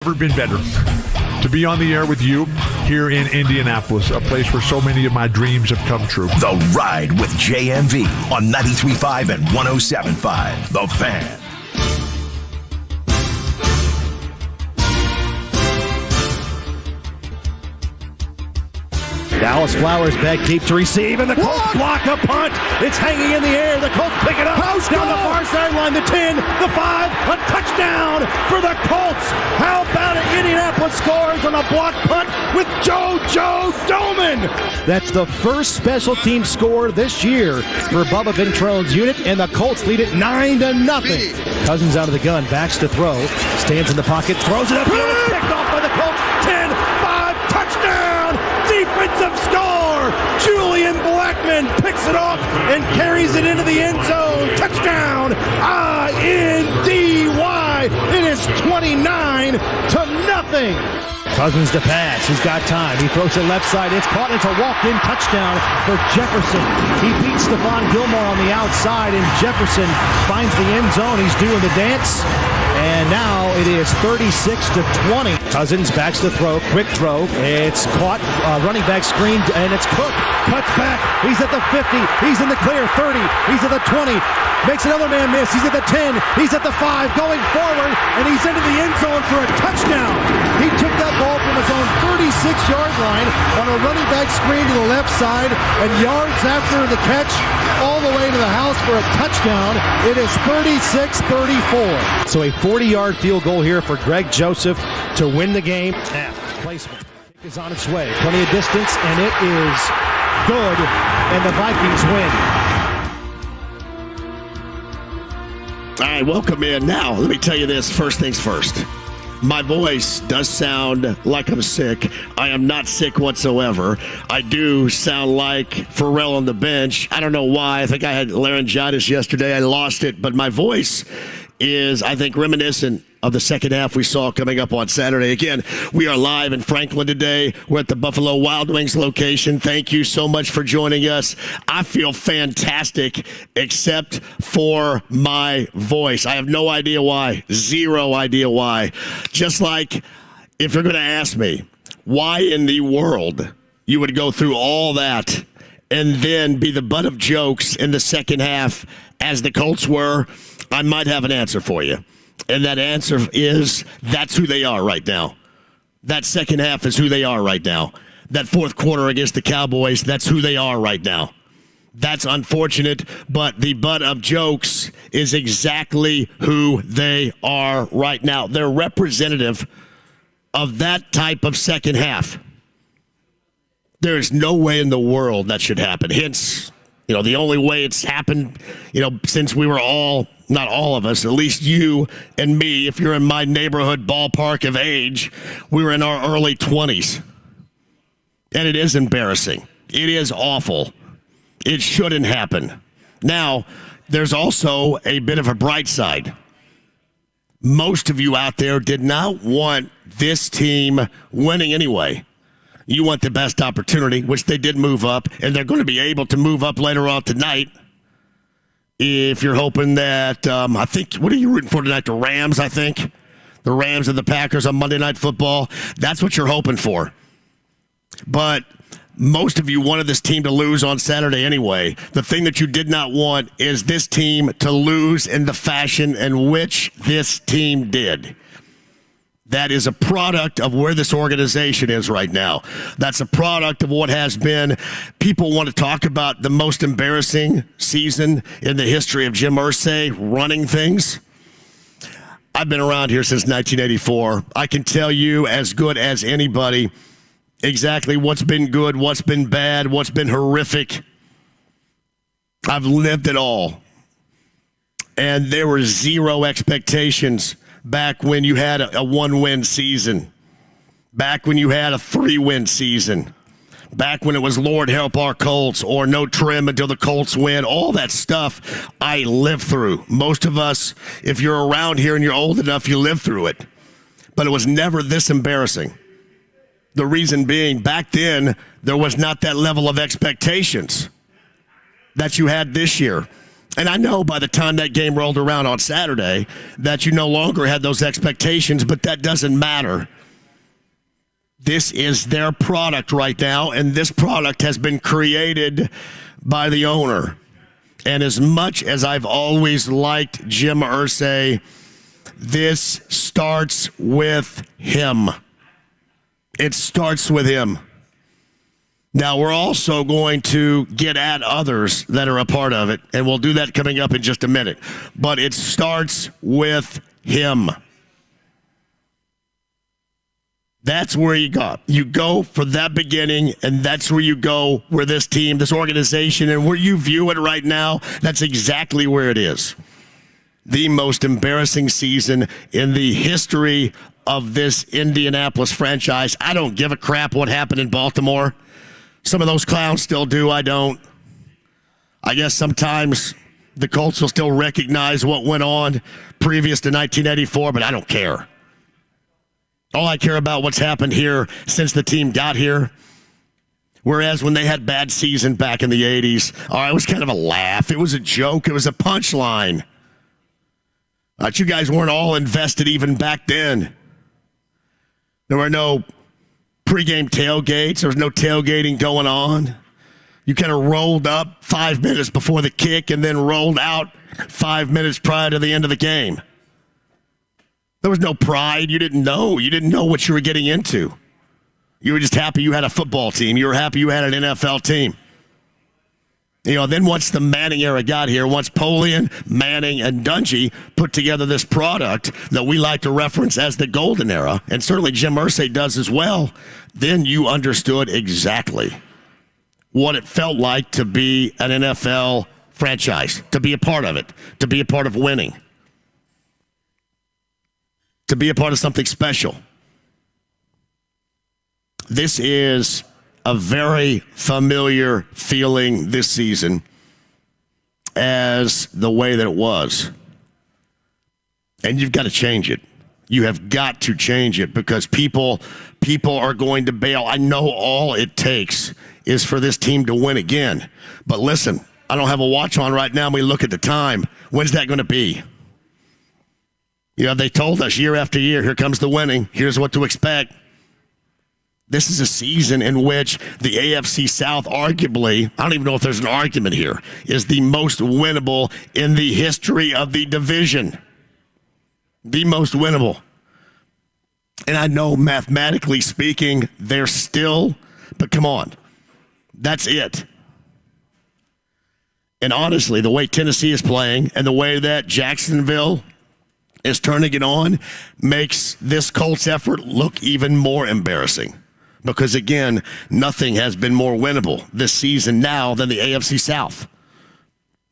Never been better to be on the air with you here in Indianapolis, a place where so many of my dreams have come true. The Ride with JMV on 93.5 and 107.5. The Fan. Dallas Flowers back deep to receive, and the Colts block a punt. It's hanging in the air. The Colts pick it up. Down the far sideline, the 10, the 5, a touchdown for the Colts. How about it? Indianapolis scores on a block punt with Joe Doman. That's the first special team score this year for Bubba Ventrone's unit, and the Colts lead it 9-0. Cousins out of the gun, backs to throw, stands in the pocket, throws it up, picked off by the Colts. 10, 5, touchdown! Defensive score! Julian Blackman picks it off and carries it into the end zone. Touchdown! I-N-D-Y! It is 29-0. Cousins to pass. He's got time. He throws it left side. It's caught. It's a walk-in touchdown for Jefferson. He beats Stephon Gilmore on the outside, and Jefferson finds the end zone. He's doing the dance. And now it is 36-20. Cousins backs to throw. Quick throw. It's caught. Running back screen, and it's Cook. Cuts back. He's at the 50. He's in the clear. 30. He's at the 20. Makes another man miss. He's at the 10. He's at the 5. Going forward, and he's into the end zone for a touchdown. He took that ball from his own 36-yard line on a running back screen to the left side, and yards after the catch, all the way to the house for a touchdown. It is 36-34. So a 40-yard field goal here for Greg Joseph to win the game. Placement is on its way. Plenty of distance, and it is good, and the Vikings win. All right, welcome in. Now, let me tell you this, first things first. My voice does sound like I'm sick. I am not sick whatsoever. I do sound like Pharrell on the bench. I don't know why. I think I had laryngitis yesterday. I lost it, but my voice is, I think, reminiscent of the second half we saw coming up on Saturday. Again, we are live in Franklin today. We're at the Buffalo Wild Wings location. Thank you so much for joining us. I feel fantastic, except for my voice. I have no idea why. Zero idea why. Just like if you're going to ask me why in the world you would go through all that and then be the butt of jokes in the second half as the Colts were, I might have an answer for you. And that answer is that's who they are right now. That second half is who they are right now. That fourth quarter against the Cowboys, that's who they are right now. That's unfortunate, but the butt of jokes is exactly who they are right now. They're representative of that type of second half. There is no way in the world that should happen. Hence, the only way it's happened, since we were all, not all of us, at least you and me, if you're in my neighborhood ballpark of age, we were in our early 20s. And it is embarrassing. It is awful. It shouldn't happen. Now, there's also a bit of a bright side. Most of you out there did not want this team winning anyway. You want the best opportunity, which they did move up, and they're going to be able to move up later on tonight. If you're hoping that, I think, what are you rooting for tonight? The Rams, I think. The Rams and the Packers on Monday Night Football. That's what you're hoping for. But most of you wanted this team to lose on Saturday anyway. The thing that you did not want is this team to lose in the fashion in which this team did. That is a product of where this organization is right now. That's a product of what has been. People want to talk about the most embarrassing season in the history of Jim Irsay running things. I've been around here since 1984. I can tell you as good as anybody exactly what's been good, what's been bad, what's been horrific. I've lived it all. And there were zero expectations back when you had a one-win season, back when you had a 3-win season, back when it was Lord help our Colts or no trim until the Colts win, all that stuff I lived through. Most of us, if you're around here and you're old enough, you lived through it. But it was never this embarrassing. The reason being, back then, there was not that level of expectations that you had this year. And I know by the time that game rolled around on Saturday that you no longer had those expectations, but that doesn't matter. This is their product right now, and this product has been created by the owner. And as much as I've always liked Jim Irsay, this starts with him. It starts with him. Now, we're also going to get at others that are a part of it, and we'll do that coming up in just a minute. But it starts with him. That's where you go. You go for that beginning, and that's where you go, where this team, this organization, and where you view it right now, that's exactly where it is. The most embarrassing season in the history of this Indianapolis franchise. I don't give a crap what happened in Baltimore. Some of those clowns still do. I don't. I guess sometimes the Colts will still recognize what went on previous to 1984, but I don't care. All I care about what's happened here since the team got here. Whereas when they had bad season back in the 80s, it was kind of a laugh. It was a joke. It was a punchline. You guys weren't all invested even back then. There were no pregame tailgates. There was no tailgating going on. You kind of rolled up 5 minutes before the kick and then rolled out 5 minutes prior to the end of the game. There was no pride. You didn't know. You didn't know what you were getting into. You were just happy you had a football team. You were happy you had an NFL team. Then once the Manning era got here, once Polian, Manning, and Dungy put together this product that we like to reference as the golden era, and certainly Jim Irsay does as well, then you understood exactly what it felt like to be an NFL franchise, to be a part of it, to be a part of winning, to be a part of something special. This is a very familiar feeling this season as the way that it was. And you've got to change it. You have got to change it because people are going to bail. I know all it takes is for this team to win again. But listen, I don't have a watch on right now. We look at the time. When's that going to be? They told us year after year, here comes the winning. Here's what to expect. This is a season in which the AFC South arguably, I don't even know if there's an argument here, is the most winnable in the history of the division. The most winnable. And I know mathematically speaking, they're still, but come on, that's it. And honestly, the way Tennessee is playing and the way that Jacksonville is turning it on makes this Colts effort look even more embarrassing. Because, again, nothing has been more winnable this season now than the AFC South.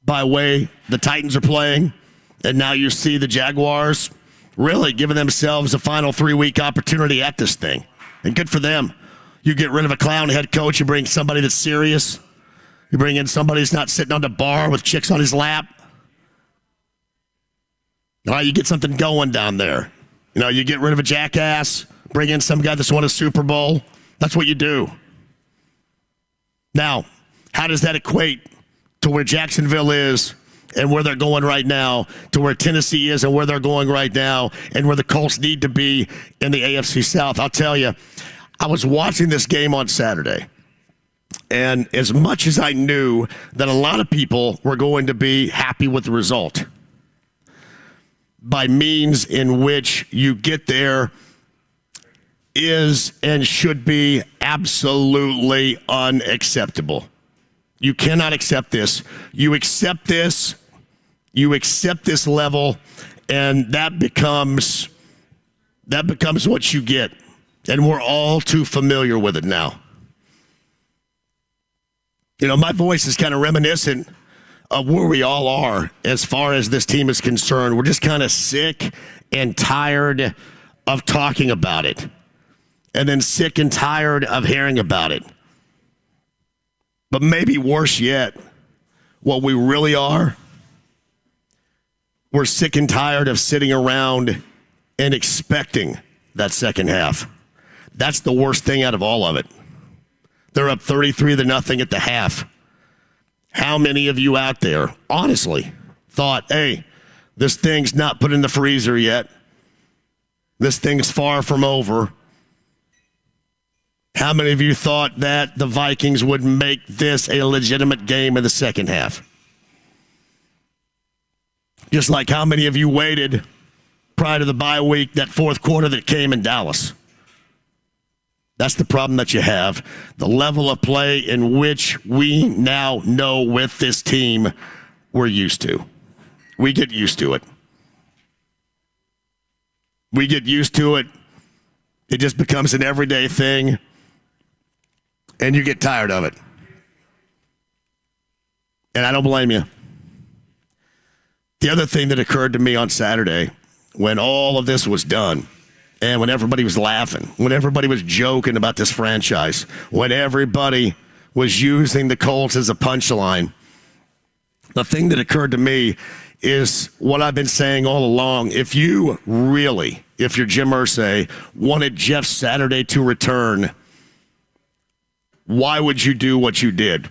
By way the Titans are playing, and now you see the Jaguars really giving themselves a final 3-week opportunity at this thing. And good for them. You get rid of a clown head coach, you bring somebody that's serious. You bring in somebody that's not sitting on the bar with chicks on his lap. All right, you get something going down there. You get rid of a jackass, bring in some guy that's won a Super Bowl. That's what you do. Now, how does that equate to where Jacksonville is and where they're going right now, to where Tennessee is and where they're going right now, and where the Colts need to be in the AFC South? I'll tell you, I was watching this game on Saturday, and as much as I knew that a lot of people were going to be happy with the result, by means in which you get there is and should be absolutely unacceptable. You cannot accept this. You accept this level, and that becomes what you get. And we're all too familiar with it now. My voice is kind of reminiscent of where we all are as far as this team is concerned. We're just kind of sick and tired of talking about it. And then sick and tired of hearing about it. But maybe worse yet, what we really are, we're sick and tired of sitting around and expecting that second half. That's the worst thing out of all of it. They're up 33-0 at the half. How many of you out there, honestly, thought, hey, this thing's not put in the freezer yet. This thing's far from over. How many of you thought that the Vikings would make this a legitimate game in the second half? Just like how many of you waited prior to the bye week, that fourth quarter that came in Dallas? That's the problem that you have. The level of play in which we now know with this team we're used to. We get used to it. We get used to it. It just becomes an everyday thing, and you get tired of it. And I don't blame you. The other thing that occurred to me on Saturday, when all of this was done, and when everybody was laughing, when everybody was joking about this franchise, when everybody was using the Colts as a punchline, the thing that occurred to me is what I've been saying all along. If you're Jim Irsay, wanted Jeff Saturday to return, why would you do what you did?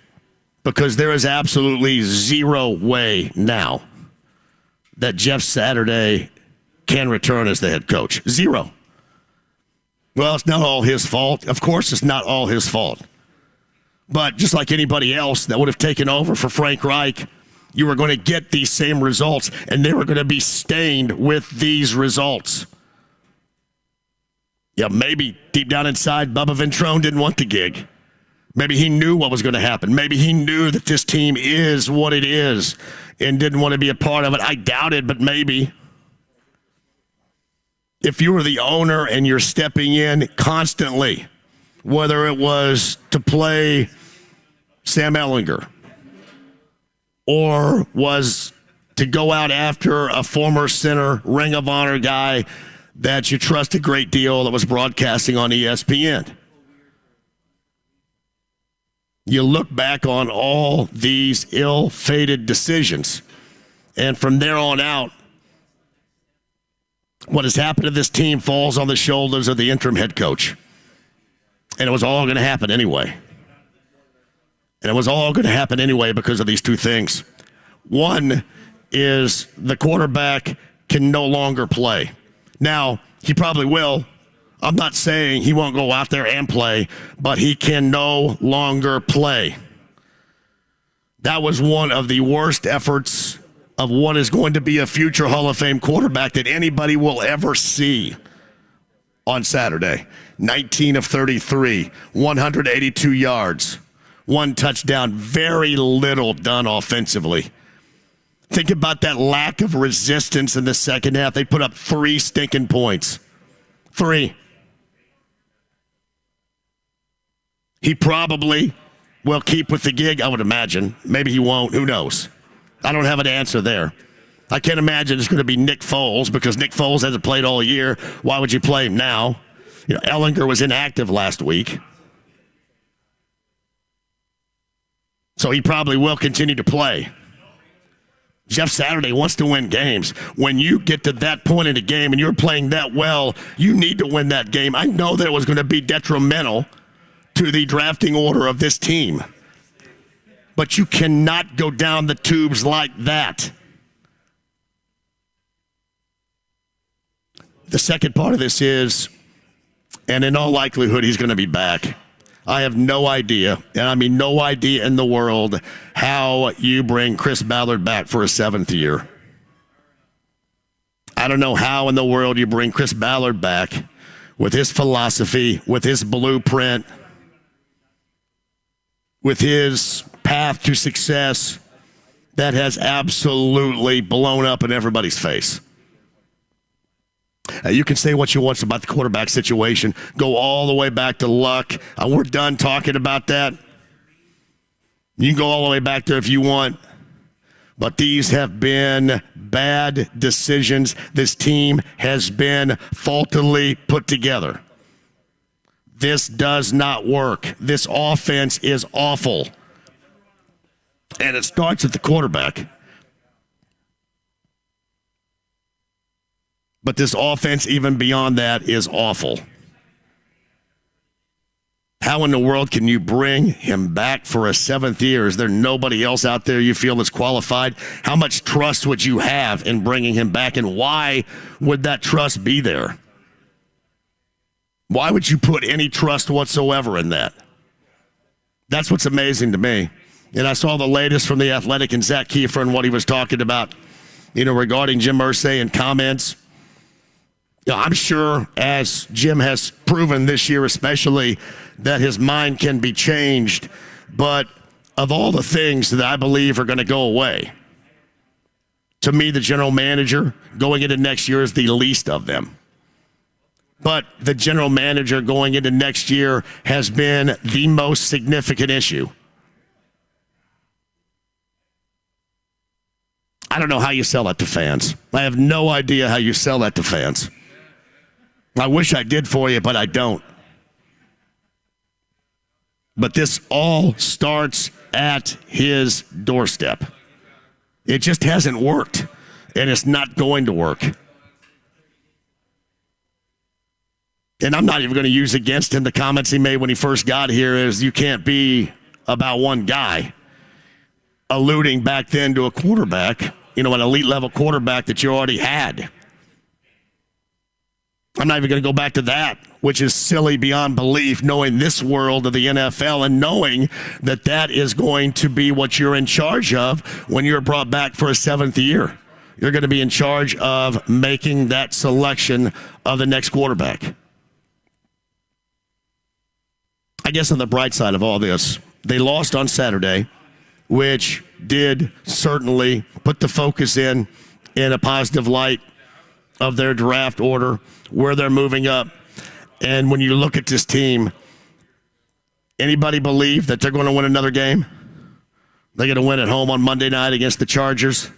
Because there is absolutely zero way now that Jeff Saturday can return as the head coach. Zero. Well, it's not all his fault. Of course, it's not all his fault. But just like anybody else that would have taken over for Frank Reich, you were going to get these same results, and they were going to be stained with these results. Yeah, maybe deep down inside, Bubba Ventrone didn't want the gig. Maybe he knew what was going to happen. Maybe he knew that this team is what it is and didn't want to be a part of it. I doubt it, but maybe. If you were the owner and you're stepping in constantly, whether it was to play Sam Ehlinger or was to go out after a former center, Ring of Honor guy that you trust a great deal that was broadcasting on ESPN. You look back on all these ill-fated decisions, and from there on out, what has happened to this team falls on the shoulders of the interim head coach. And it was all going to happen anyway. And it was all going to happen anyway because of these two things. One is the quarterback can no longer play. Now, he probably will. I'm not saying he won't go out there and play, but he can no longer play. That was one of the worst efforts of what is going to be a future Hall of Fame quarterback that anybody will ever see on Saturday. 19 of 33, 182 yards, 1 touchdown, very little done offensively. Think about that lack of resistance in the second half. They put up 3 stinking points. 3. He probably will keep with the gig, I would imagine. Maybe he won't. Who knows? I don't have an answer there. I can't imagine it's going to be Nick Foles because Nick Foles hasn't played all year. Why would you play him now? Ehlinger was inactive last week. So he probably will continue to play. Jeff Saturday wants to win games. When you get to that point in the game and you're playing that well, you need to win that game. I know that it was going to be detrimental to the drafting order of this team. But you cannot go down the tubes like that. The second part of this is, and in all likelihood, he's going to be back. I have no idea, and I mean no idea in the world, how you bring Chris Ballard back for a 7th year. I don't know how in the world you bring Chris Ballard back with his philosophy, with his blueprint, with his path to success that has absolutely blown up in everybody's face. You can say what you want about the quarterback situation. Go all the way back to Luck. We're done talking about that. You can go all the way back there if you want. But these have been bad decisions. This team has been faultily put together. This does not work. This offense is awful. And it starts at the quarterback. But this offense, even beyond that, is awful. How in the world can you bring him back for a 7th year? Is there nobody else out there you feel that's qualified? How much trust would you have in bringing him back, and why would that trust be there? Why would you put any trust whatsoever in that? That's what's amazing to me. And I saw the latest from The Athletic and Zach Kiefer and what he was talking about, regarding Jim Irsay and comments. I'm sure, as Jim has proven this year especially, that his mind can be changed. But of all the things that I believe are going to go away, to me, the general manager going into next year is the least of them. But the general manager going into next year has been the most significant issue. I don't know how you sell that to fans. I have no idea how you sell that to fans. I wish I did for you, but I don't. But this all starts at his doorstep. It just hasn't worked, and it's not going to work. And I'm not even going to use against him the comments he made when he first got here is you can't be about one guy, alluding back then to a quarterback, an elite-level quarterback that you already had. I'm not even going to go back to that, which is silly beyond belief, knowing this world of the NFL and knowing that that is going to be what you're in charge of when you're brought back for a 7th year. You're going to be in charge of making that selection of the next quarterback. I guess on the bright side of all this, they lost on Saturday, which did certainly put the focus in a positive light of their draft order, where they're moving up. And when you look at this team, anybody believe that they're going to win another game? They're going to win at home on Monday night against the Chargers.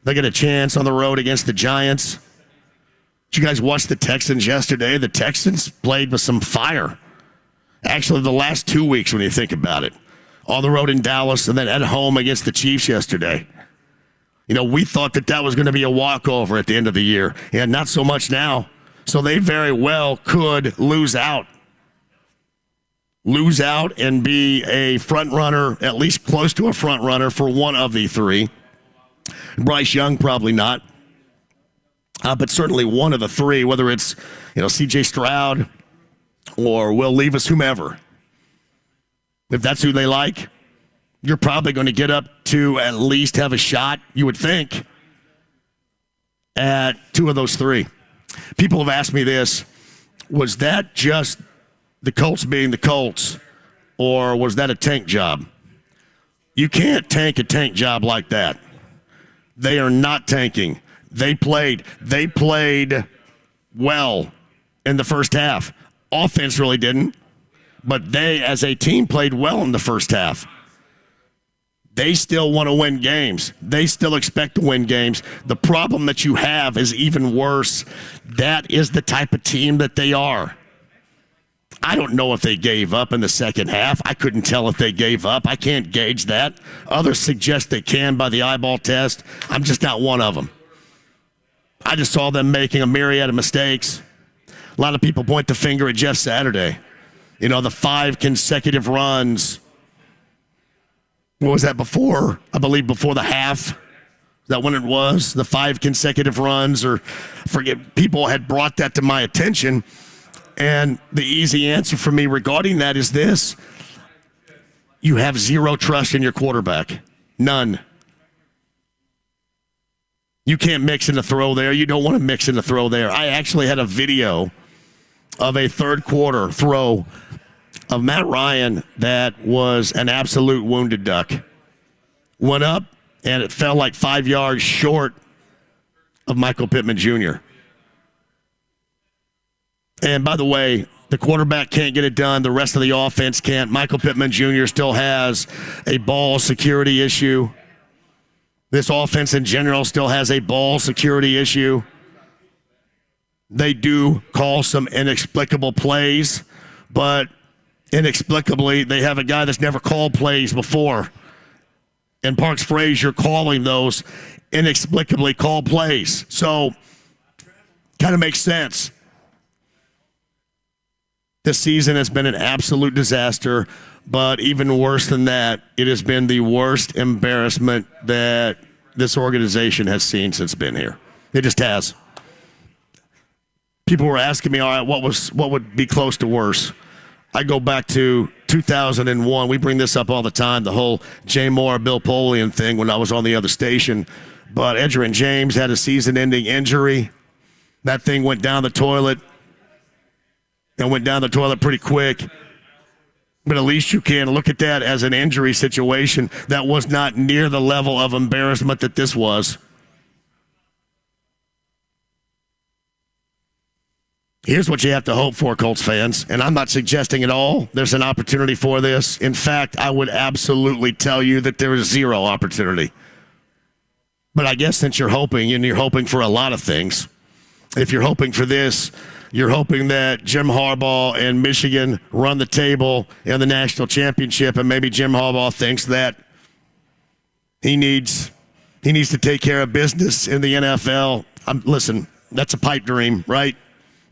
They get a chance on the road against the Giants. Did you guys watch the Texans yesterday? The Texans played with some fire. Actually, the last 2 weeks when you think about it. On the road in Dallas and then at home against the Chiefs yesterday. We thought that was going to be a walkover at the end of the year, and not so much now. So they very well could lose out and be a front runner, at least close to a front runner for one of the three. Bryce Young, probably not. But certainly one of the three, whether it's, C.J. Stroud or Will Levis, whomever. If that's who they like, you're probably going to get up to at least have a shot, you would think, at two of those three. People have asked me this, was that just the Colts being the Colts, or was that a tank job? You can't tank a tank job like that. They are not tanking. They played well in the first half. Offense really didn't, but they as a team played well in the first half. They still want to win games. They still expect to win games. The problem that you have is even worse. That is the type of team that they are. I don't know if they gave up in the second half. I couldn't tell if they gave up. I can't gauge that. Others suggest they can by the eyeball test. I'm just not one of them. I just saw them making a myriad of mistakes. A lot of people point the finger at Jeff Saturday. The 5 consecutive runs. What was that before? I believe before the half. Is that when it was? The 5 consecutive runs, or forget, people had brought that to my attention. And the easy answer for me regarding that is this. You have zero trust in your quarterback. None. You can't mix in the throw there. You don't want to mix in the throw there. I actually had a video of a third quarter throw of Matt Ryan that was an absolute wounded duck. Went up, and it fell like 5 yards short of Michael Pittman Jr. And by the way, the quarterback can't get it done. The rest of the offense can't. Michael Pittman Jr. still has a ball security issue. This offense in general still has a ball security issue. They do call some inexplicable plays, but inexplicably, they have a guy that's never called plays before. And Parks Frazier calling those inexplicably called plays. So, kind of makes sense. This season has been an absolute disaster, but even worse than that, it has been the worst embarrassment that this organization has seen since been here. It just has. People were asking me, all right, what would be close to worse? I go back to 2001. We bring this up all the time, the whole Jay Moore, Bill Polian thing when I was on the other station. But Edgerrin James had a season-ending injury. That thing went down the toilet and went down the toilet pretty quick. But at least you can look at that as an injury situation that was not near the level of embarrassment that this was. Here's what you have to hope for, Colts fans, and I'm not suggesting at all there's an opportunity for this. In fact, I would absolutely tell you that there is zero opportunity. But I guess since you're hoping, and you're hoping for a lot of things, if you're hoping for this, you're hoping that Jim Harbaugh and Michigan run the table in the national championship, and maybe Jim Harbaugh thinks that he needs to take care of business in the NFL. Listen, that's a pipe dream, right?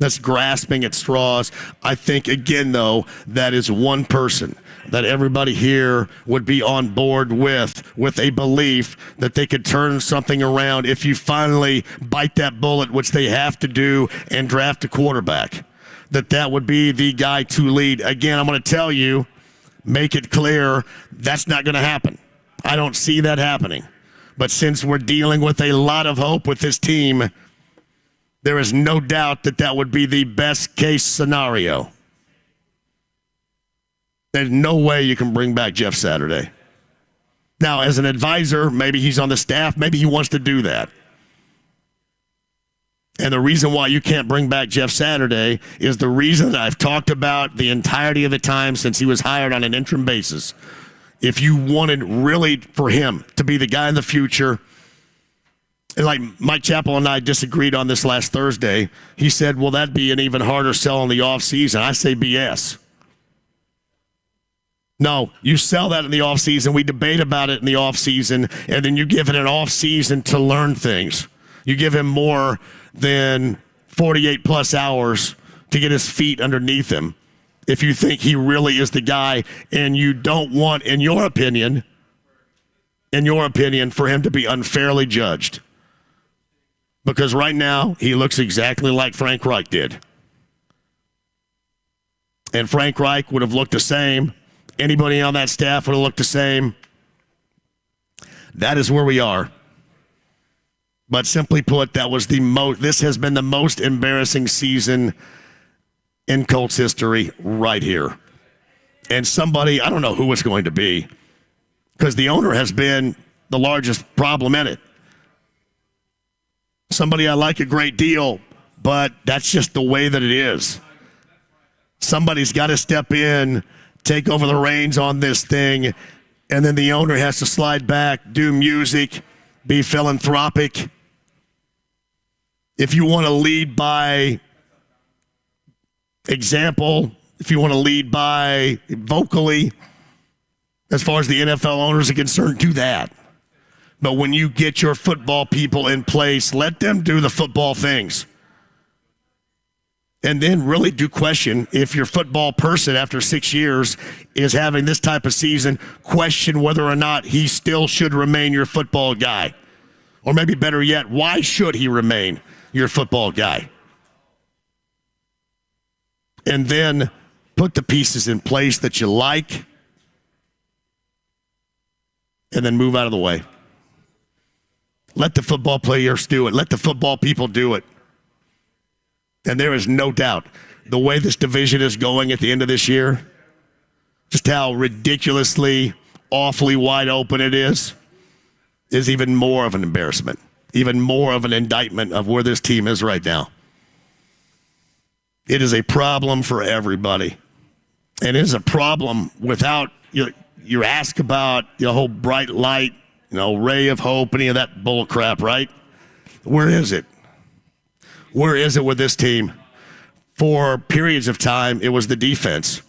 That's grasping at straws. I think, again, though, that is one person that everybody here would be on board with a belief that they could turn something around if you finally bite that bullet, which they have to do, and draft a quarterback. That would be the guy to lead. Again, I'm going to tell you, make it clear, that's not going to happen. I don't see that happening. But since we're dealing with a lot of hope with this team, there is no doubt that would be the best case scenario. There's no way you can bring back Jeff Saturday. Now, as an advisor, maybe he's on the staff, maybe he wants to do that. And the reason why you can't bring back Jeff Saturday is the reason that I've talked about the entirety of the time since he was hired on an interim basis. If you wanted really for him to be the guy in the future, and like Mike Chappell and I disagreed on this last Thursday. He said, well, that'd be an even harder sell in the offseason. I say BS. No, you sell that in the offseason. We debate about it in the offseason, and then you give it an offseason to learn things. You give him more than 48-plus hours to get his feet underneath him if you think he really is the guy, and you don't want, in your opinion, for him to be unfairly judged. Because right now, he looks exactly like Frank Reich did. And Frank Reich would have looked the same. Anybody on that staff would have looked the same. That is where we are. But simply put, this has been the most embarrassing season in Colts history right here. And somebody, I don't know who it's going to be, because the owner has been the largest problem in it. Somebody I like a great deal, but that's just the way that it is. Somebody's got to step in, take over the reins on this thing, and then the owner has to slide back, do music, be philanthropic. If you want to lead by example, if you want to lead by vocally, as far as the NFL owners are concerned, do that. But when you get your football people in place, let them do the football things. And then really do question if your football person after 6 years is having this type of season, question whether or not he still should remain your football guy. Or maybe better yet, why should he remain your football guy? And then put the pieces in place that you like, and then move out of the way. Let the football players do it. Let the football people do it. And there is no doubt the way this division is going at the end of this year, just how ridiculously, awfully wide open it is even more of an embarrassment, even more of an indictment of where this team is right now. It is a problem for everybody. And it is a problem without, you ask about the whole bright light, ray of hope, any of that bull crap, right? Where is it? Where is it with this team? For periods of time, it was the defense.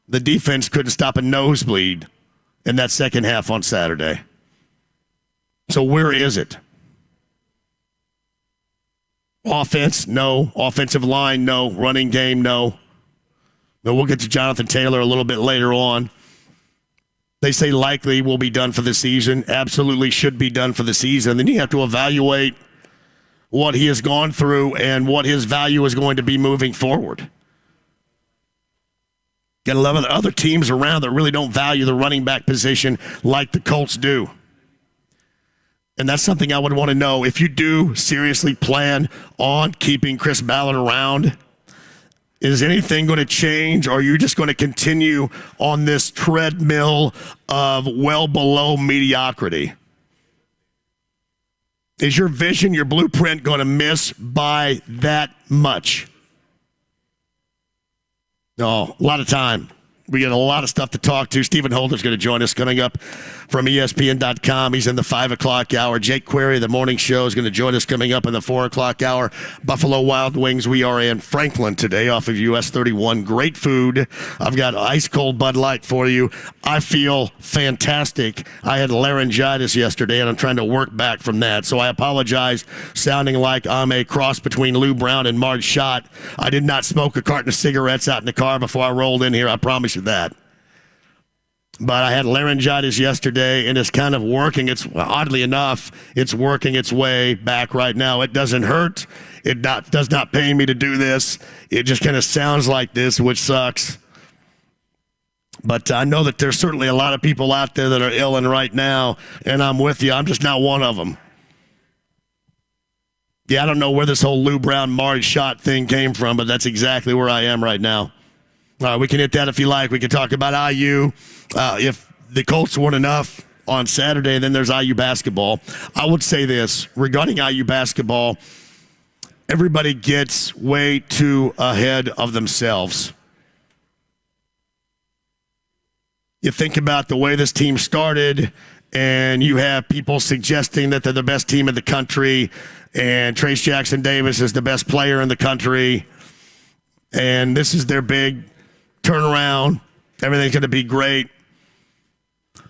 The defense couldn't stop a nosebleed in that second half on Saturday. So where is it? Offense, no. Offensive line, no. Running game, no. But we'll get to Jonathan Taylor a little bit later on. They say likely will be done for the season. Absolutely should be done for the season. Then you have to evaluate what he has gone through and what his value is going to be moving forward. Got a lot of other teams around that really don't value the running back position like the Colts do. And that's something I would want to know. If you do seriously plan on keeping Chris Ballard around, is anything going to change, or are you just going to continue on this treadmill of well below mediocrity? Is your vision, your blueprint going to miss by that much? No, a lot of time. We got a lot of stuff to talk to. Stephen Holder's going to join us coming up from ESPN.com. He's in the 5 o'clock hour. Jake Query, the morning show, is going to join us coming up in the 4 o'clock hour. Buffalo Wild Wings, we are in Franklin today off of US 31. Great food. I've got ice cold Bud Light for you. I feel fantastic. I had laryngitis yesterday, and I'm trying to work back from that. So I apologize, sounding like I'm a cross between Lou Brown and Marge Schott. I did not smoke a carton of cigarettes out in the car before I rolled in here. I promise you that. But I had laryngitis yesterday, and it's kind of working. Oddly enough, it's working its way back right now. It doesn't hurt. It does not pain me to do this. It just kind of sounds like this, which sucks. But I know that there's certainly a lot of people out there that are ill and right now, and I'm with you. I'm just not one of them. Yeah, I don't know where this whole Lou Brown, Marge Schott thing came from, but that's exactly where I am right now. All right, we can hit that if you like. We can talk about IU. If the Colts weren't enough on Saturday, then there's IU basketball. I would say this regarding IU basketball, everybody gets way too ahead of themselves. You think about the way this team started, and you have people suggesting that they're the best team in the country, and Trace Jackson Davis is the best player in the country, and this is their big turnaround. Everything's going to be great.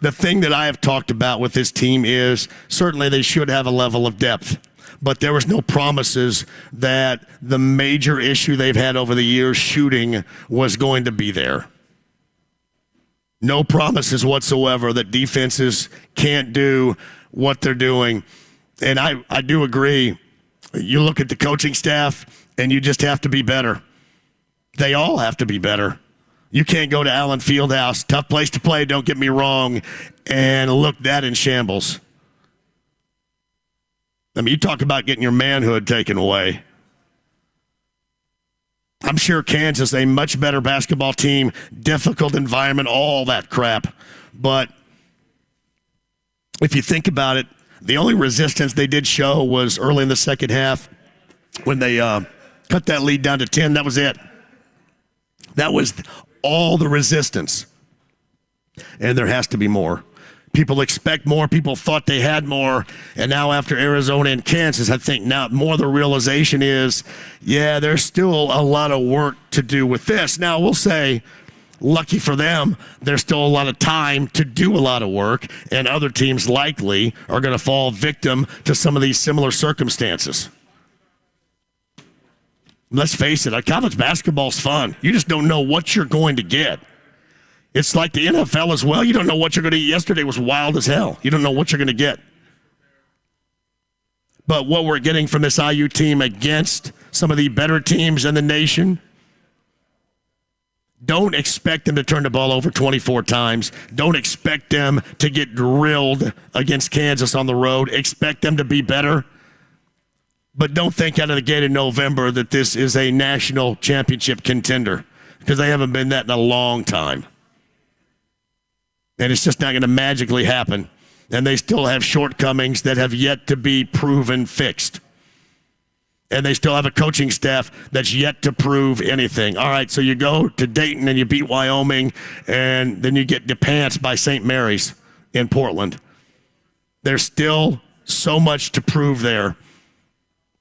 The thing that I have talked about with this team is certainly they should have a level of depth, but there was no promises that the major issue they've had over the years, shooting, was going to be there. No promises whatsoever that defenses can't do what they're doing. And I do agree. You look at the coaching staff, and you just have to be better. They all have to be better. You can't go to Allen Fieldhouse, tough place to play, don't get me wrong, and look that in shambles. I mean, you talk about getting your manhood taken away. I'm sure Kansas, a much better basketball team, difficult environment, all that crap. But if you think about it, the only resistance they did show was early in the second half when they cut that lead down to 10. That was it. That was all the resistance. And there has to be more. People expect more. People thought they had more. And now after Arizona and Kansas, I think now more the realization is, yeah, there's still a lot of work to do with this. Now, we'll say, lucky for them, there's still a lot of time to do a lot of work, and other teams likely are going to fall victim to some of these similar circumstances. Let's face it, college basketball's fun. You just don't know what you're going to get. It's like the NFL as well. You don't know what you're going to get. Yesterday was wild as hell. You don't know what you're going to get. But what we're getting from this IU team against some of the better teams in the nation, don't expect them to turn the ball over 24 times. Don't expect them to get drilled against Kansas on the road. Expect them to be better. But don't think out of the gate in November that this is a national championship contender, because they haven't been that in a long time. And it's just not going to magically happen. And they still have shortcomings that have yet to be proven fixed. And they still have a coaching staff that's yet to prove anything. All right, so you go to Dayton and you beat Wyoming, and then you get depants by St. Mary's in Portland. There's still so much to prove there.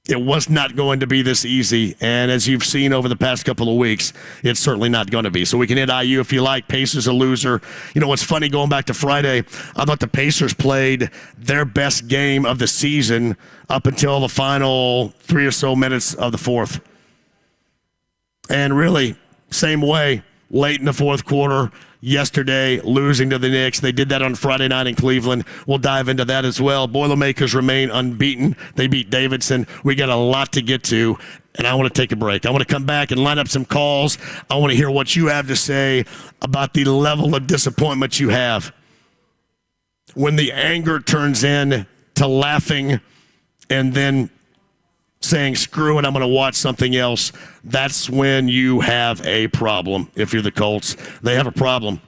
It was not going to be this easy, and as you've seen over the past couple of weeks, it's certainly not going to be. So we can hit IU if you like. Pacers a loser. You know what's funny, going back to Friday, I thought the Pacers played their best game of the season up until the final 3 or so minutes of the fourth. And really, same way, late in the fourth quarter yesterday, losing to the Knicks. They did that on Friday night in Cleveland. We'll dive into that as well. Boilermakers remain unbeaten. They beat Davidson. We got a lot to get to, and I want to take a break. I want to come back and line up some calls. I want to hear what you have to say about the level of disappointment you have when the anger turns in to laughing and then saying, screw it, I'm going to watch something else. That's when you have a problem. If you're the Colts, they have a problem.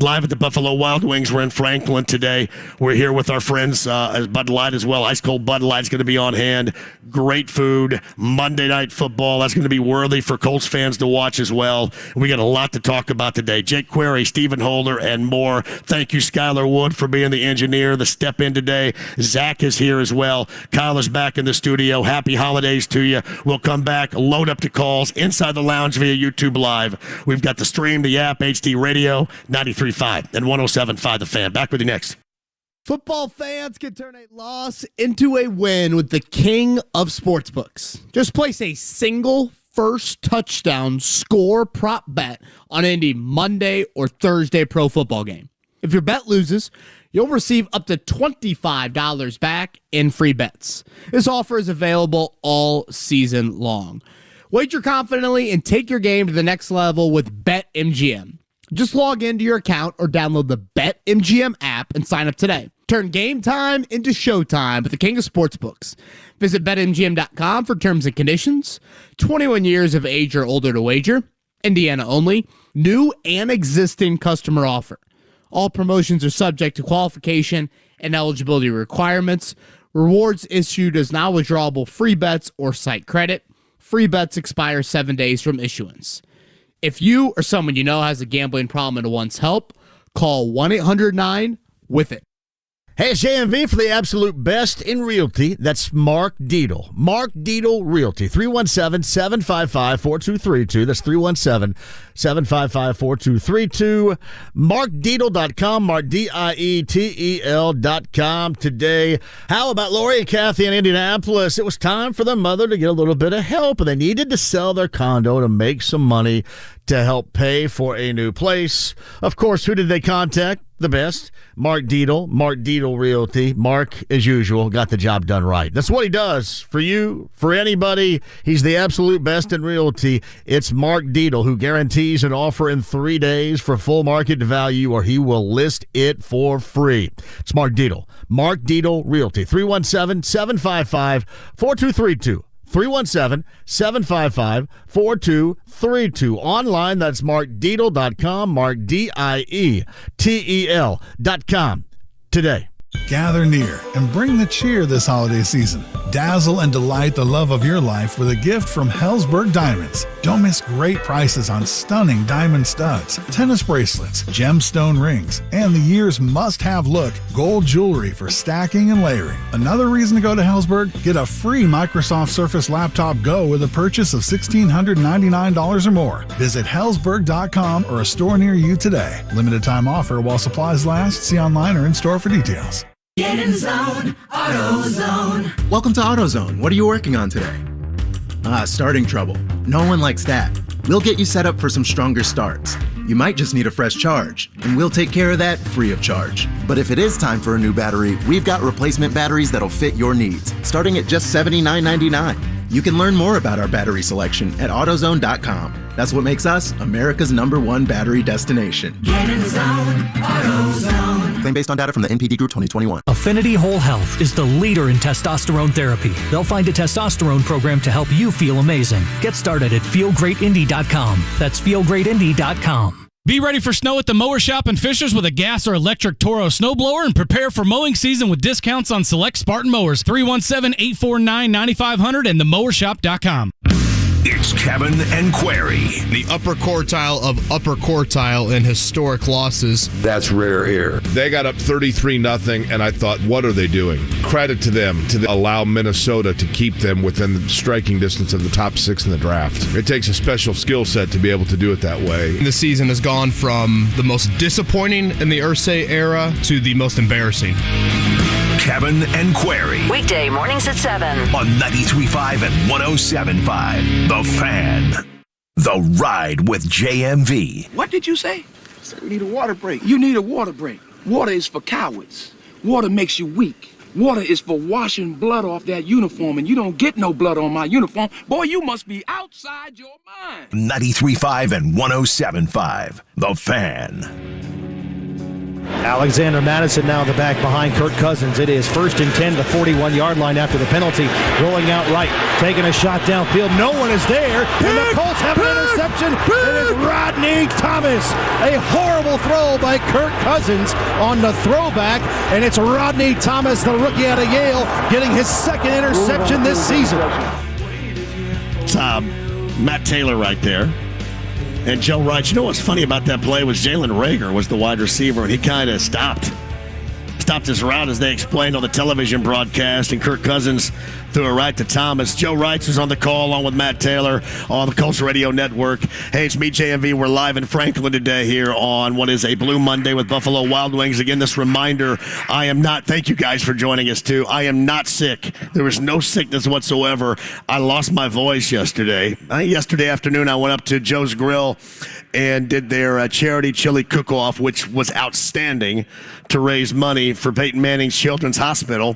Live at the Buffalo Wild Wings. We're in Franklin today. We're here with our friends Bud Light as well. Ice Cold Bud Light's going to be on hand. Great food. Monday Night Football. That's going to be worthy for Colts fans to watch as well. We got a lot to talk about today. Jake Query, Stephen Holder, and more. Thank you, Skylar Wood, for being the engineer, the step in today. Zach is here as well. Kyle is back in the studio. Happy holidays to you. We'll come back, load up to calls inside the lounge via YouTube Live. We've got the stream, the app, HD Radio, 93.5 and 107.5 The Fan. Back with you next. Football fans can turn a loss into a win with the king of sportsbooks. Just place a single first touchdown score prop bet on any Monday or Thursday pro football game. If your bet loses, you'll receive up to $25 back in free bets. This offer is available all season long. Wager confidently and take your game to the next level with BetMGM. Just log into your account or download the BetMGM app and sign up today. Turn game time into showtime with the king of sportsbooks. Visit BetMGM.com for terms and conditions. 21 years of age or older to wager. Indiana only. New and existing customer offer. All promotions are subject to qualification and eligibility requirements. Rewards issued as non-withdrawable free bets or site credit. Free bets expire 7 days from issuance. If you or someone you know has a gambling problem and wants help, call 1-800-9-WITH-IT. Hey, it's JMV for the absolute best in realty. That's Mark Dietel. Mark Dietel Realty, 317-755-4232. That's 317-755-4232. MarkDietel.com, MarkDietel.com today. How about Lori and Kathy in Indianapolis? It was time for the mother to get a little bit of help, and they needed to sell their condo to make some money to help pay for a new place. Of course, who did they contact? The best, Mark Dietel, Mark Dietel Realty. Mark, as usual, got the job done right. That's what he does for you, for anybody. He's the absolute best in realty. It's Mark Dietel who guarantees an offer in 3 days for full market value, or he will list it for free. It's Mark Dietel. Mark Dietel Realty, 317-755-4232. 317-755-4232. Online, that's MarkDietel.com, MarkDietel.com. Today. Gather near and bring the cheer this holiday season. Dazzle and delight the love of your life with a gift from Helzberg Diamonds. Don't miss great prices on stunning diamond studs, tennis bracelets, gemstone rings, and the year's must-have look, gold jewelry for stacking and layering. Another reason to go to Helzberg? Get a free Microsoft Surface Laptop Go with a purchase of $1,699 or more. Visit Helzberg.com or a store near you today. Limited time offer while supplies last. See online or in-store for details. Get in the zone, AutoZone. Welcome to AutoZone. What are you working on today? Starting trouble. No one likes that. We'll get you set up for some stronger starts. You might just need a fresh charge, and we'll take care of that free of charge. But if it is time for a new battery, we've got replacement batteries that'll fit your needs, starting at just $79.99. You can learn more about our battery selection at AutoZone.com. That's what makes us America's #1 battery destination. Get in the zone, AutoZone. Claim based on data from the NPD Group 2021. Affinity Whole Health is the leader in testosterone therapy. They'll find a testosterone program to help you feel amazing. Get started at feelgreatindy.com. That's feelgreatindy.com. Be ready for snow at the Mower Shop in Fishers with a gas or electric Toro snowblower, and prepare for mowing season with discounts on select Spartan mowers. 317-849-9500 and themowershop.com. It's Kevin and Query. The upper quartile of upper quartile in historic losses. That's rare here. They got up 33-0, and I thought, what are they doing? Credit to them to allow Minnesota to keep them within striking distance of the top 6 in the draft. It takes a special skill set to be able to do it that way. The season has gone from the most disappointing in the Irsay era to the most embarrassing. Kevin and Query. Weekday mornings at 7. On 93.5 and 107.5. The Fan. The Ride with JMV. What did you say? I said we need a water break. You need a water break. Water is for cowards. Water makes you weak. Water is for washing blood off that uniform, and you don't get no blood on my uniform. Boy, you must be outside your mind. 93.5 and 107.5. The Fan. Alexander Madison now in the back behind Kirk Cousins. It is 1st and 10 to the 41-yard line after the penalty. Rolling out right, taking a shot downfield. No one is there, and the Colts have an interception. It is Rodney Thomas. A horrible throw by Kirk Cousins on the throwback, and it's Rodney Thomas, the rookie out of Yale, getting his 2nd interception this season. It's Matt Taylor right there. And Joe Wright. You know what's funny about that play was Jalen Reagor was the wide receiver, and he kind of stopped his route as they explained on the television broadcast, and Kirk Cousins threw it right to Thomas. Joe Wright was on the call along with Matt Taylor on the Colts Radio Network. Hey, it's me, JMV. We're live in Franklin today here on what is a Blue Monday with Buffalo Wild Wings. Again, this reminder, thank you guys for joining us too. I am not sick. There was no sickness whatsoever. I lost my voice yesterday. Yesterday afternoon, I went up to Joe's Grill and did their charity chili cook-off, which was outstanding, to raise money for Peyton Manning's Children's Hospital.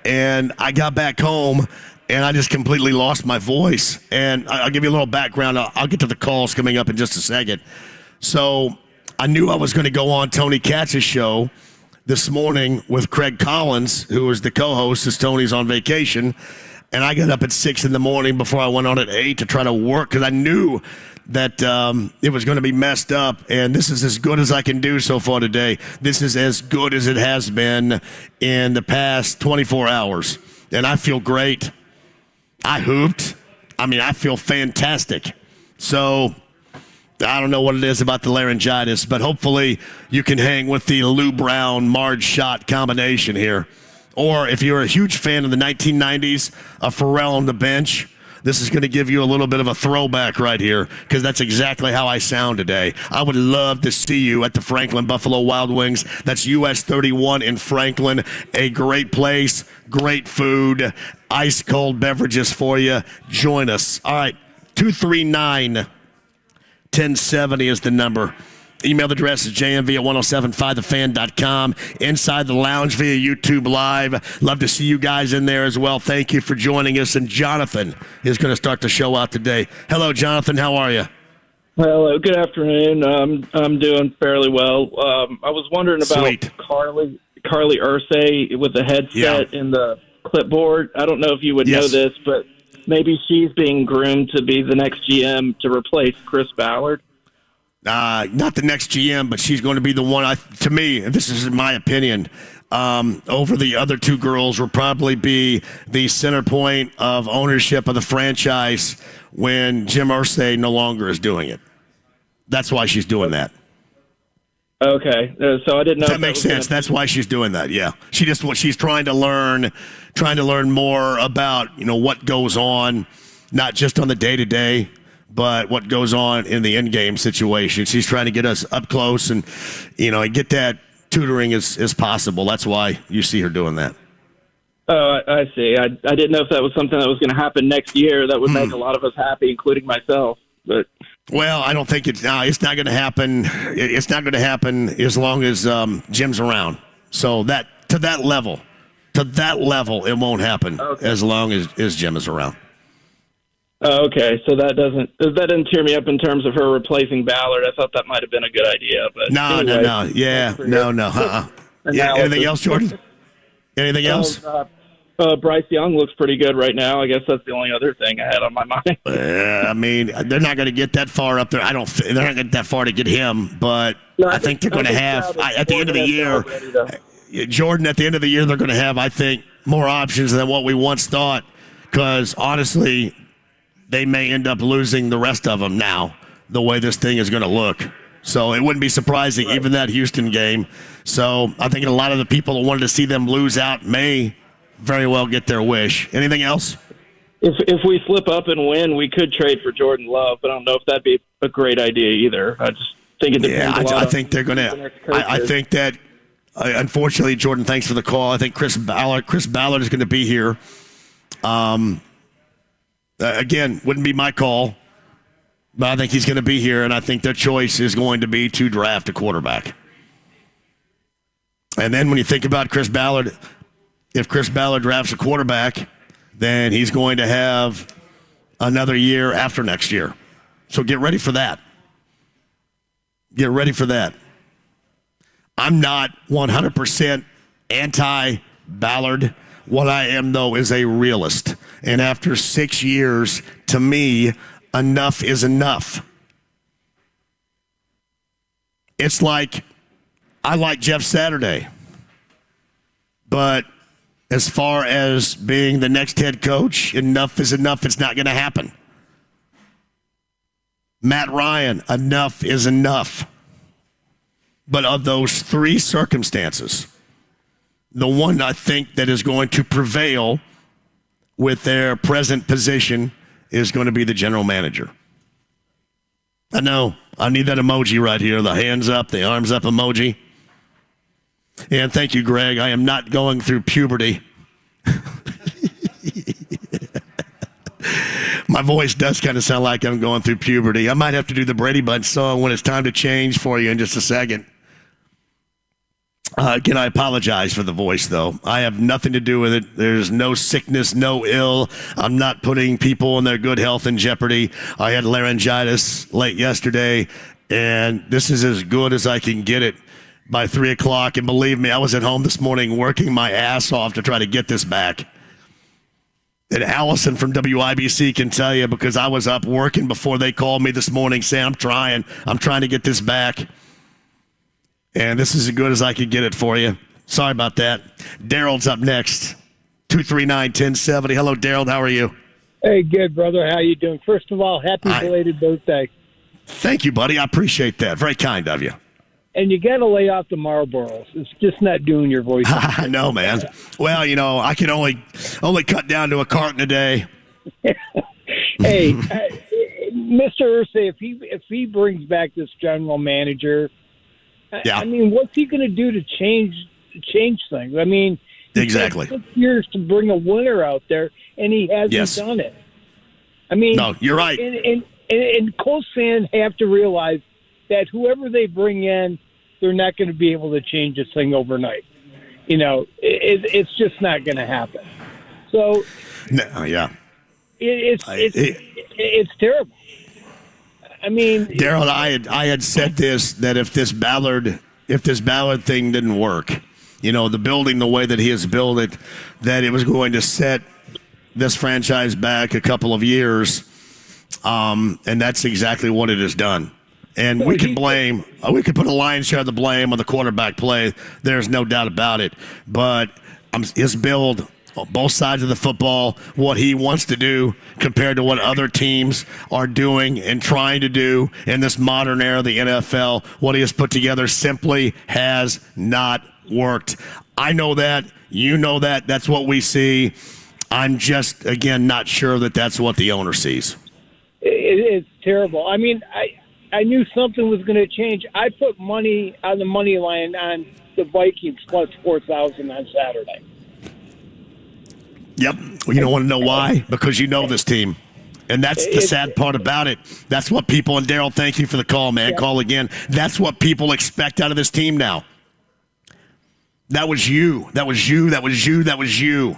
And I got back home, and I just completely lost my voice. And I'll give you a little background. I'll get to the calls coming up in just a second. So I knew I was going to go on Tony Katz's show this morning with Craig Collins, who was the co-host as Tony's on vacation. And I got up at 6 in the morning before I went on at 8 to try to work, because I knew that it was going to be messed up, and this is as good as I can do so far today. This is as good as it has been in the past 24 hours, and I feel great. I hooped. I feel fantastic. So I don't know what it is about the laryngitis, but hopefully you can hang with the Lou Brown, Marge Schott combination here. Or if you're a huge fan of the 1990s, a Pharrell on the bench, this is going to give you a little bit of a throwback right here, because that's exactly how I sound today. I would love to see you at the Franklin Buffalo Wild Wings. That's US 31 in Franklin. A great place, great food, ice-cold beverages for you. Join us. All right, 239-1070 is the number. Email address is jmv@1075thefan.com. Inside the lounge via YouTube Live. Love to see you guys in there as well. Thank you for joining us. And Jonathan is going to start the show out today. Hello, Jonathan. How are you? Hello. Good afternoon. I'm doing fairly well. I was wondering about Carlie Irsay with the headset and the clipboard. I don't know if you would know this, but maybe she's being groomed to be the next GM to replace Chris Ballard. Not the next GM, but she's going to be the one, to me, and this is my opinion, over the other two girls will probably be the center point of ownership of the franchise when Jim Irsay no longer is doing it. That's why she's doing that. Okay, so I didn't know. That makes sense. That's why she's doing that. Yeah, she's trying to learn more about what goes on, not just on the day-to-day, but what goes on in the in-game situation. She's trying to get us up close and get that tutoring as possible. That's why you see her doing that. Oh, I see. I didn't know if that was something that was going to happen next year. That would make a lot of us happy, including myself. But well, I don't think it's not going to happen. It's not going to happen as long as Jim's around. So to that level, it won't happen as long as Jim is around. Okay, so that didn't cheer me up in terms of her replacing Ballard. I thought that might have been a good idea, but no. Yeah, no. Yeah. Anything else, Jordan? Anything else? Bryce Young looks pretty good right now. I guess that's the only other thing I had on my mind. They're not going to get that far up there. They're not going to get that far to get him, but I think they're going to have at the end of the year. Jordan, at the end of the year, they're going to have, I think, more options than what we once thought. Because honestly, they may end up losing the rest of them now, the way this thing is going to look. So it wouldn't be surprising, even that Houston game. So I think a lot of the people that wanted to see them lose out may very well get their wish. Anything else? If we slip up and win, we could trade for Jordan Love, but I don't know if that'd be a great idea either. I just think it depends a lot. I think they're going to. I think that, unfortunately, Jordan, thanks for the call. I think Chris Ballard is going to be here. Again, wouldn't be my call. But I think he's going to be here, and I think their choice is going to be to draft a quarterback. And then when you think about Chris Ballard, if Chris Ballard drafts a quarterback, then he's going to have another year after next year. So get ready for that. Get ready for that. I'm not 100% anti-Ballard. What I am, though, is a realist. And after 6 years, to me, enough is enough. It's like, I like Jeff Saturday. But as far as being the next head coach, enough is enough. It's not going to happen. Matt Ryan, enough is enough. But of those three circumstances, the one I think that is going to prevail with their present position is going to be the general manager. I know. I need that emoji right here, the hands up, the arms up emoji. And thank you, Greg. I am not going through puberty. My voice does kind of sound like I'm going through puberty. I might have to do the Brady Bunch song when it's time to change for you in just a second. Again, I apologize for the voice, though. I have nothing to do with it. There's no sickness, no ill. I'm not putting people and their good health in jeopardy. I had laryngitis late yesterday, and this is as good as I can get it by 3 o'clock. And believe me, I was at home this morning working my ass off to try to get this back. And Allison from WIBC can tell you, because I was up working before they called me this morning saying, I'm trying to get this back. And this is as good as I could get it for you. Sorry about that. Daryl's up next. 239-1070. Hello, Daryl. How are you? Hey, good, brother. How you doing? First of all, happy belated birthday. Thank you, buddy. I apprate that. Very kind of you. And you got to lay off the Marlboros. It's just not doing your voice. I know, man. Well, you know, I can only cut down to a carton a day. Hey, Mr. Irsay, if he brings back this general manager, I mean, what's he going to do to change things? I mean, exactly. It took 6 years to bring a winner out there, and he hasn't done it. I mean, no, you're right. And Colts fans have to realize that whoever they bring in, they're not going to be able to change this thing overnight. You know, it's just not going to happen. So, it's terrible. I mean, Daryl, I had said this, that if this Ballard thing didn't work, you know, the building the way that he has built it, that it was going to set this franchise back a couple of years, and that's exactly what it has done. And we could put a lion's share of the blame on the quarterback play. There's no doubt about it. But his build, both sides of the football, what he wants to do compared to what other teams are doing and trying to do in this modern era of the NFL, what he has put together simply has not worked. I know that. You know that. That's what we see. I'm just, again, not sure that that's what the owner sees. It's terrible. I mean, I knew something was going to change. I put money on the money line on the Vikings plus 4,000 on Saturday. Yep. Well, you don't want to know why? Because you know this team. And that's the sad part about it. That's what people, and Daryl, thank you for the call, man. Call again. That's what people expect out of this team now. That was you. That was you. That was you. That was you.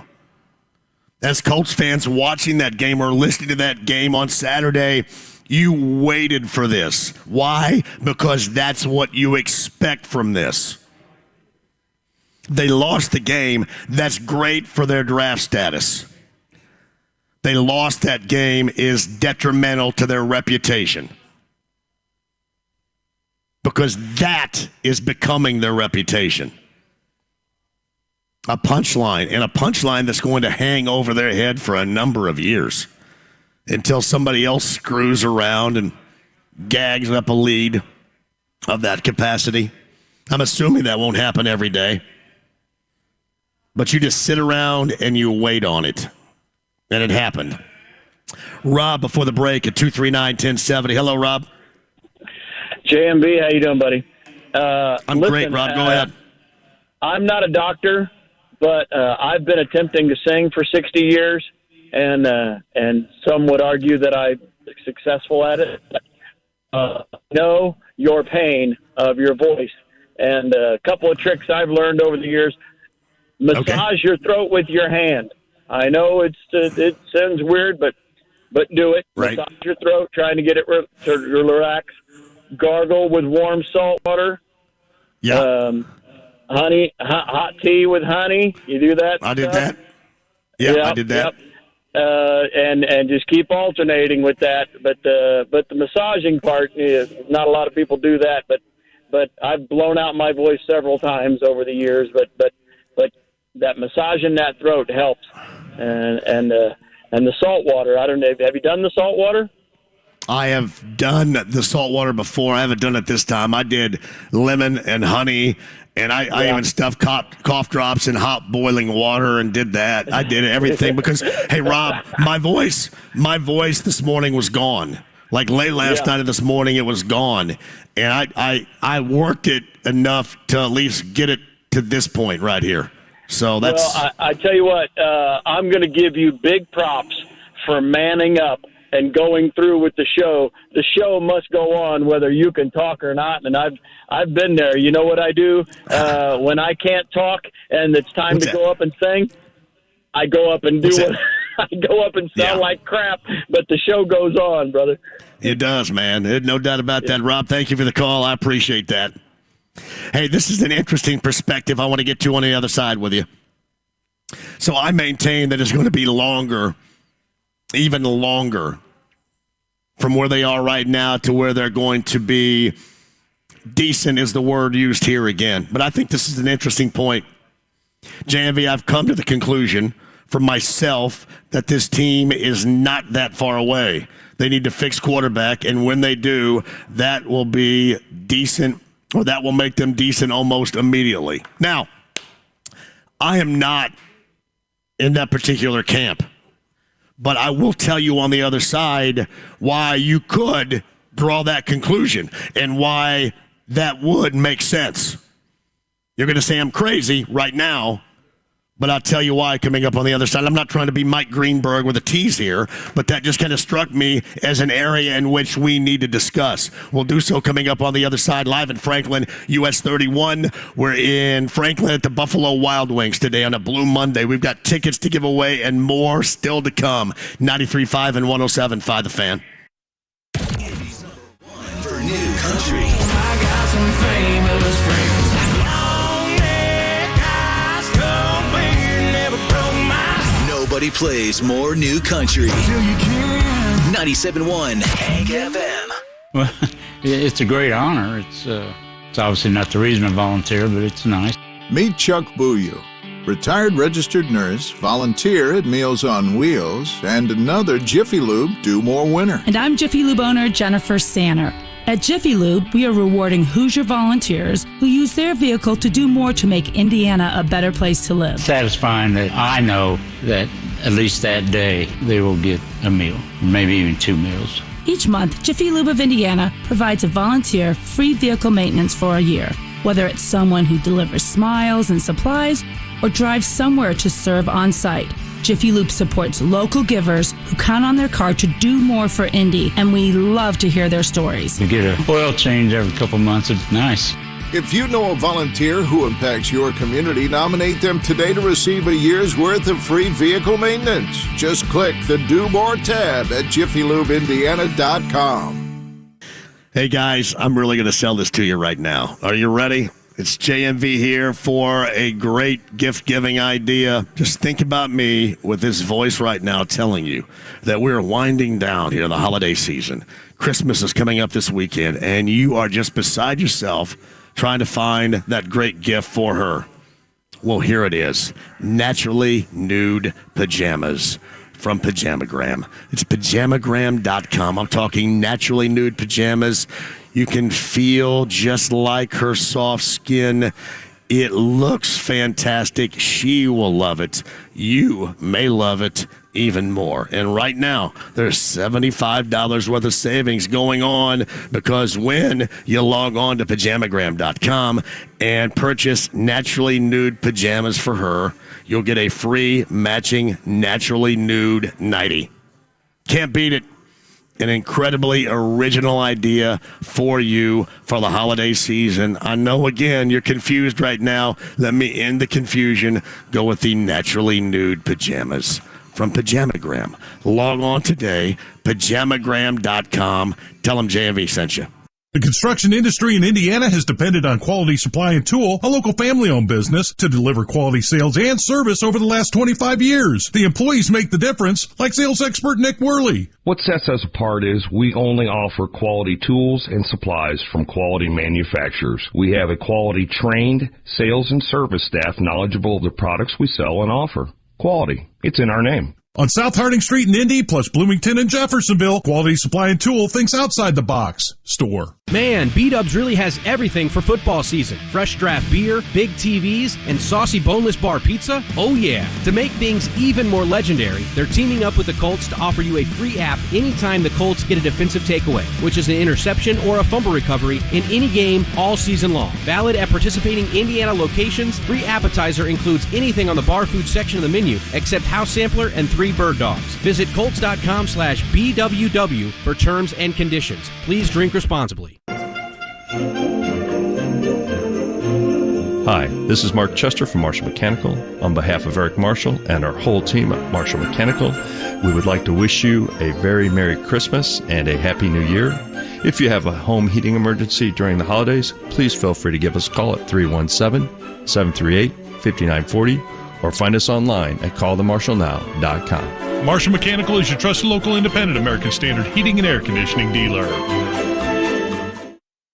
As Colts fans watching that game or listening to that game on Saturday, you waited for this. Why? Because that's what you expect from this. They lost the game. That's great for their draft status. They lost that game is detrimental to their reputation. Because that is becoming their reputation. A punchline, and a punchline that's going to hang over their head for a number of years until somebody else screws around and gags up a lead of that capacity. I'm assuming that won't happen every day. But you just sit around and you wait on it. And it happened. Rob, before the break at 239-1070. Hello, Rob. JMV, how you doing, buddy? I'm great, Rob. Go ahead. I'm not a doctor, but I've been attempting to sing for 60 years, and some would argue that I successful at it. Know your pain of your voice. And a couple of tricks I've learned over the years. Massage your throat with your hand. I know it sounds weird, but do it. Right. Massage your throat, trying to get it to relax. Gargle with warm salt water. Yeah. Honey, hot tea with honey. You do that? I did that. Yeah, Yep, I did that. Yep. And just keep alternating with that. But the massaging part, not a lot of people do that. But I've blown out my voice several times over the years. But that massaging that throat helps. And the salt water. I don't know. Have you done the salt water? I have done the salt water before. I haven't done it this time. I did lemon and honey, and I even stuffed cough drops in hot boiling water and did that. I did everything because, hey, Rob, my voice this morning was gone. Like late last night and this morning, it was gone. And I worked it enough to at least get it to this point right here. So that's. Well, I tell you what, I'm going to give you big props for manning up and going through with the show. The show must go on whether you can talk or not. And I've been there. You know what I do when I can't talk and it's time to go up and sing? I go up and do it. I go up and sound like crap, but the show goes on, brother. It does, man. No doubt about that, Rob. Thank you for the call. I appreciate that. Hey, this is an interesting perspective I want to get to on the other side with you. So I maintain that it's going to be longer, even longer, from where they are right now to where they're going to be. Decent is the word used here again. But I think this is an interesting point. JMV, I've come to the conclusion for myself that this team is not that far away. They need to fix quarterback, and when they do, that will be decent, or that will make them decent almost immediately. Now, I am not in that particular camp, but I will tell you on the other side why you could draw that conclusion and why that would make sense. You're going to say I'm crazy right now, but I'll tell you why coming up on the other side. I'm not trying to be Mike Greenberg with a tease here, but that just kind of struck me as an area in which we need to discuss. We'll do so coming up on the other side, live in Franklin, US 31. We're in Franklin at the Buffalo Wild Wings today on a Blue Monday. We've got tickets to give away and more still to come. 93.5 and 107.5 The Fan. For new country. I got some famous friends. Nobody plays more new country. 97.1 Hank FM. Well, it's a great honor. It's obviously not the reason I volunteer, but it's nice. Meet Chuck Bouillou, retired registered nurse, volunteer at Meals on Wheels, and another Jiffy Lube Do More winner. And I'm Jiffy Lube owner Jennifer Sanner. At Jiffy Lube, we are rewarding Hoosier volunteers who use their vehicle to do more to make Indiana a better place to live. Satisfying that I know that at least that day they will get a meal, maybe even 2 meals. Each month, Jiffy Lube of Indiana provides a volunteer free vehicle maintenance for a year, whether it's someone who delivers smiles and supplies or drives somewhere to serve on site. Jiffy Lube supports local givers who count on their car to do more for Indy, and we love to hear their stories. We get an oil change every couple months. It's nice. If you know a volunteer who impacts your community, nominate them today to receive a year's worth of free vehicle maintenance. Just click the Do More tab at JiffyLubeIndiana.com. Hey, guys, I'm really going to sell this to you right now. Are you ready? It's JMV here for a great gift-giving idea. Just think about me with this voice right now telling you that we're winding down here the holiday season. Christmas is coming up this weekend, and you are just beside yourself trying to find that great gift for her. Well, here it is. Naturally nude pajamas from Pajamagram. It's pajamagram.com. I'm talking naturally nude pajamas. You can feel just like her soft skin. It looks fantastic. She will love it. You may love it even more. And right now, there's $75 worth of savings going on because when you log on to pajamagram.com and purchase naturally nude pajamas for her, you'll get a free matching naturally nude nightie. Can't beat it. an incredibly original idea for you for the holiday season. I know, again, you're confused right now. Let me end the confusion. Go with the naturally nude pajamas from Pajamagram. Log on today, pajamagram.com. Tell them JMV sent you. The construction industry in Indiana has depended on Quality Supply and Tool, a local family-owned business, to deliver quality sales and service over the last 25 years. The employees make the difference, like sales expert Nick Worley. What sets us apart is we only offer quality tools and supplies from quality manufacturers. We have a quality-trained sales and service staff knowledgeable of the products we sell and offer. Quality. It's in our name. On South Harding Street in Indy, plus Bloomington and Jeffersonville, Quality Supply and Tool thinks outside the box. Store. Man, B-Dubs really has everything for football season. Fresh draft beer, big TVs, and saucy boneless bar pizza? Oh yeah. To make things even more legendary, they're teaming up with the Colts to offer you a free app anytime the Colts get a defensive takeaway, which is an interception or a fumble recovery in any game all season long. Valid at participating Indiana locations, free appetizer includes anything on the bar food section of the menu except house sampler and 3 bird dogs. Visit Colts.com/BWW for terms and conditions. Please drink responsibly. Hi, this is Mark Chester from Marshall Mechanical. On behalf of Eric Marshall and our whole team at Marshall Mechanical, we would like to wish you a very Merry Christmas and a Happy New Year. If you have a home heating emergency during the holidays, please feel free to give us a call at 317-738-5940 or find us online at callthemarshallnow.com. Marshall Mechanical is your trusted local independent American Standard heating and air conditioning dealer.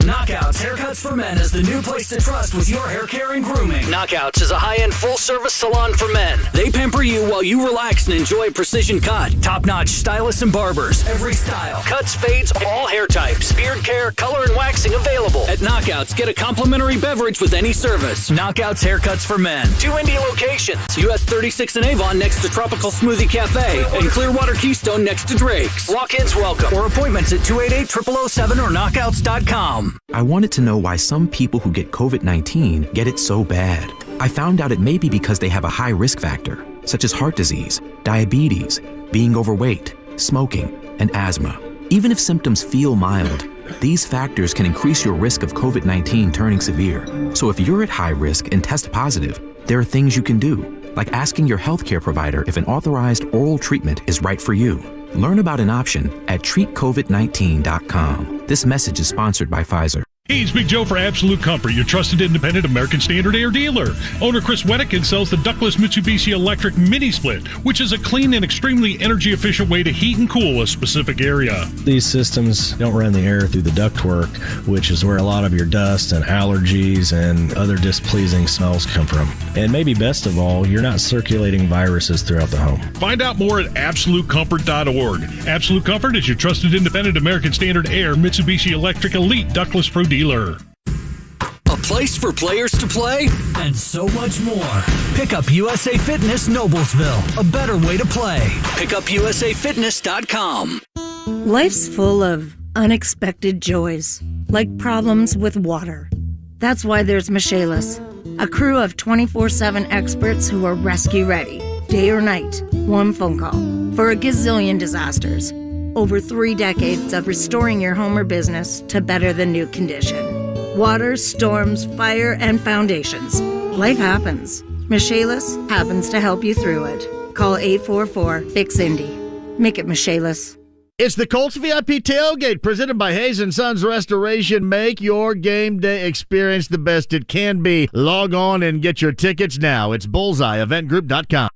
Knockouts Haircuts for Men is the new place to trust with your hair care and grooming. Knockouts is a high-end full-service salon for men. They pamper you while you relax and enjoy a precision cut. Top-notch stylists and barbers. Every style. Cuts, fades, all hair types. Beard care, color, and waxing available. At Knockouts, get a complimentary beverage with any service. Knockouts Haircuts for Men. 2 Indy locations. US 36 in Avon next to Tropical Smoothie Cafe. And Clearwater Keystone next to Drake's. Walk-ins welcome. Or appointments at 288-0007 or knockouts.com. I wanted to know why some people who get COVID-19 get it so bad. I found out it may be because they have a high risk factor, such as heart disease, diabetes, being overweight, smoking, and asthma. Even if symptoms feel mild, these factors can increase your risk of COVID-19 turning severe. So if you're at high risk and test positive, there are things you can do, like asking your healthcare provider if an authorized oral treatment is right for you. Learn about an option at treatcovid19.com. This message is sponsored by Pfizer. Hey, it's Big Joe for Absolute Comfort, your trusted independent American Standard air dealer. Owner Chris Wettikin sells the ductless Mitsubishi Electric Mini Split, which is a clean and extremely energy-efficient way to heat and cool a specific area. These systems don't run the air through the ductwork, which is where a lot of your dust and allergies and other displeasing smells come from. And maybe best of all, you're not circulating viruses throughout the home. Find out more at AbsoluteComfort.org. Absolute Comfort is your trusted independent American Standard air Mitsubishi Electric Elite Ductless Pro dealer. A place for players to play and so much more. Pick up USA Fitness Noblesville, a better way to play. PickUpUSAFitness.com. Life's full of unexpected joys, like problems with water. That's why there's Michaelis, a crew of 24/7 experts who are rescue ready, day or night, one phone call, for a gazillion disasters. Over 3 decades of restoring your home or business to better than new condition. Water, storms, fire, and foundations. Life happens. Michaelis happens to help you through it. Call 844-FIX-INDY. Make it Michaelis. It's the Colts VIP Tailgate presented by Hayes & Sons Restoration. Make your game day experience the best it can be. Log on and get your tickets now. It's bullseyeeventgroup.com.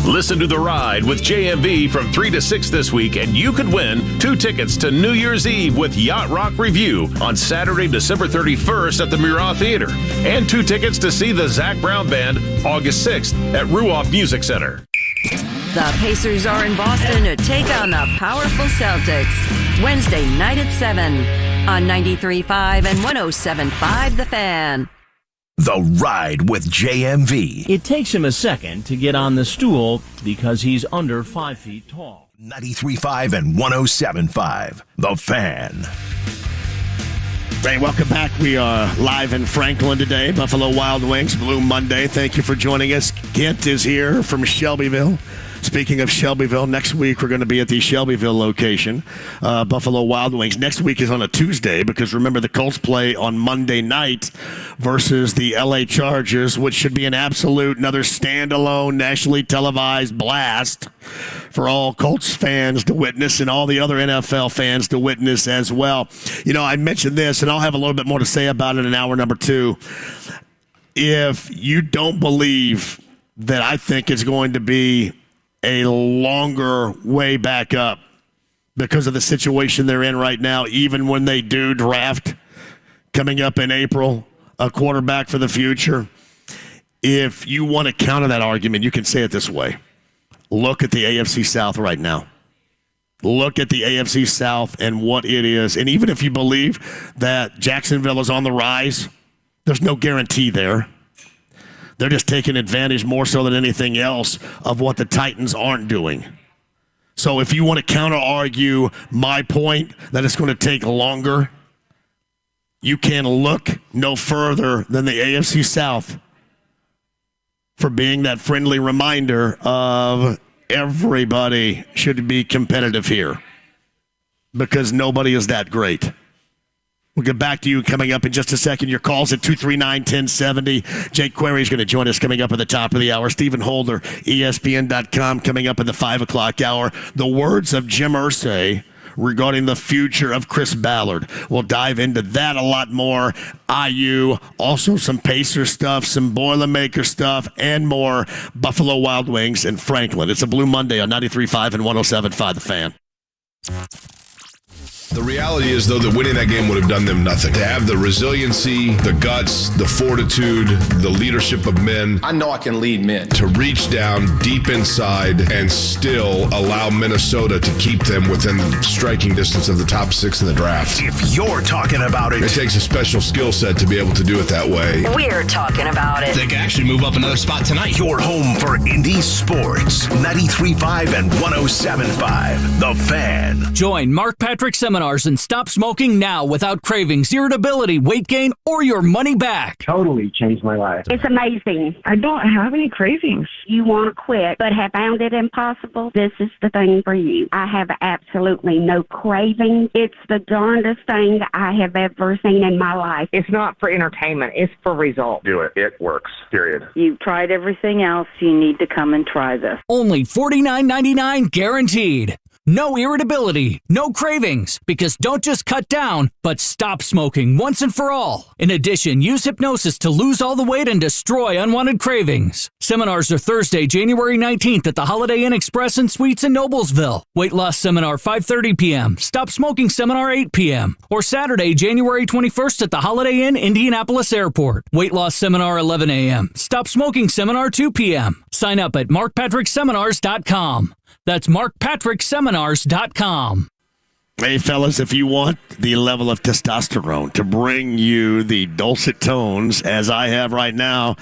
Listen to The Ride with JMV from 3 to 6 this week, and you could win 2 tickets to New Year's Eve with Yacht Rock Review on Saturday, December 31st at the Murat Theater, and 2 tickets to see the Zac Brown Band August 6th at Ruoff Music Center. The Pacers are in Boston to take on the powerful Celtics. Wednesday night at 7 on 93.5 and 107.5 The Fan. The Ride with JMV. It takes him a second to get on the stool because he's under 5 feet tall. 93.5 and 107.5 The Fan. Hey, welcome back. We are live in Franklin today. Buffalo Wild Wings, Blue Monday. Thank you for joining us. Kent is here from Shelbyville. Speaking of Shelbyville, next week we're going to be at the Shelbyville location, Buffalo Wild Wings. Next week is on a Tuesday because remember the Colts play on Monday night versus the LA Chargers, which should be another standalone, nationally televised blast for all Colts fans to witness and all the other NFL fans to witness as well. You know, I mentioned this, and I'll have a little bit more to say about it in hour number 2. If you don't believe that I think it's going to be a longer way back up because of the situation they're in right now, even when they do draft coming up in April, a quarterback for the future. If you want to counter that argument, you can say it this way. Look at the AFC South right now. Look at the AFC South and what it is. And even if you believe that Jacksonville is on the rise, there's no guarantee there. They're just taking advantage more so than anything else of what the Titans aren't doing. So if you want to counter-argue my point that it's going to take longer, you can look no further than the AFC South for being that friendly reminder of everybody should be competitive here because nobody is that great. We'll get back to you coming up in just a second. Your calls at 239-1070. Jake Query is going to join us coming up at the top of the hour. Stephen Holder, ESPN.com, coming up in the 5 o'clock hour. The words of Jim Irsay regarding the future of Chris Ballard. We'll dive into that a lot more. IU, also some Pacer stuff, some Boilermaker stuff, and more. Buffalo Wild Wings and Franklin. It's a Blue Monday on 93.5 and 107.5 The Fan. The reality is, though, that winning that game would have done them nothing. To have the resiliency, the guts, the fortitude, the leadership of men. I know I can lead men. To reach down deep inside and still allow Minnesota to keep them within striking distance of the top 6 in the draft. If you're talking about it. It takes a special skill set to be able to do it that way. We're talking about it. They can actually move up another spot tonight. Your home for Indy Sports. 93.5 and 107.5 The Fan. Join Mark Patrick Seminars and stop smoking now without cravings, irritability, weight gain, or your money back. Totally changed my life. It's amazing. I don't have any cravings. You want to quit, but have found it impossible? This is the thing for you. I have absolutely no craving. It's the darndest thing I have ever seen in my life. It's not for entertainment. It's for results. Do it. It works. Period. You've tried everything else. You need to come and try this. Only $49.99 guaranteed. No irritability, no cravings, because don't just cut down, but stop smoking once and for all. In addition, use hypnosis to lose all the weight and destroy unwanted cravings. Seminars are Thursday, January 19th at the Holiday Inn Express and Suites in Noblesville. Weight loss seminar 5:30 p.m. Stop smoking seminar 8 p.m. Or Saturday, January 21st at the Holiday Inn Indianapolis Airport. Weight loss seminar 11 a.m. Stop smoking seminar 2 p.m. Sign up at markpatrickseminars.com. That's markpatrickseminars.com. Hey, fellas, if you want the level of testosterone to bring you the dulcet tones as I have right now,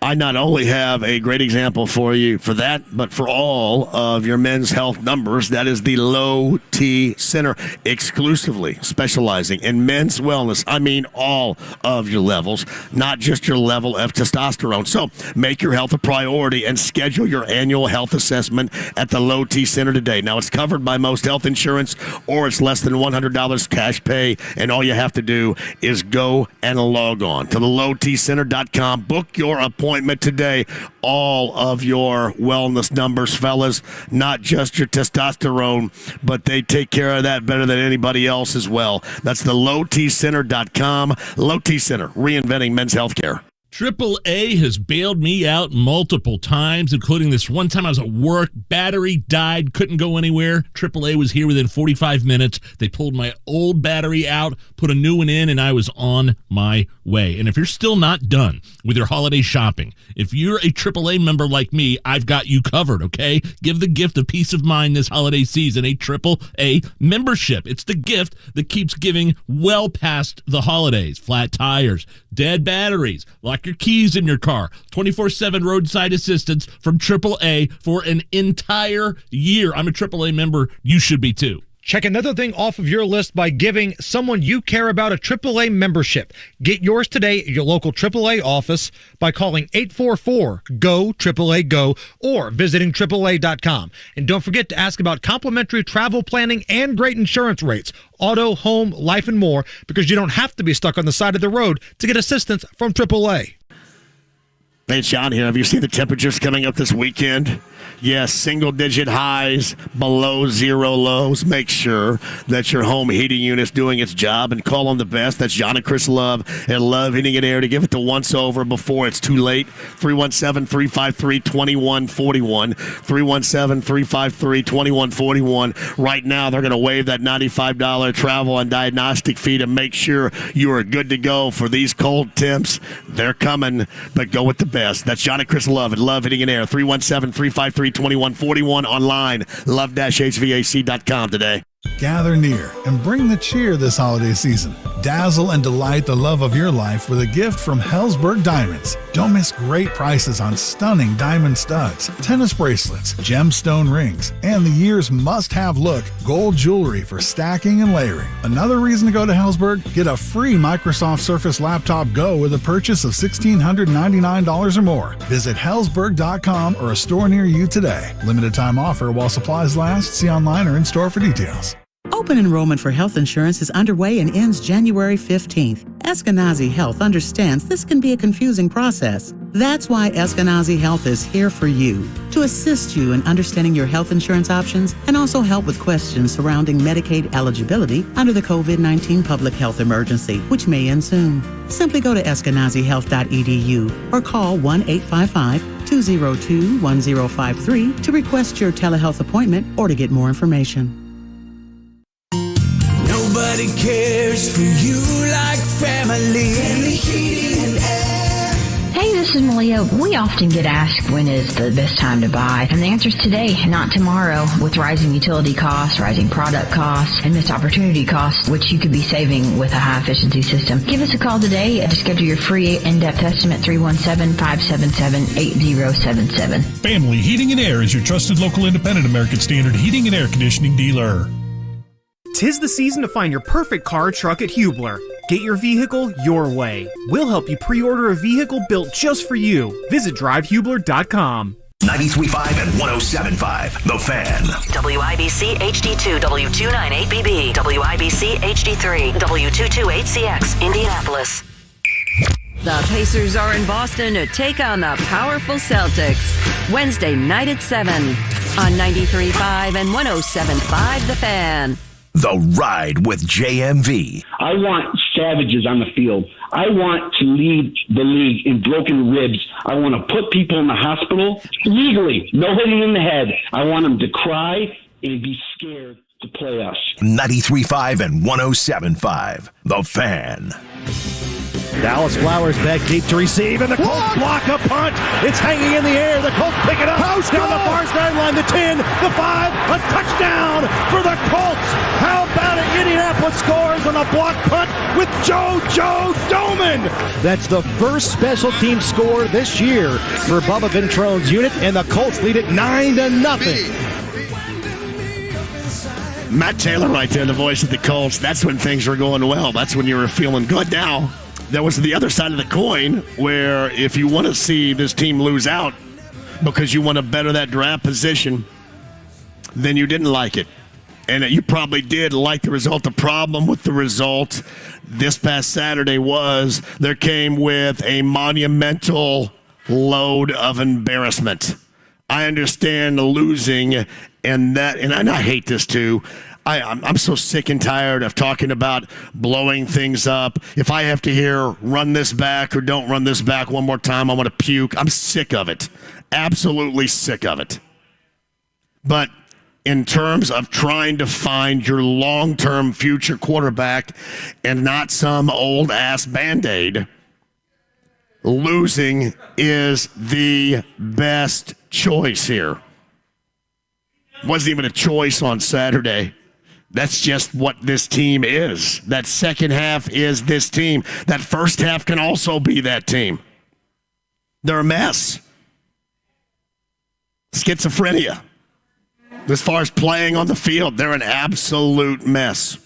I not only have a great example for you for that, but for all of your men's health numbers. That is the Low T Center, exclusively specializing in men's wellness. I mean all of your levels, not just your level of testosterone. So make your health a priority and schedule your annual health assessment at the Low T Center today. Now, it's covered by most health insurance, or it's less than $100 cash pay, and all you have to do is go and log on to thelowtcenter.com. Book your appointment today. All of your wellness numbers, fellas, not just your testosterone, but they take care of that better than anybody else as well. That's the lowtcenter.com. Low T Center, reinventing men's healthcare. AAA has bailed me out multiple times, including this one time I was at work, battery died, couldn't go anywhere. AAA was here within 45 minutes. They pulled my old battery out, put a new one in, and I was on my way. And if you're still not done with your holiday shopping, if you're a AAA member like me, I've got you covered, okay? Give the gift of peace of mind this holiday season, a AAA membership. It's the gift that keeps giving well past the holidays. Flat tires, dead batteries, lock your keys in your car, 24/7 roadside assistance from AAA for an entire year. I'm a AAA member. You should be too. Check another thing off of your list by giving someone you care about a AAA membership. Get yours today at your local AAA office by calling 844-GO-AAA-GO or visiting AAA.com. And don't forget to ask about complimentary travel planning and great insurance rates, auto, home, life, and more, because you don't have to be stuck on the side of the road to get assistance from AAA. Hey, John here. Have you seen the temperatures coming up this weekend? Yes, single-digit highs, below zero lows. Make sure that your home heating unit's doing its job and call on the best. That's John and Chris Love at Love Heating and Air to give it the once-over before it's too late. 317-353-2141. 317-353-2141. Right now, they're going to waive that $95 travel and diagnostic fee to make sure you are good to go for these cold temps. They're coming, but go with the best. That's John and Chris Love at Love Heating and Air. 317-353-2141 online. Love-HVAC.com today. Gather near and bring the cheer this holiday season. Dazzle and delight the love of your life with a gift from Helzberg Diamonds. Don't miss great prices on stunning diamond studs, tennis bracelets, gemstone rings, and the year's must-have look, gold jewelry for stacking and layering. Another reason to go to Helzberg? Get a free Microsoft Surface Laptop Go with a purchase of $1,699 or more. Visit Helzberg.com or a store near you today. Limited time offer while supplies last. See online or in-store for details. Open enrollment for health insurance is underway and ends January 15th. Eskenazi Health understands this can be a confusing process. That's why Eskenazi Health is here for you, to assist you in understanding your health insurance options and also help with questions surrounding Medicaid eligibility under the COVID-19 public health emergency, which may end soon. Simply go to eskenazihealth.edu or call 1-855-202-1053 to request your telehealth appointment or to get more information. Nobody cares for you like family. Family Heating and Air. Hey, this is Malia. We often get asked when is the best time to buy, and the answer is today, not tomorrow. With rising utility costs, rising product costs, and missed opportunity costs, which you could be saving with a high-efficiency system. Give us a call today to schedule your free in-depth estimate, 317-577-8077. Family Heating and Air is your trusted local independent American Standard heating and air conditioning dealer. 'Tis the season to find your perfect car or truck at Hubler. Get your vehicle your way. We'll help you pre-order a vehicle built just for you. Visit drivehubler.com. 93.5 and 107.5, The Fan. WIBC HD2 W298BB, WIBC HD3 W228CX, Indianapolis. The Pacers are in Boston to take on the powerful Celtics. Wednesday night at 7 on 93.5 and 107.5 The Fan. The Ride with JMV. I want savages on the field. I want to lead the league in broken ribs. I want to put people in the hospital legally. No hitting in the head. I want them to cry and be scared to play us. 93.5 and 107.5, The Fan. Dallas Flowers back deep to receive, and the Colts block a punt. It's hanging in the air. The Colts pick it up. Down the far sideline, the 10, the 5, a touchdown for the Colts. How about it? Indianapolis scores on a block punt with Joe Doman. That's the first special team score this year for Bubba Ventrone's unit, and the Colts lead it 9-0. Matt Taylor right there, the voice of the Colts. That's when things were going well. That's when you were feeling good. Now, there was the other side of the coin where if you want to see this team lose out because you want to better that draft position, then you didn't like it. And you probably did like the result. The problem with the result this past Saturday was there came with a monumental load of embarrassment. I understand losing and I hate this too. I'm so sick and tired of talking about blowing things up. If I have to hear run this back or don't run this back one more time, I want to puke. I'm sick of it. Absolutely sick of it. But in terms of trying to find your long-term future quarterback and not some old-ass Band-Aid, losing is the best choice here. Wasn't even a choice on Saturday. That's just what this team is. That second half is this team. That first half can also be that team. They're a mess. Schizophrenia. As far as playing on the field, they're an absolute mess.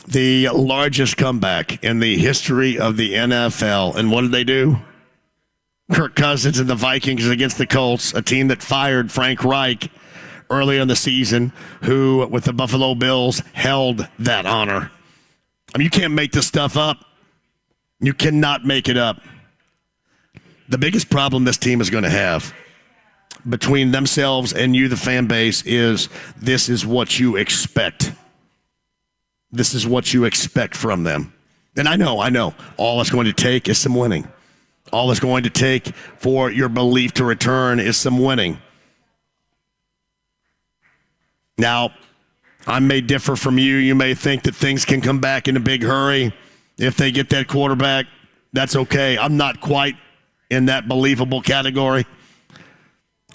The largest comeback in the history of the NFL. And what did they do? Kirk Cousins and the Vikings against the Colts, a team that fired Frank Reich early in the season, who, with the Buffalo Bills, held that honor. I mean, you can't make this stuff up. You cannot make it up. The biggest problem this team is going to have between themselves and you, the fan base, is this is what you expect. This is what you expect from them. And I know. All it's going to take is some winning. All it's going to take for your belief to return is some winning. Now, I may differ from you. You may think that things can come back in a big hurry if they get that quarterback. That's okay. I'm not quite in that believable category.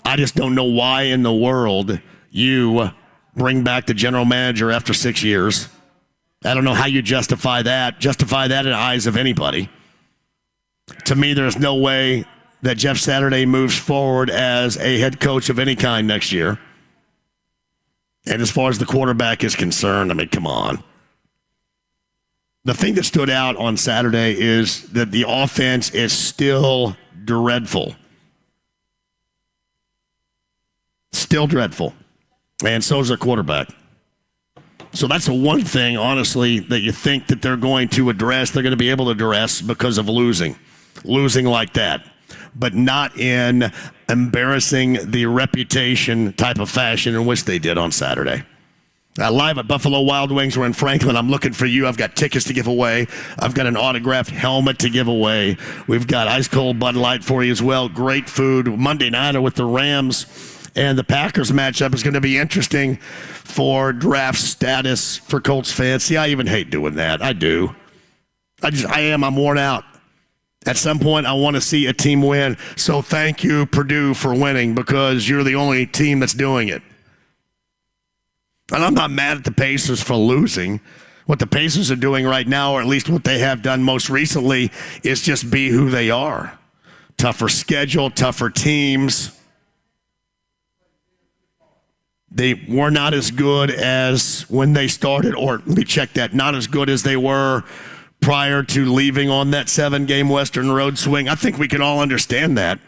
I just don't know why in the world you bring back the general manager after 6 years. I don't know how you justify that. Justify that in the eyes of anybody. To me, there's no way that Jeff Saturday moves forward as a head coach of any kind next year. And as far as the quarterback is concerned, I mean, come on. The thing that stood out on Saturday is that the offense is still dreadful. Still dreadful. And so is their quarterback. So that's the one thing, honestly, that you think that they're going to address, they're going to be able to address because of losing like that, but not in embarrassing the reputation type of fashion in which they did on Saturday. Live at Buffalo Wild Wings, we're in Franklin. I'm looking for you. I've got tickets to give away. I've got an autographed helmet to give away. We've got ice cold Bud Light for you as well. Great food. Monday nighter with the Rams and the Packers matchup is going to be interesting for draft status for Colts fans. See, I even hate doing that. I do. I'm worn out. At some point, I want to see a team win. So thank you, Purdue, for winning because you're the only team that's doing it. And I'm not mad at the Pacers for losing. What the Pacers are doing right now, or at least what they have done most recently, is just be who they are. Tougher schedule, tougher teams. They were not as good as when they started, or let me check that, not as good as they were prior to leaving on that 7-game Western road swing. I think we can all understand that.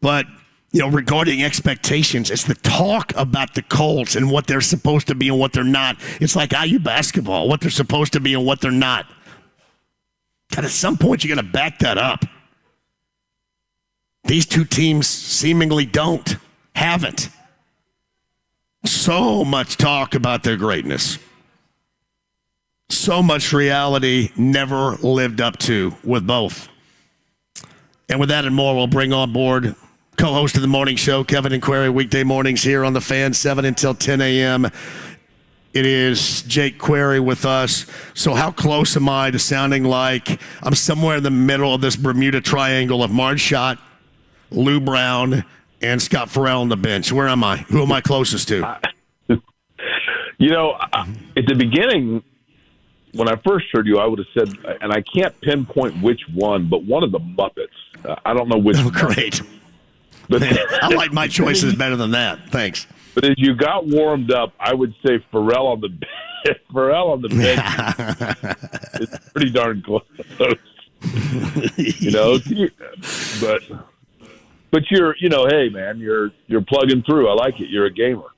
But, regarding expectations, it's the talk about the Colts and what they're supposed to be and what they're not. It's like IU basketball, what they're supposed to be and what they're not. God, at some point, you got to back that up. These two teams seemingly haven't. So much talk about their greatness. So much reality never lived up to with both. And with that and more, we'll bring on board co-host of the morning show, Kevin and Query, weekday mornings here on The Fan, 7 until 10 a.m. It is Jake Query with us. So how close am I to sounding like I'm somewhere in the middle of this Bermuda Triangle of Marge Schott, Lou Brown, and Scott Farrell on the bench? Where am I? Who am I closest to? At the beginning, when I first heard you, I would have said, and I can't pinpoint which one, but one of the Muppets. I don't know which one. Great. But I like my choices better than that. Thanks. But as you got warmed up, I would say Farrell on the bench. It's pretty darn close. But you're, hey man, you're plugging through. I like it. You're a gamer.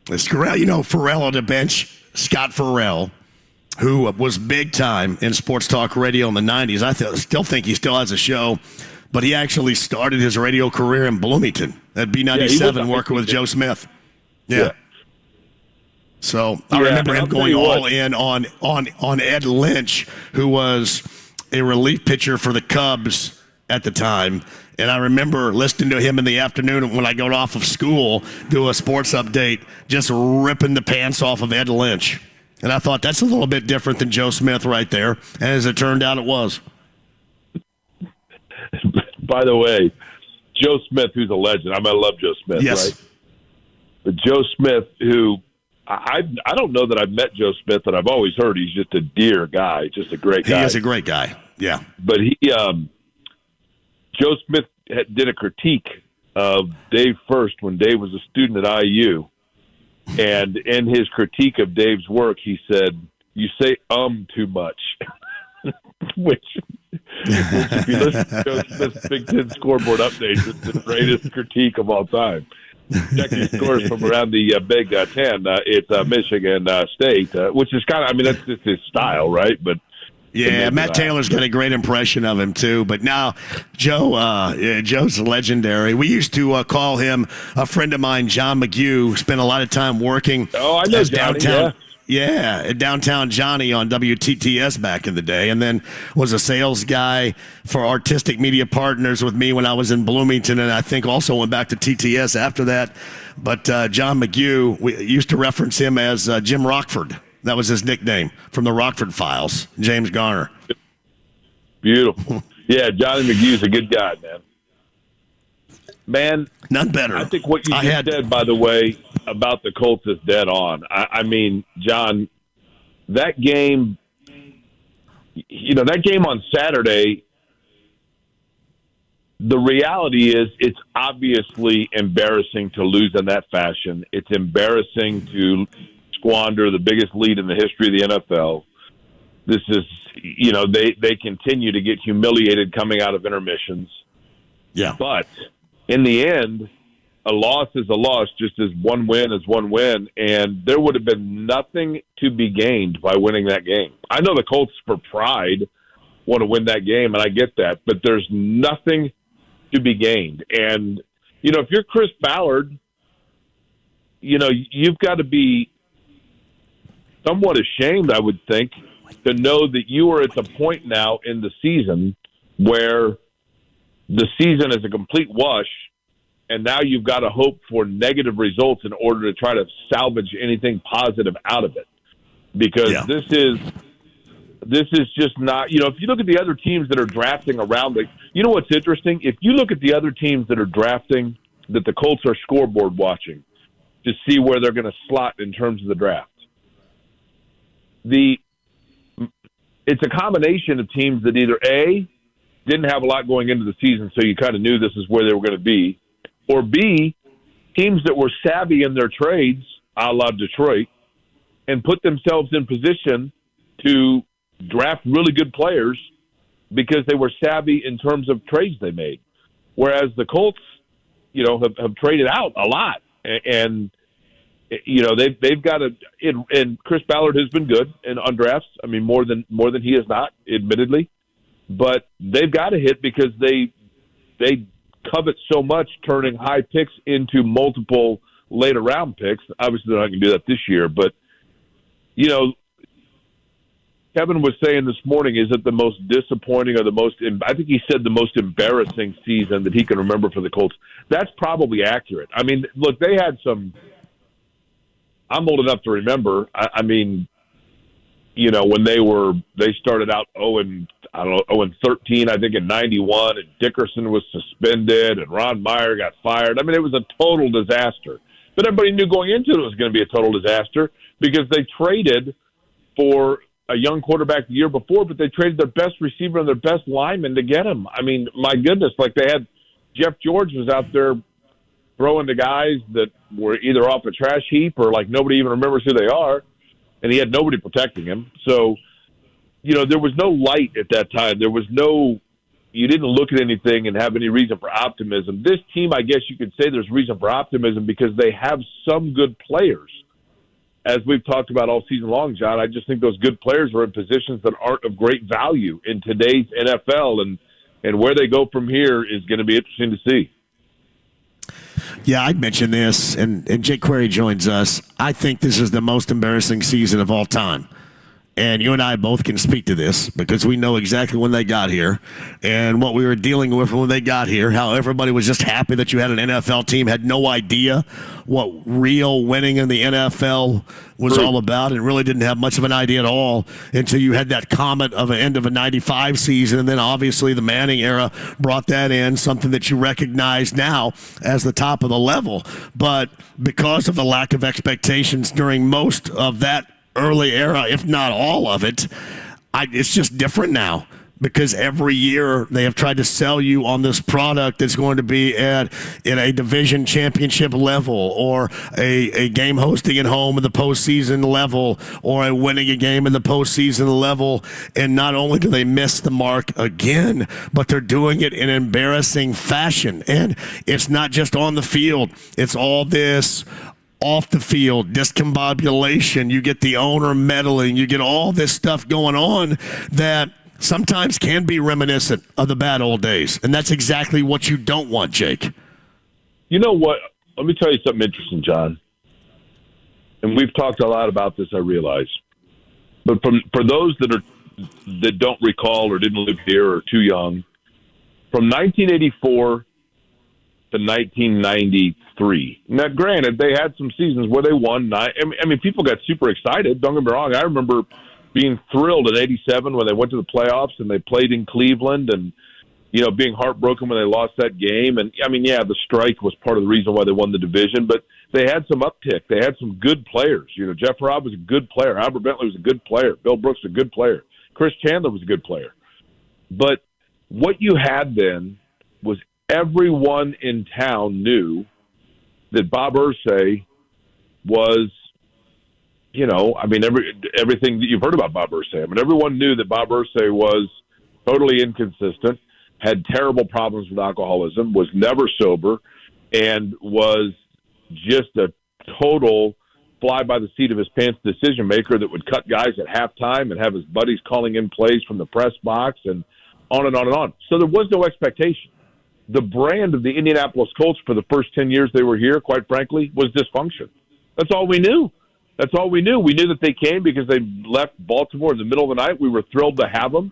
It's Farrell. Farrell on the bench. Scott Farrell, who was big time in sports talk radio in the 90s. I still think he still has a show. But he actually started his radio career in Bloomington at B97 working with Joe Smith. Yeah. So I remember him going all in on Ed Lynch, who was a relief pitcher for the Cubs at the time. And I remember listening to him in the afternoon when I got off of school, do a sports update, just ripping the pants off of Ed Lynch. And I thought that's a little bit different than Joe Smith right there. And as it turned out, it was. By the way, Joe Smith, who's a legend. I love Joe Smith, yes. Right? But Joe Smith, who I don't know that I've met Joe Smith, but I've always heard he's just a dear guy, just a great guy. He is a great guy, yeah. But Joe Smith did a critique of Dave First when Dave was a student at IU. And in his critique of Dave's work, he said, "You say too much," which if you listen to Joe Smith's Big Ten Scoreboard Update, it's the greatest critique of all time. Check your scores from around the Big Ten. It's Michigan State, which is kind of, I mean, that's just his style, right? But yeah, Matt Taylor's got a great impression of him, too. But now, Joe's legendary. We used to call him a friend of mine, John McGew, spent a lot of time working as Johnny, downtown. Yeah, Downtown Johnny on WTTS back in the day, and then was a sales guy for Artistic Media Partners with me when I was in Bloomington, and I think also went back to TTS after that. But John McGew, we used to reference him as Jim Rockford. That was his nickname from the Rockford Files, James Garner. Beautiful. Yeah, Johnny McGeew's a good guy, man. Man, none better. I think what you just said, by the way, about the Colts is dead on. I mean, John, that game, that game on Saturday, the reality is it's obviously embarrassing to lose in that fashion. It's embarrassing to squander the biggest lead in the history of the NFL. This is, they continue to get humiliated coming out of intermissions. Yeah. But in the end, a loss is a loss, just as one win is one win, and there would have been nothing to be gained by winning that game. I know the Colts, for pride, want to win that game, and I get that, but there's nothing to be gained. And, if you're Chris Ballard, you've got to be somewhat ashamed, I would think, to know that you are at the point now in the season where the season is a complete wash, and now you've got to hope for negative results in order to try to salvage anything positive out of it. Because this is just not, if you look at the other teams that are drafting around what's interesting? If you look at the other teams that are drafting, that the Colts are scoreboard watching to see where they're going to slot in terms of the draft. It's a combination of teams that either A, didn't have a lot going into the season, so you kind of knew this is where they were going to be, or B, teams that were savvy in their trades, a la Detroit, and put themselves in position to draft really good players because they were savvy in terms of trades they made. Whereas the Colts, have traded out a lot, and they've got to. And Chris Ballard has been good on drafts. I mean, more than he has not, admittedly. But they've got to hit because they covet so much turning high picks into multiple later round picks. Obviously, they're not going to do that this year. But, Kevin was saying this morning, is it the most disappointing or I think he said the most embarrassing season that he can remember for the Colts. That's probably accurate. I mean, look, they had some – I'm old enough to remember. I mean, when they started out 0-13, I think in 91, and Dickerson was suspended and Ron Meyer got fired. I mean, it was a total disaster. But everybody knew going into it was going to be a total disaster because they traded for a young quarterback the year before, but they traded their best receiver and their best lineman to get him. I mean, my goodness, they had Jeff George was out there throwing to guys that were either off a trash heap or nobody even remembers who they are, and he had nobody protecting him. So, there was no light at that time. There was you didn't look at anything and have any reason for optimism. This team, I guess you could say there's reason for optimism because they have some good players. As we've talked about all season long, John, I just think those good players are in positions that aren't of great value in today's NFL, and where they go from here is going to be interesting to see. Yeah, I'd mention this, and Jake Query joins us. I think this is the most embarrassing season of all time. And you and I both can speak to this because we know exactly when they got here and what we were dealing with when they got here, how everybody was just happy that you had an NFL team, had no idea what real winning in the NFL was all about, and really didn't have much of an idea at all until you had that comet of an end of a 95 season. And then obviously the Manning era brought that in, something that you recognize now as the top of the level. But because of the lack of expectations during most of that early era, if not all of it, it's just different now. because every year they have tried to sell you on this product that's going to be in a division championship level, or a game hosting at home in the postseason level, or a winning a game in the postseason level. And not only do they miss the mark again, but they're doing it in embarrassing fashion. And it's not just on the field. It's all this off the field, discombobulation. You get the owner meddling. You get all this stuff going on that sometimes can be reminiscent of the bad old days. And that's exactly what you don't want, Jake. You know what? Let me tell you something interesting, John. And we've talked a lot about this, I realize. But for those that don't recall or didn't live here or too young, from 1984 to 1993. Now, granted, they had some seasons where they won 9. I mean, people got super excited. Don't get me wrong. I remember being thrilled in 87 when they went to the playoffs and they played in Cleveland, and, you know, being heartbroken when they lost that game. And, I mean, yeah, the strike was part of the reason why they won the division, but they had some uptick. They had some good players. You know, Jeff Robb was a good player. Albert Bentley was a good player. Bill Brooks was a good player. Chris Chandler was a good player. But what you had then was everyone in town knew that Bob Irsay was, you know, I mean, everything that you've heard about Bob Irsay. I mean, everyone knew that Bob Irsay was totally inconsistent, had terrible problems with alcoholism, was never sober, and was just a total fly-by-the-seat-of-his-pants decision-maker that would cut guys at halftime and have his buddies calling in plays from the press box and on and on and on. So there was no expectation. The brand of the Indianapolis Colts for the first 10 years they were here, quite frankly, was dysfunction. That's all we knew. That's all we knew. We knew that they came because they left Baltimore in the middle of the night. We were thrilled to have them.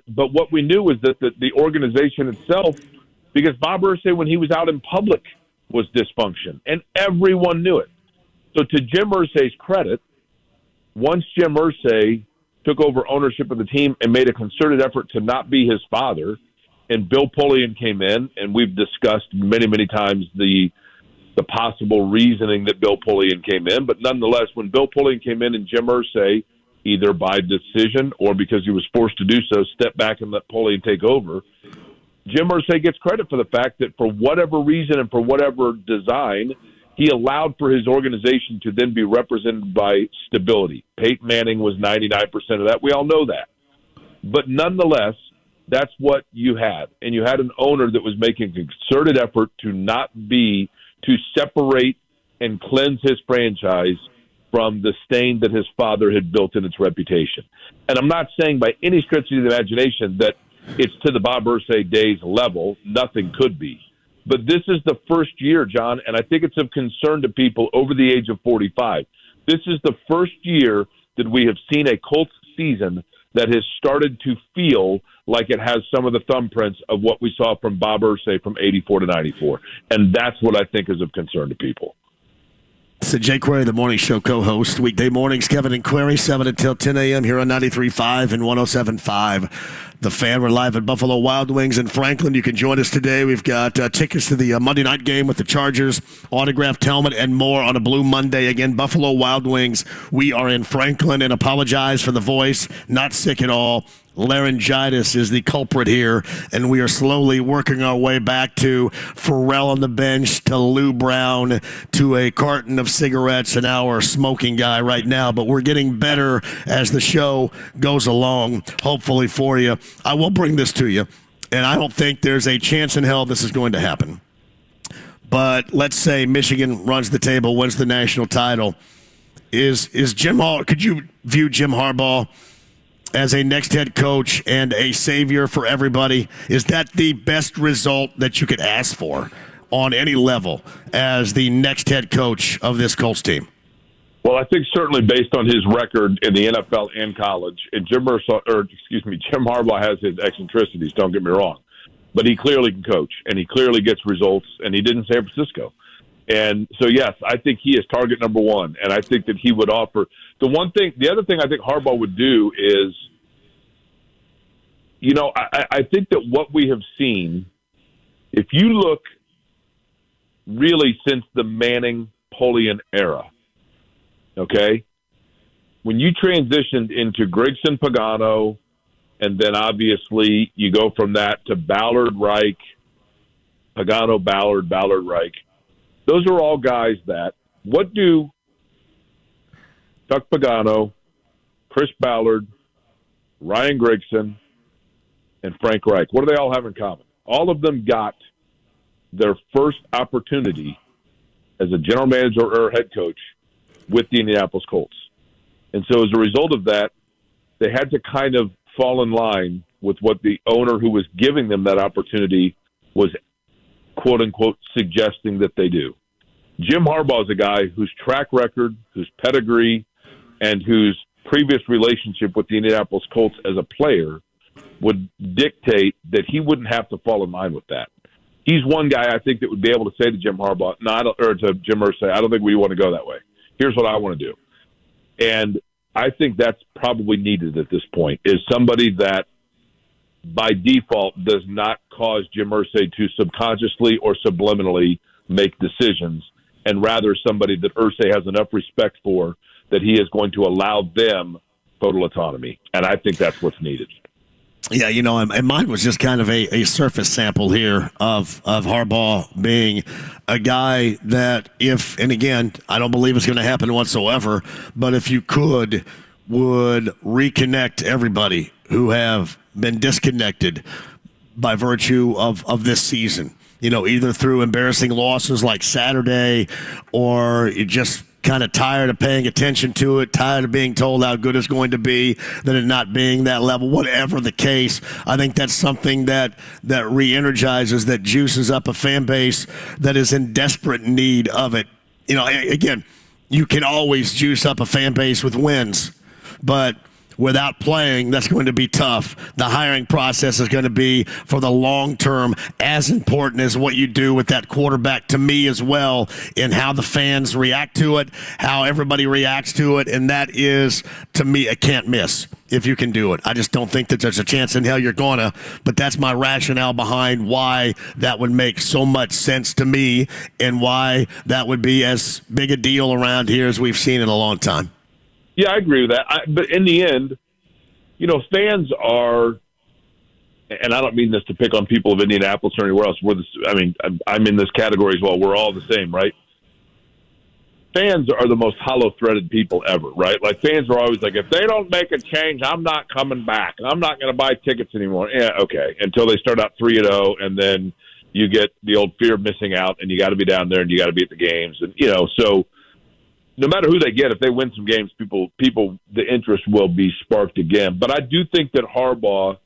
But what we knew was that the organization itself, because Bob Irsay, when he was out in public, was dysfunction. And everyone knew it. So to Jim Irsay's credit, once Jim Irsay took over ownership of the team and made a concerted effort to not be his father, and Bill Polian came in, and we've discussed many, many times the possible reasoning that Bill Polian came in. But nonetheless, when Bill Polian came in and Jim Irsay, either by decision or because he was forced to do so, stepped back and let Polian take over, Jim Irsay gets credit for the fact that for whatever reason and for whatever design, he allowed for his organization to then be represented by stability. Peyton Manning was 99% of that. We all know that. But nonetheless, that's what you had. And you had an owner that was making a concerted effort to separate and cleanse his franchise from the stain that his father had built in its reputation. And I'm not saying by any stretch of the imagination that it's to the Bob Irsay days level. Nothing could be. But this is the first year, John, and I think it's of concern to people over the age of 45. This is the first year that we have seen a Colts season that has started to feel like it has some of the thumbprints of what we saw from Bob Irsay from 84 to 94. And that's what I think is of concern to people. So Jake Query, the morning show co-host. Weekday mornings, Kevin and Query, 7 until 10 a.m. here on 93.5 and 107.5. The Fan. We're live at Buffalo Wild Wings in Franklin. You can join us today. We've got tickets to the Monday night game with the Chargers, autographed helmet, and more on a Blue Monday. Again, Buffalo Wild Wings. We are in Franklin, and apologize for the voice. Not sick at all. Laryngitis is the culprit here, and we are slowly working our way back to Pharrell on the bench, to Lou Brown, to a carton of cigarettes, and our smoking guy right now. But we're getting better as the show goes along, hopefully for you. I will bring this to you, and I don't think there's a chance in hell this is going to happen. But let's say Michigan runs the table, wins the national title. Is Jim Harbaugh? Could you view Jim Harbaugh as a next head coach and a savior for everybody? Is that the best result that you could ask for on any level as the next head coach of this Colts team? Well, I think certainly based on his record in the NFL and college, and Jim Harbaugh has his eccentricities, don't get me wrong, but he clearly can coach, and he clearly gets results, and he did in San Francisco. And so, yes, I think he is target number one, and I think that he would offer the other thing I think Harbaugh would do is, you know, I think that what we have seen, if you look really since the Manning-Polian era, okay, when you transitioned into Gregson Pagano And then obviously you go from that to Ballard, Reich, Pagano, Ballard, Reich. Those are all guys that, what do Chuck Pagano, Chris Ballard, Ryan Grigson, and Frank Reich, what do they all have in common? All of them got their first opportunity as a general manager or head coach with the Indianapolis Colts. And so as a result of that, they had to kind of fall in line with what the owner who was giving them that opportunity was, quote-unquote, suggesting that they do. Jim Harbaugh is a guy whose track record, whose pedigree, and whose previous relationship with the Indianapolis Colts as a player would dictate that he wouldn't have to fall in line with that. He's one guy I think that would be able to say to Jim Harbaugh, or to Jim Irsay, I don't think we want to go that way. Here's what I want to do. And I think that's probably needed at this point, is somebody that by default does not cause Jim Irsay to subconsciously or subliminally make decisions, and rather somebody that Irsay has enough respect for that he is going to allow them total autonomy. And I think that's what's needed. Yeah, and mine was just kind of a surface sample here of Harbaugh being a guy that and again, I don't believe it's going to happen whatsoever, but if you would reconnect everybody who have been disconnected by virtue of this season, either through embarrassing losses like Saturday, or you just kind of tired of paying attention to it, tired of being told how good it's going to be, that it not being that level, whatever the case. I think that's something that re-energizes, that juices up a fan base that is in desperate need of it. Again, you can always juice up a fan base with wins, but without playing, that's going to be tough. The hiring process is going to be, for the long term, as important as what you do with that quarterback, to me as well, in how the fans react to it, how everybody reacts to it, and that is, to me, a can't miss if you can do it. I just don't think that there's a chance in hell you're going to, but that's my rationale behind why that would make so much sense to me and why that would be as big a deal around here as we've seen in a long time. Yeah, I agree with that. But in the end, fans are, and I don't mean this to pick on people of Indianapolis or anywhere else. I'm in this category as well. We're all the same, right? Fans are the most hollow-threaded people ever, right? Like, fans are always like, if they don't make a change, I'm not coming back. I'm not going to buy tickets anymore. Yeah, okay. Until they start out 3-0, and then you get the old fear of missing out, and you got to be down there, and you got to be at the games. And, so no matter who they get, if they win some games, people, the interest will be sparked again. But I do think that Harbaugh,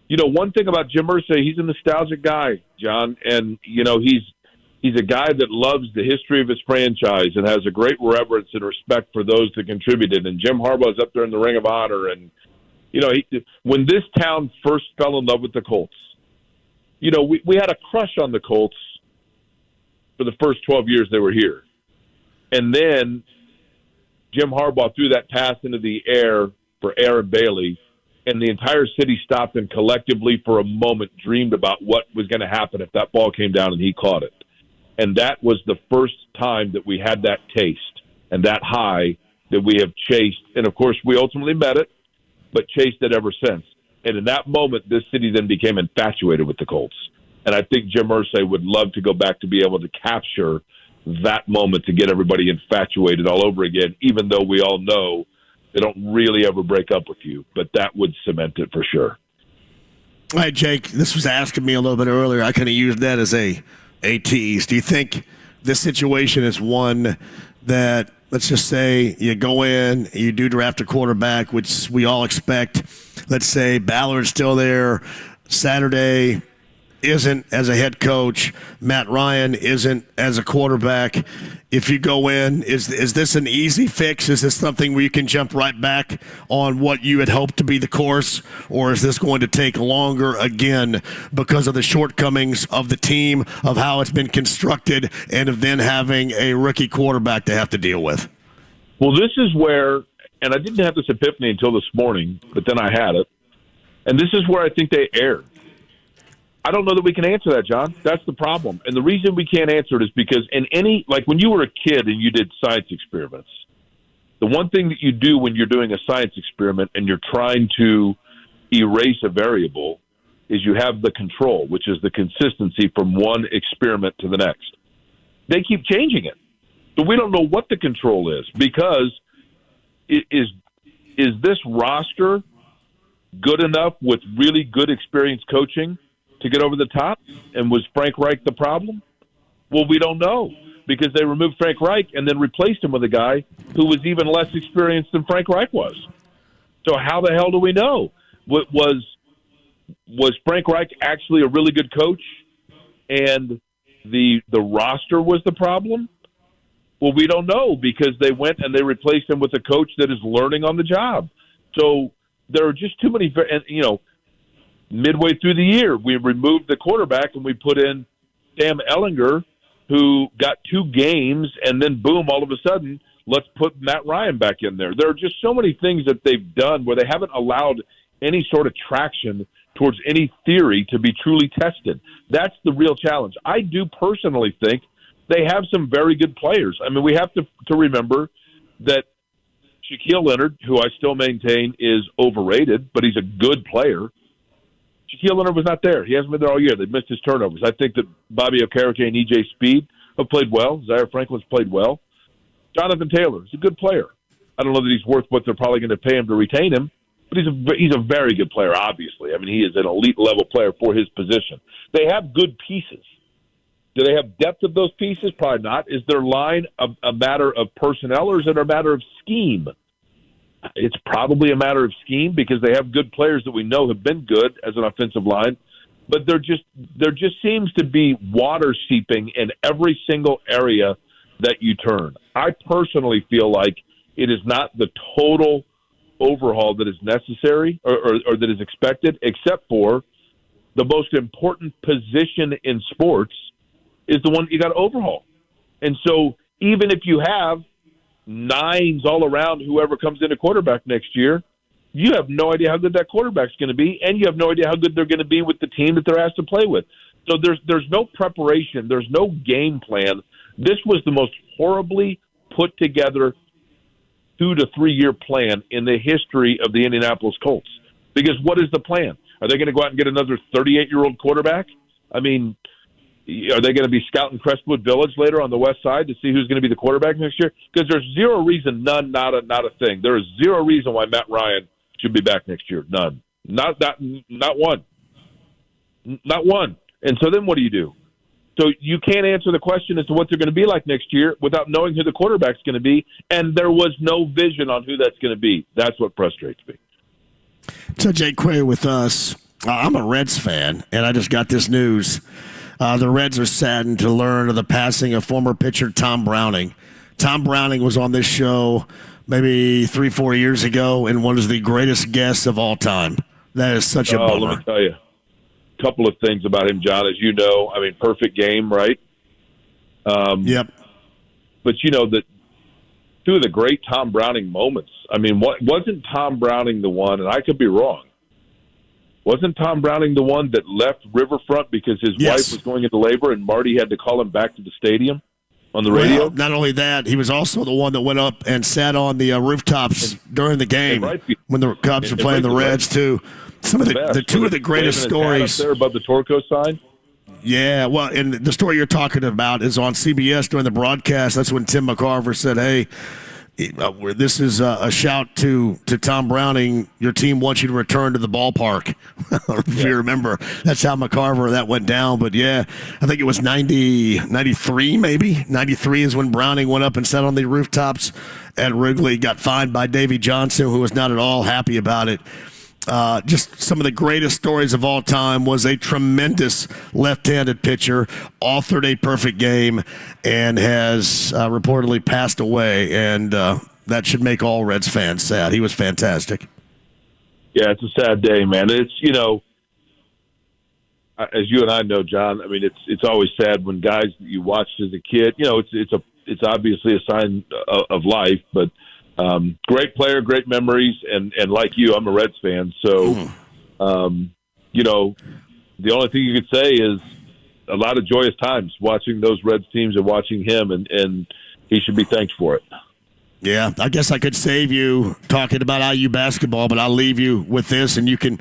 one thing about Jim Irsay, he's a nostalgic guy, John, and he's a guy that loves the history of his franchise and has a great reverence and respect for those that contributed. And Jim Harbaugh's up there in the Ring of Honor, and when this town first fell in love with the Colts, we had a crush on the Colts for the first 12 years they were here. And then Jim Harbaugh threw that pass into the air for Aaron Bailey, and the entire city stopped and collectively for a moment dreamed about what was going to happen if that ball came down and he caught it. And that was the first time that we had that taste and that high that we have chased. And, of course, we ultimately met it, but chased it ever since. And in that moment, this city then became infatuated with the Colts. And I think Jim Irsay would love to go back to be able to capture that moment to get everybody infatuated all over again, even though we all know they don't really ever break up with you. But that would cement it for sure. All right, Jake, this was asking me a little bit earlier. I kind of used that as a tease. Do you think this situation is one that, let's just say, you go in, you do draft a quarterback, which we all expect. Let's say Ballard's still there, Saturday isn't as a head coach, Matt Ryan isn't as a quarterback. If you go in, is this an easy fix? Is this something where you can jump right back on what you had hoped to be the course? Or is this going to take longer again because of the shortcomings of the team, of how it's been constructed, and of then having a rookie quarterback to have to deal with? Well, this is where, and I didn't have this epiphany until this morning, but then I had it, and this is where I think they erred. I don't know that we can answer that, John. That's the problem. And the reason we can't answer it is because when you were a kid and you did science experiments, the one thing that you do when you're doing a science experiment and you're trying to erase a variable is you have the control, which is the consistency from one experiment to the next. They keep changing it. So we don't know what the control is, because is this roster good enough with really good experienced coaching to get over the top? And was Frank Reich the problem? Well, we don't know, because they removed Frank Reich and then replaced him with a guy who was even less experienced than Frank Reich was. So how the hell do we know? Was Frank Reich actually a really good coach and the roster was the problem? Well, we don't know, because they went and they replaced him with a coach that is learning on the job. So there are just too many, midway through the year, we removed the quarterback and we put in Sam Ehlinger, who got 2 games, and then boom, all of a sudden, let's put Matt Ryan back in there. There are just so many things that they've done where they haven't allowed any sort of traction towards any theory to be truly tested. That's the real challenge. I do personally think they have some very good players. I mean, we have to remember that Shaquille Leonard, who I still maintain is overrated, but he's a good player. Shaquille Leonard was not there. He hasn't been there all year. They've missed his turnovers. I think that Bobby Okereke and E.J. Speed have played well. Zaire Franklin's played well. Jonathan Taylor is a good player. I don't know that he's worth what they're probably going to pay him to retain him, but he's a very good player, obviously. I mean, he is an elite-level player for his position. They have good pieces. Do they have depth of those pieces? Probably not. Is their line a matter of personnel, or is it a matter of scheme? It's probably a matter of scheme, because they have good players that we know have been good as an offensive line, but there just seems to be water seeping in every single area that you turn. I personally feel like it is not the total overhaul that is necessary or that is expected, except for the most important position in sports is the one you got to overhaul. And so even if you have 9s all around whoever comes in a quarterback next year, you have no idea how good that quarterback's going to be, and you have no idea how good they're going to be with the team that they're asked to play with. So there's no preparation. There's no game plan. This was the most horribly put together 2 to 3 year plan in the history of the Indianapolis Colts. Because what is the plan? Are they going to go out and get another 38-year-old quarterback? I mean, are they going to be scouting Crestwood Village later on the west side to see who's going to be the quarterback next year? Because there's zero reason, not a thing. There is zero reason why Matt Ryan should be back next year. None. Not one. Not one. And so then what do you do? So you can't answer the question as to what they're going to be like next year without knowing who the quarterback's going to be, and there was no vision on who that's going to be. That's what frustrates me. So Jake Quay with us. I'm a Reds fan, and I just got this news. The Reds are saddened to learn of the passing of former pitcher Tom Browning. Tom Browning was on this show maybe 3-4 years ago and was the greatest guest of all time. That is such a bummer. Let me tell you. Couple of things about him, John. As you know, I mean, perfect game, right? Yep. But you know that 2 of the great Tom Browning moments. I mean, wasn't Tom Browning the one? And I could be wrong. Wasn't Tom Browning the one that left Riverfront because his wife was going into labor and Marty had to call him back to the stadium on the radio? Well, not only that, he was also the one that went up and sat on the rooftops during the game when the Cubs were playing the Reds too. Some of the 2 of the greatest stories up there above the Torco sign. Yeah, well, and the story you're talking about is on CBS during the broadcast. That's when Tim McCarver said, "Hey, this is a shout to Tom Browning. Your team wants you to return to the ballpark." If you remember, that's how McCarver that went down. But yeah, I think it was 93 maybe. 93 is when Browning went up and sat on the rooftops at Wrigley. Got fined by Davey Johnson, who was not at all happy about it. Just some of the greatest stories of all time. Was a tremendous left-handed pitcher, authored a perfect game, and has reportedly passed away. And that should make all Reds fans sad. He was fantastic. Yeah, it's a sad day, man. It's, you know, as you and I know, John, I mean, it's always sad when guys that you watched as a kid, you know, it's obviously a sign of life, but great player, great memories, and like you, I'm a Reds fan. So, you know, the only thing you could say is a lot of joyous times watching those Reds teams and watching him, and he should be thanked for it. Yeah, I guess I could save you talking about IU basketball, but I'll leave you with this, and you can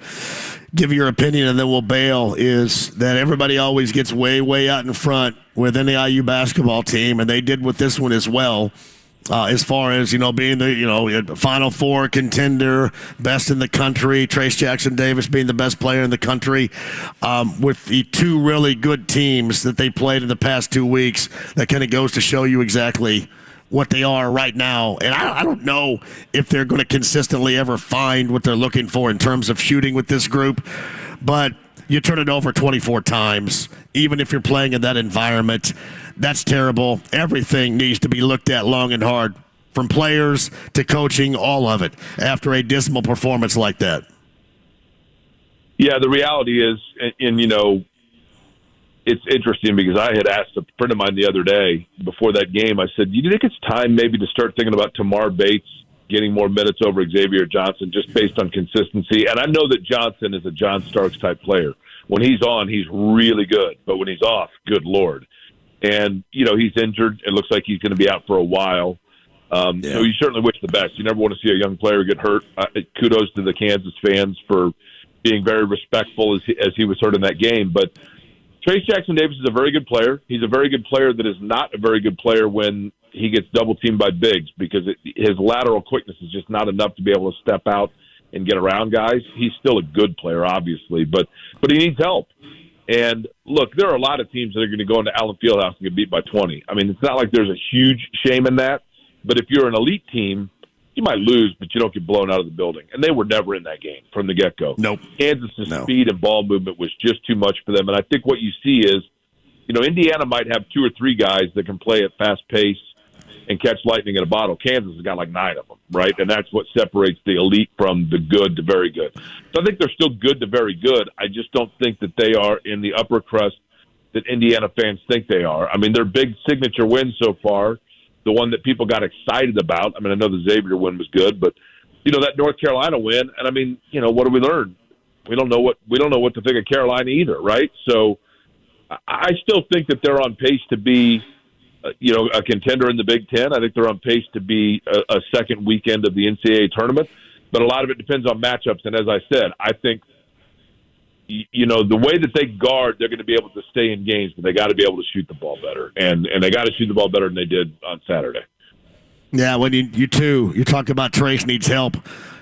give your opinion, and then we'll bail, is that everybody always gets way, way out in front with any IU basketball team, and they did with this one as well. As far as, being the, Final Four contender, best in the country, Trace Jackson Davis being the best player in the country, with the two really good teams that they played in the past 2 weeks, that kind of goes to show you exactly what they are right now. And I don't know if they're going to consistently ever find what they're looking for in terms of shooting with this group, but you turn it over 24 times, even if you're playing in that environment. That's terrible. Everything needs to be looked at long and hard, from players to coaching, all of it, after a dismal performance like that. Yeah, the reality is, and it's interesting because I had asked a friend of mine the other day before that game, I said, do you think it's time maybe to start thinking about Tamar Bates getting more minutes over Xavier Johnson just based on consistency? And I know that Johnson is a John Starks type player. When he's on, he's really good. But when he's off, good Lord. And, he's injured. It looks like he's going to be out for a while. So you certainly wish the best. You never want to see a young player get hurt. Kudos to the Kansas fans for being very respectful as he was hurt in that game. But Trace Jackson Davis is a very good player. He's a very good player that is not a very good player when he gets double-teamed by bigs, because his lateral quickness is just not enough to be able to step out and get around guys. He's still a good player, obviously, but he needs help. And, look, there are a lot of teams that are going to go into Allen Fieldhouse and get beat by 20. I mean, it's not like there's a huge shame in that, but if you're an elite team, you might lose, but you don't get blown out of the building. And they were never in that game from the get-go. Nope. Kansas' speed and ball movement was just too much for them. And I think what you see is, Indiana might have 2 or 3 guys that can play at fast pace and catch lightning in a bottle. Kansas has got like 9 of them, right? And that's what separates the elite from the good to very good. So I think they're still good to very good. I just don't think that they are in the upper crust that Indiana fans think they are. I mean, their big signature win so far, the one that people got excited about. I mean, I know the Xavier win was good, but that North Carolina win. And I mean, what do we learn? We don't know what to think of Carolina either, right? So I still think that they're on pace to be, a contender in the Big Ten. I think they're on pace to be a second weekend of the NCAA tournament. But a lot of it depends on matchups. And as I said, I think, the way that they guard, they're going to be able to stay in games, but they got to be able to shoot the ball better. And they got to shoot the ball better than they did on Saturday. Yeah, when you talk about Trace needs help.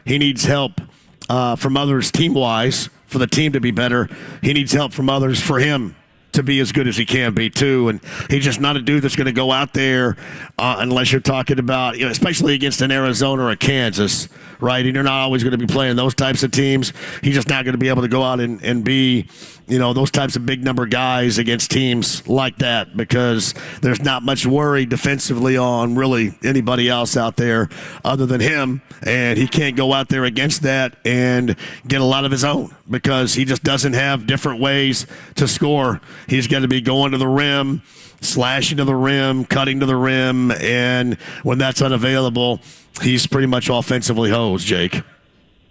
He needs help from others team-wise for the team to be better. He needs help from others for him to be as good as he can be, too. And he's just not a dude that's going to go out there unless you're talking about, especially against an Arizona or a Kansas, right? And you're not always going to be playing those types of teams. He's just not going to be able to go out and be, those types of big number guys against teams like that, because there's not much worry defensively on really anybody else out there other than him. And he can't go out there against that and get a lot of his own, because he just doesn't have different ways to score. He's got to be going to the rim, slashing to the rim, cutting to the rim, and when that's unavailable, he's pretty much offensively hosed, Jake.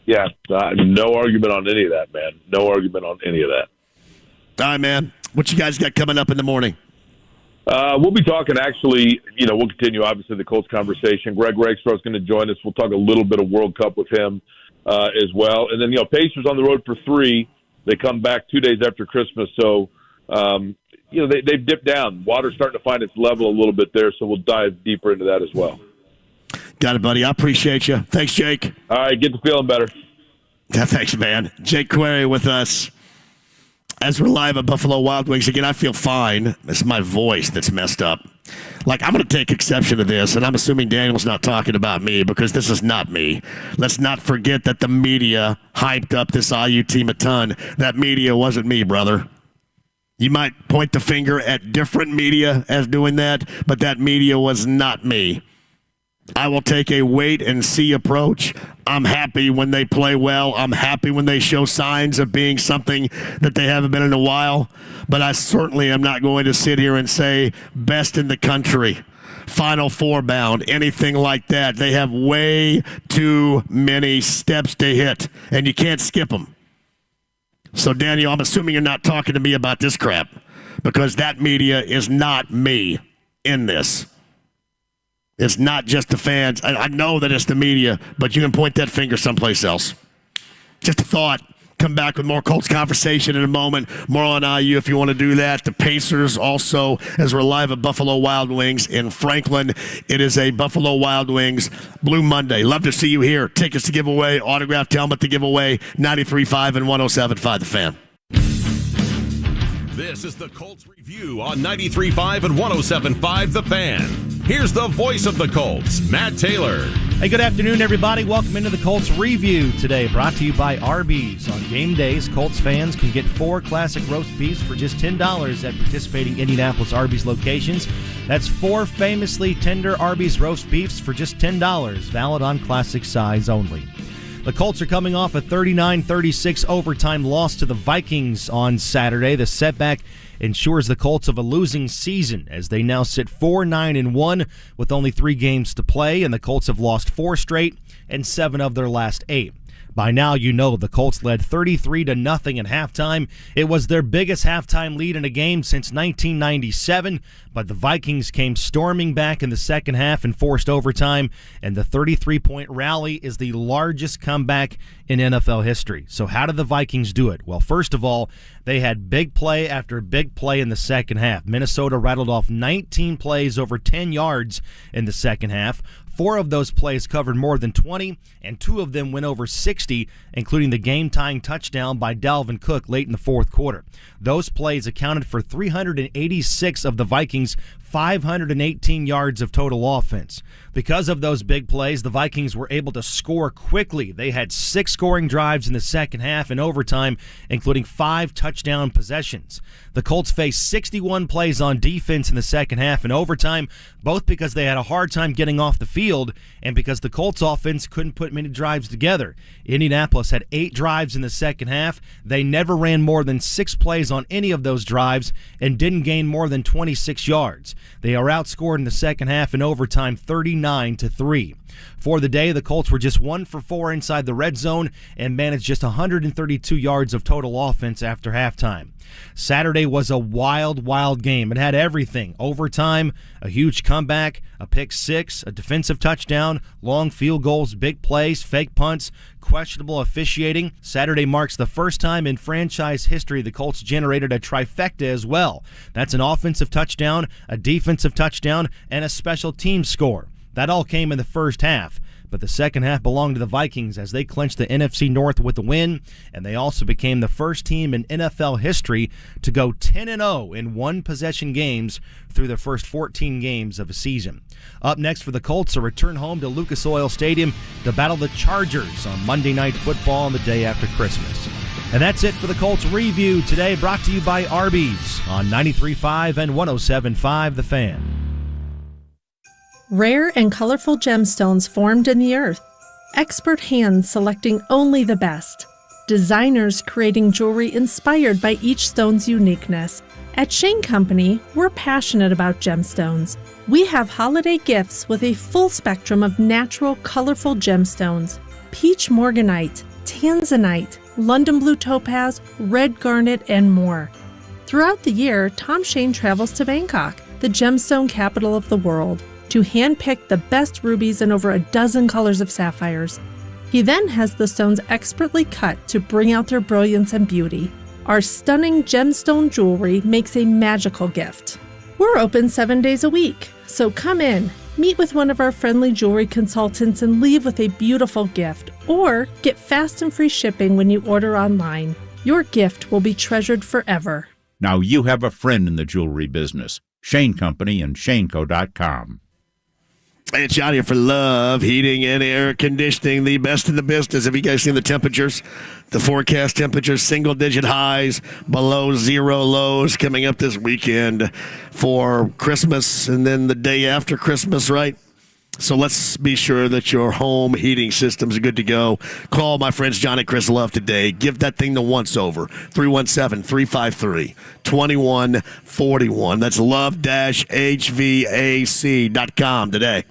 Yeah, no argument on any of that, man. No argument on any of that. All right, man. What you guys got coming up in the morning? We'll be talking, actually, we'll continue, obviously, the Colts conversation. Greg Rakestraw is going to join us. We'll talk a little bit of World Cup with him as well. And then, Pacers on the road for 3. They come back 2 days after Christmas, so they've dipped down. Water's starting to find its level a little bit there, so we'll dive deeper into that as well. Got it, buddy. I appreciate you. Thanks, Jake. All right, get to feeling better. Yeah, thanks, man. Jake Query with us as we're live at Buffalo Wild Wings. Again, I feel fine. It's my voice that's messed up. I'm going to take exception to this, and I'm assuming Daniel's not talking about me, because this is not me. Let's not forget that the media hyped up this IU team a ton. That media wasn't me, brother. You might point the finger at different media as doing that, but that media was not me. I will take a wait-and-see approach. I'm happy when they play well. I'm happy when they show signs of being something that they haven't been in a while. But I certainly am not going to sit here and say best in the country, Final Four bound, anything like that. They have way too many steps to hit, and you can't skip them. So, Daniel, I'm assuming you're not talking to me about this crap, because that media is not me in this. It's not just the fans. I know that it's the media, but you can point that finger someplace else. Just a thought. Come back with more Colts conversation in a moment. More on IU if you want to do that. The Pacers also, as we're live at Buffalo Wild Wings in Franklin. It is a Buffalo Wild Wings Blue Monday. Love to see you here. Tickets to give away, autographed helmet to give away, 93.5 and 107.5 The Fan. This is the Colts Review on 93.5 and 107.5 The Fan. Here's the voice of the Colts, Matt Taylor. Hey, good afternoon, everybody. Welcome into the Colts Review today, brought to you by Arby's. On game days, Colts fans can get 4 classic roast beefs for just $10 at participating Indianapolis Arby's locations. That's 4 famously tender Arby's roast beefs for just $10, valid on classic size only. The Colts are coming off a 39-36 overtime loss to the Vikings on Saturday. The setback ensures the Colts of a losing season as they now sit 4-9-1 with only 3 games to play, and the Colts have lost 4 straight and 7 of their last 8. By now, you know the Colts led 33-0 at halftime. It was their biggest halftime lead in a game since 1997, but the Vikings came storming back in the second half and forced overtime, and the 33-point rally is the largest comeback in NFL history. So how did the Vikings do it? Well, first of all, they had big play after big play in the second half. Minnesota rattled off 19 plays over 10 yards in the second half. 4 of those plays covered more than 20, and 2 of them went over 60, including the game-tying touchdown by Dalvin Cook late in the fourth quarter. Those plays accounted for 386 of the Vikings' 518 yards of total offense. Because of those big plays, the Vikings were able to score quickly. They had 6 scoring drives in the second half and overtime, including 5 touchdown possessions. The Colts faced 61 plays on defense in the second half and overtime, both because they had a hard time getting off the field and because the Colts offense couldn't put many drives together. Indianapolis had 8 drives in the second half. They never ran more than 6 plays on any of those drives and didn't gain more than 26 yards. They are outscored in the second half and overtime 39-3. For the day, the Colts were just 1 for 4 inside the red zone and managed just 132 yards of total offense after halftime. Saturday was a wild game. It had everything. Overtime, a huge comeback, a pick 6, a defensive touchdown, long field goals, big plays, fake punts, questionable officiating. Saturday marks the first time in franchise history the Colts generated a trifecta as well. That's an offensive touchdown, a defensive touchdown, and a special team score. That all came in the first half, but the second half belonged to the Vikings as they clinched the NFC North with the win, and they also became the first team in NFL history to go 10-0 in one-possession games through the first 14 games of a season. Up next for the Colts, a return home to Lucas Oil Stadium to battle the Chargers on Monday Night Football on the day after Christmas. And that's it for the Colts Review today, brought to you by Arby's on 93.5 and 107.5 The Fan. Rare and colorful gemstones formed in the earth. Expert hands selecting only the best. Designers creating jewelry inspired by each stone's uniqueness. At Shane Company, we're passionate about gemstones. We have holiday gifts with a full spectrum of natural, colorful gemstones. Peach morganite, tanzanite, London blue topaz, red garnet, and more. Throughout the year, Tom Shane travels to Bangkok, the gemstone capital of the world, to handpick the best rubies and over a dozen colors of sapphires. He then has the stones expertly cut to bring out their brilliance and beauty. Our stunning gemstone jewelry makes a magical gift. We're open 7 days a week, so come in, meet with one of our friendly jewelry consultants and leave with a beautiful gift, or get fast and free shipping when you order online. Your gift will be treasured forever. Now you have a friend in the jewelry business. Shane Company and ShaneCo.com. It's out here for love, heating and air conditioning, the best in the business. Have you guys seen the temperatures? The forecast temperatures, single-digit highs, below 0 lows coming up this weekend for Christmas and then the day after Christmas, right? So let's be sure that your home heating systems are good to go. Call my friends John and Chris Love today. Give that thing the once-over. 317-353-2141. That's love-hvac.com today.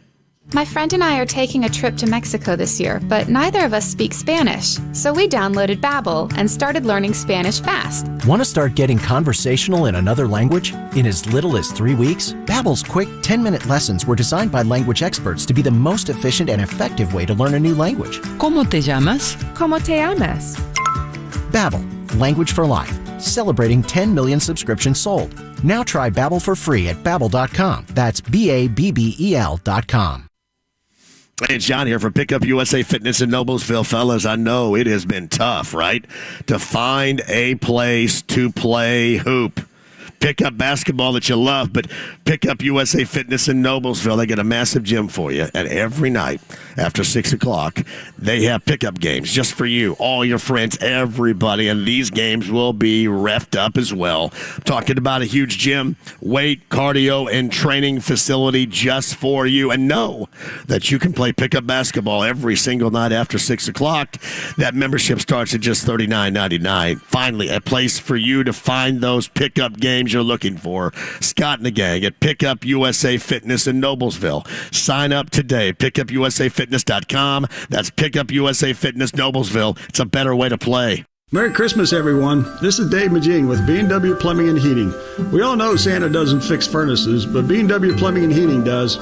My friend and I are taking a trip to Mexico this year, but neither of us speak Spanish. So we downloaded Babbel and started learning Spanish fast. Want to start getting conversational in another language? In as little as 3 weeks, Babbel's quick 10-minute lessons were designed by language experts to be the most efficient and effective way to learn a new language. ¿Cómo te llamas? ¿Cómo te llamas? Babbel, language for life. Celebrating 10 million subscriptions sold. Now try Babbel for free at Babbel.com. That's Babbel.com. Hey, it's John here for Pickup USA Fitness in Noblesville. Fellas, I know it has been tough, right? To find a place to play hoop. Pick up basketball that you love, but pick up USA Fitness in Noblesville. They get a massive gym for you, and every night after 6 o'clock, they have pickup games just for you, all your friends, everybody, and these games will be reffed up as well. I'm talking about a huge gym, weight, cardio, and training facility just for you, and know that you can play pickup basketball every single night after 6 o'clock. That membership starts at just $39.99. Finally, a place for you to find those pickup games you're looking for. Scott and the gang at Pickup USA Fitness in Noblesville. Sign up today. PickupUSAFitness.com. That's Pickup USA Fitness Noblesville. It's a better way to play. Merry Christmas, everyone. This is Dave Majing with B&W Plumbing and Heating. We all know Santa doesn't fix furnaces, but B&W Plumbing and Heating does.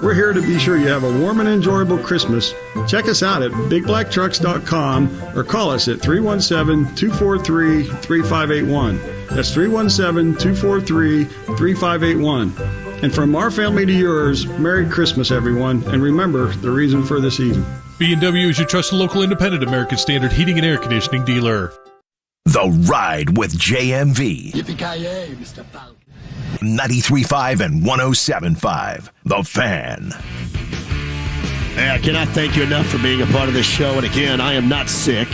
We're here to be sure you have a warm and enjoyable Christmas. Check us out at BigBlackTrucks.com or call us at 317-243-3581. That's 317-243-3581. And from our family to yours, Merry Christmas, everyone. And remember the reason for the season. B&W is your trusted local independent American Standard heating and air conditioning dealer. The Ride with JMV. Yippee-ki-yay, Mr. Falcon. 93.5 and 107.5. The Fan. Hey, I cannot thank you enough for being a part of this show. And again, I am not sick.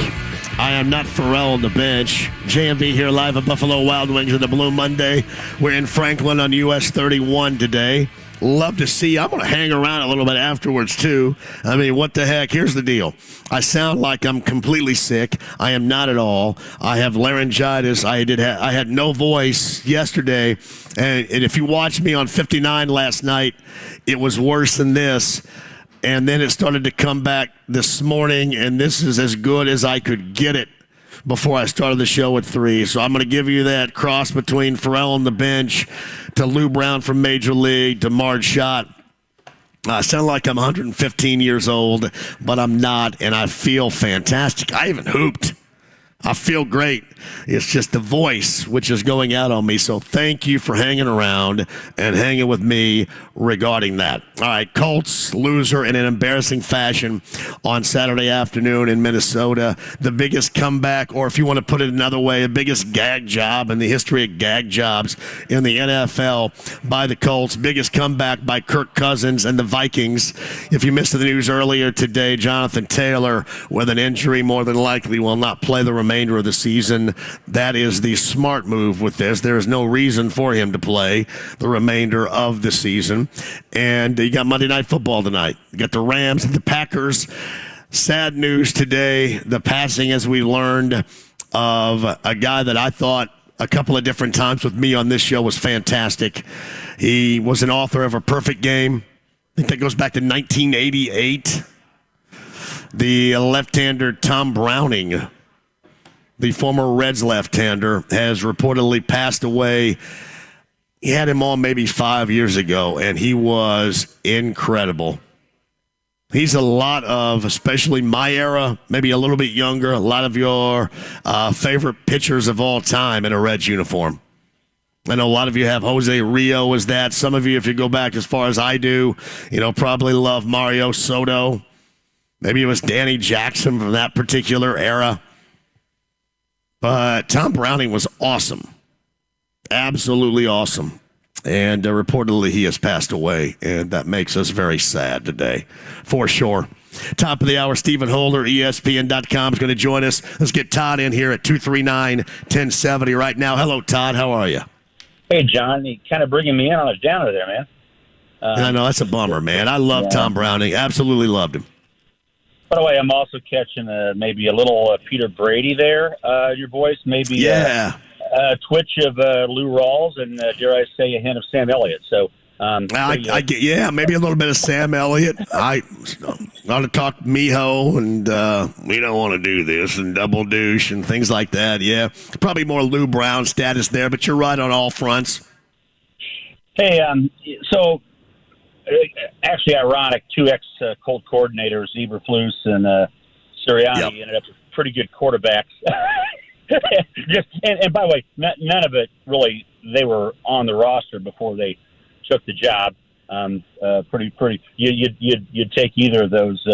I am not Pharrell on the bench. JMV here live at Buffalo Wild Wings on the Blue Monday. We're in Franklin on US 31 today. Love to see you. I'm going to hang around a little bit afterwards, too. I mean, what the heck? Here's the deal. I sound like I'm completely sick. I am not at all. I have laryngitis. I had no voice yesterday. And if you watched me on 59 last night, it was worse than this. And then it started to come back this morning, and this is as good as I could get it before I started the show at 3. So I'm going to give you that cross between Pharrell on the bench to Lou Brown from Major League to Marge Schott. I sound like I'm 115 years old, but I'm not, and I feel fantastic. I even hooped. I feel great. It's just the voice which is going out on me. So thank you for hanging around and hanging with me regarding that. All right, Colts loser in an embarrassing fashion on Saturday afternoon in Minnesota. The biggest comeback, or if you want to put it another way, the biggest gag job in the history of gag jobs in the NFL by the Colts. Biggest comeback by Kirk Cousins and the Vikings. If you missed the news earlier today, Jonathan Taylor, with an injury, more than likely will not play the remainder of the season. That is the smart move with this. There is no reason for him to play the remainder of the season. And you got Monday Night Football tonight. You got the Rams and the Packers. Sad news today, the passing, as we learned, of a guy that I thought a couple of different times with me on this show was fantastic. He was an author of A Perfect Game. I think that goes back to 1988. The left-hander Tom Browning, the former Reds left-hander, has reportedly passed away. He had him on maybe 5 years ago, and he was incredible. He's a lot of, especially my era, maybe a little bit younger, a lot of your favorite pitchers of all time in a Reds uniform. I know a lot of you have Jose Rio as that. Some of you, if you go back as far as I do, probably love Mario Soto. Maybe it was Danny Jackson from that particular era. But Tom Browning was awesome. Absolutely awesome. And reportedly he has passed away, and that makes us very sad today, for sure. Top of the hour, Stephen Holder, ESPN.com, is going to join us. Let's get Todd in here at 239-1070 right now. Hello, Todd. How are you? Hey, John. You kind of bringing me in on a downer there, man. I know, that's a bummer, man. I love Tom Browning. Absolutely loved him. By the way, I'm also catching maybe a little Peter Brady there in your voice. Maybe a twitch of Lou Rawls and, dare I say, a hint of Sam Elliott. So Maybe a little bit of Sam Elliott. I ought to talk Miho, and we don't want to do this, and double douche and things like that. Yeah, probably more Lou Brown status there, but you're right on all fronts. Hey, so actually ironic, two ex-Colt coordinators, Eberflus and Sirianni, ended up with pretty good quarterbacks. And by the way, none of it really, they were on the roster before they took the job. Pretty. You'd take either of those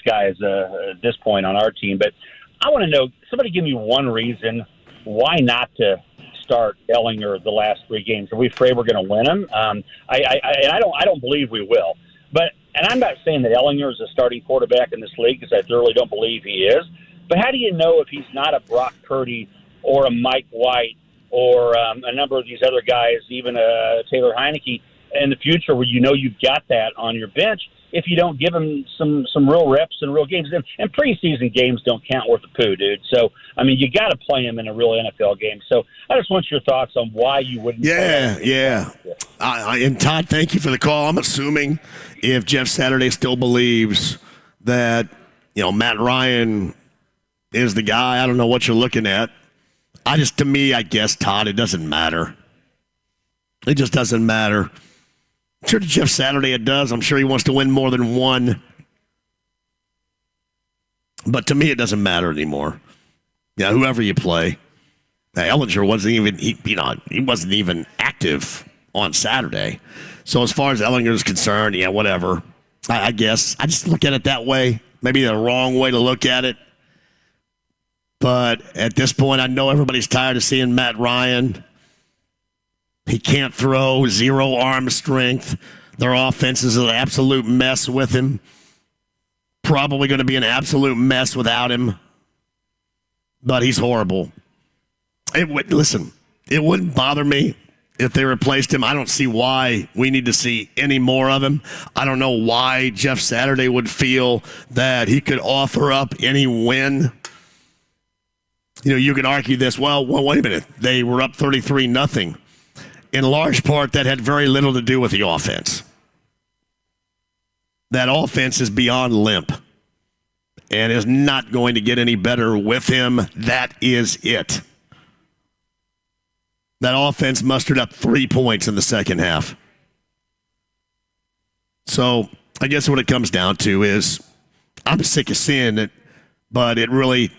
guys at this point on our team. But I want to know, somebody give me one reason why not to start Ehlinger the last three games. Are we afraid we're going to win them? I don't believe we will. And I'm not saying that Ehlinger is a starting quarterback in this league, because I thoroughly don't believe he is. But how do you know if he's not a Brock Purdy or a Mike White or a number of these other guys, even Taylor Heineke, in the future, where you know you've got that on your bench, if you don't give him some real reps and real games? And preseason games don't count worth a poo, dude. So, I mean, you got to play him in a real NFL game. So I just want your thoughts on why you wouldn't. Yeah. And Todd, thank you for the call. I'm assuming if Jeff Saturday still believes that, Matt Ryan is the guy, I don't know what you're looking at. To me, I guess, Todd, it doesn't matter. It just doesn't matter. I'm sure to Jeff Saturday it does. I'm sure he wants to win more than one. But to me, it doesn't matter anymore. Whoever you play. Ehlinger wasn't even, he wasn't even active on Saturday. So as far as Ehlinger is concerned, whatever. I guess I just look at it that way. Maybe the wrong way to look at it. But at this point, I know everybody's tired of seeing Matt Ryan. He can't throw, zero arm strength. Their offense is an absolute mess with him. Probably going to be an absolute mess without him. But he's horrible. It wouldn't bother me if they replaced him. I don't see why we need to see any more of him. I don't know why Jeff Saturday would feel that he could offer up any win. You could argue this, well, wait a minute. They were up 33-0. In large part, that had very little to do with the offense. That offense is beyond limp and is not going to get any better with him. That is it. That offense mustered up 3 points in the second half. So I guess what it comes down to is I'm sick of seeing it, but it really,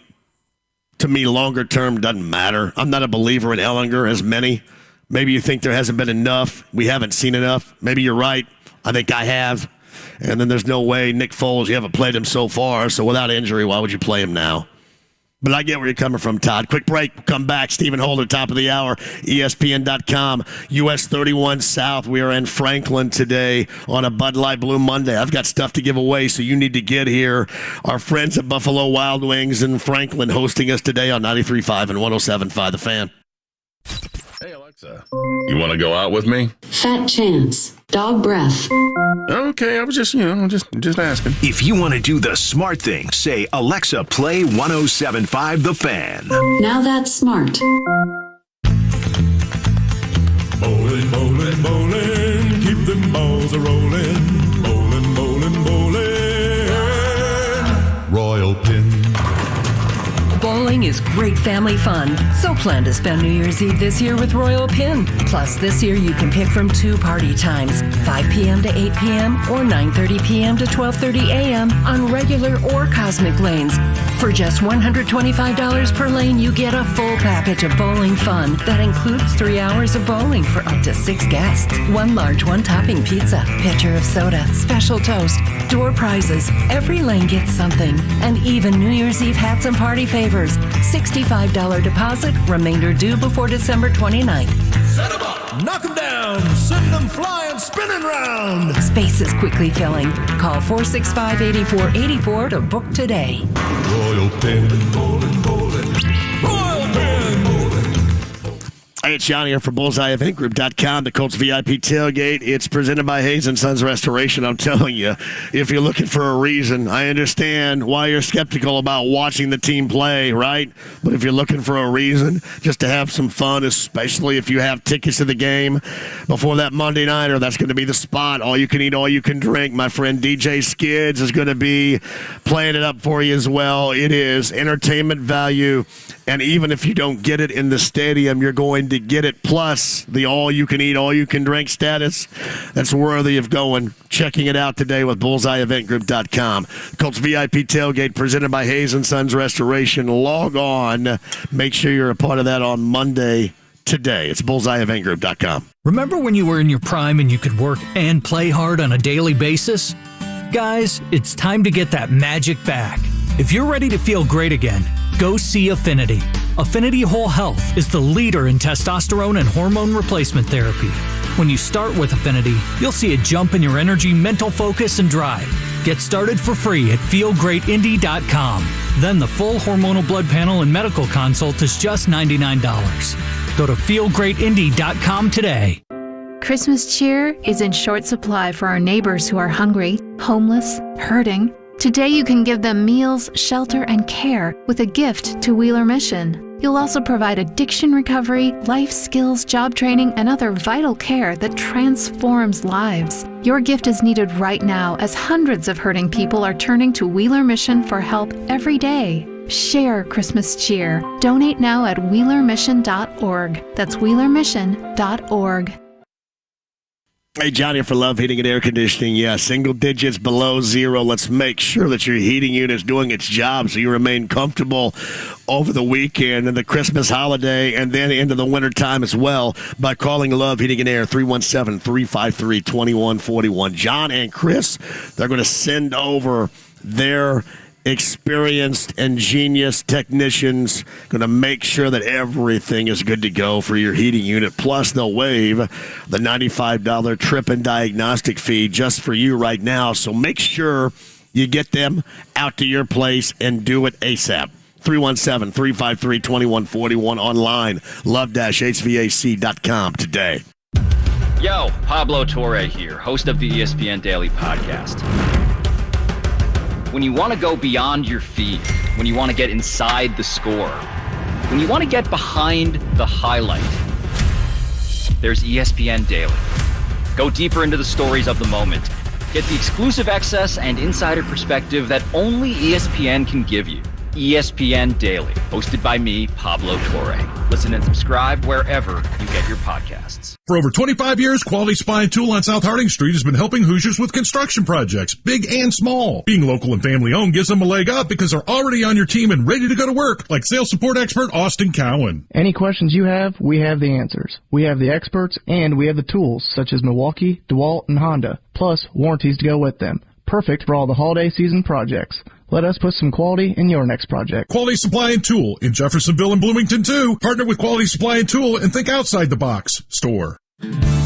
to me, longer term doesn't matter. I'm not a believer in Ehlinger, as many. Maybe you think there hasn't been enough. We haven't seen enough. Maybe you're right. I think I have. And then there's no way Nick Foles, you haven't played him so far, so without injury, why would you play him now? But I get where you're coming from, Todd. Quick break. We'll come back. Stephen Holder, top of the hour, ESPN.com, US 31 South. We are in Franklin today on a Bud Light Blue Monday. I've got stuff to give away, so you need to get here. Our friends at Buffalo Wild Wings in Franklin hosting us today on 93.5 and 107.5 The Fan. Hey, Alexa, you want to go out with me? Fat chance. Dog breath. Okay, I was just asking. If you want to do the smart thing, say, Alexa, play 107.5 The Fan. Now that's smart. Bowling, bowling, bowling. Keep them balls a-rolling. Bowling, bowling, bowling. Royal Pin. Bowling is great family fun, so plan to spend New Year's Eve this year with Royal Pin. Plus, this year you can pick from 2 party times, 5 p.m. to 8 p.m. or 9:30 p.m. to 12:30 a.m. on regular or cosmic lanes. For just $125 per lane, you get a full package of bowling fun that includes 3 hours of bowling for up to 6 guests. 1 large, 1-topping pizza, pitcher of soda, special toast, door prizes. Every lane gets something. And even New Year's Eve hats and party favors. $65 deposit, remainder due before December 29th. Set them up, knock them down, send them flying, spinning round. Space is quickly filling. Call 465-8484 to book today. Royal Pin, bowling, bowling. Royal Pin, bowling. Hey, Hey, it's John here for BullseyeEventGroup.com, the Colts VIP tailgate. It's presented by Hayes & Sons Restoration. I'm telling you, if you're looking for a reason, I understand why you're skeptical about watching the team play, right? But if you're looking for a reason just to have some fun, especially if you have tickets to the game before that Monday nighter, that's going to be the spot. All you can eat, all you can drink. My friend DJ Skids is going to be playing it up for you as well. It is entertainment value. And even if you don't get it in the stadium, you're going to get it plus the all-you-can-eat, all-you-can-drink status. That's worthy of going. Checking it out today with BullseyeEventGroup.com. Colts VIP tailgate presented by Hayes & Sons Restoration. Log on. Make sure you're a part of that on Monday today. It's BullseyeEventGroup.com. Remember when you were in your prime and you could work and play hard on a daily basis? Guys, it's time to get that magic back. If you're ready to feel great again, go see Affinity. Affinity Whole Health is the leader in testosterone and hormone replacement therapy. When you start with Affinity, you'll see a jump in your energy, mental focus, and drive. Get started for free at feelgreatindy.com. Then the full hormonal blood panel and medical consult is just $99. Go to feelgreatindy.com today. Christmas cheer is in short supply for our neighbors who are hungry, homeless, hurting. Today you can give them meals, shelter, and care with a gift to Wheeler Mission. You'll also provide addiction recovery, life skills, job training, and other vital care that transforms lives. Your gift is needed right now as hundreds of hurting people are turning to Wheeler Mission for help every day. Share Christmas cheer. Donate now at wheelermission.org. That's wheelermission.org. Hey, John here for Love Heating and Air Conditioning. Yeah, single digits below zero. Let's make sure that your heating unit is doing its job so you remain comfortable over the weekend and the Christmas holiday and then into the wintertime as well by calling Love Heating and Air 317-353-2141. John and Chris, they're going to send over their experienced and genius technicians, going to make sure that everything is good to go for your heating unit. Plus, they'll waive the $95 trip and diagnostic fee just for you right now. So make sure you get them out to your place and do it ASAP. 317-353-2141 online, love-hvac.com today. Yo, Pablo Torre here, host of the ESPN Daily Podcast. When you want to go beyond your feed, when you want to get inside the score, when you want to get behind the highlight, there's ESPN Daily. Go deeper into the stories of the moment. Get the exclusive access and insider perspective that only ESPN can give you. ESPN Daily, hosted by me, Pablo Torre. Listen and subscribe wherever you get your podcasts. For over 25 years, Quality Supply and Tool on South Harding Street has been helping Hoosiers with construction projects, big and small. Being local and family-owned gives them a leg up because they're already on your team and ready to go to work, like sales support expert Austin Cowan. Any questions you have, we have the answers. We have the experts, and we have the tools, such as Milwaukee, DeWalt, and Honda, plus warranties to go with them. Perfect for all the holiday season projects. Let us put some quality in your next project. Quality Supply and Tool in Jeffersonville and Bloomington, too. Partner with Quality Supply and Tool and think outside the box. Store.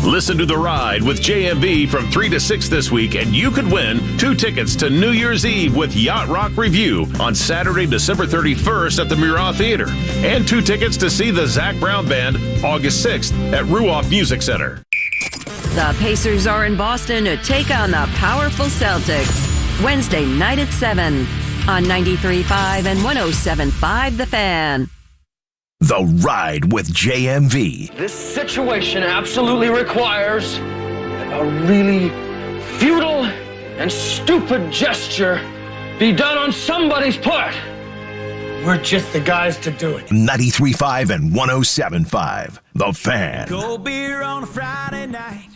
Listen to The Ride with JMV from 3 to 6 this week, and you could win 2 tickets to New Year's Eve with Yacht Rock Review on Saturday, December 31st at the Murat Theater, and 2 tickets to see the Zach Brown Band August 6th at Ruoff Music Center. The Pacers are in Boston to take on the powerful Celtics. Wednesday night at 7 on 93.5 and 107.5 The Fan. The Ride with JMV. This situation absolutely requires a really futile and stupid gesture be done on somebody's part. We're just the guys to do it. 93.5 and 107.5 The Fan. Cold beer on a Friday night.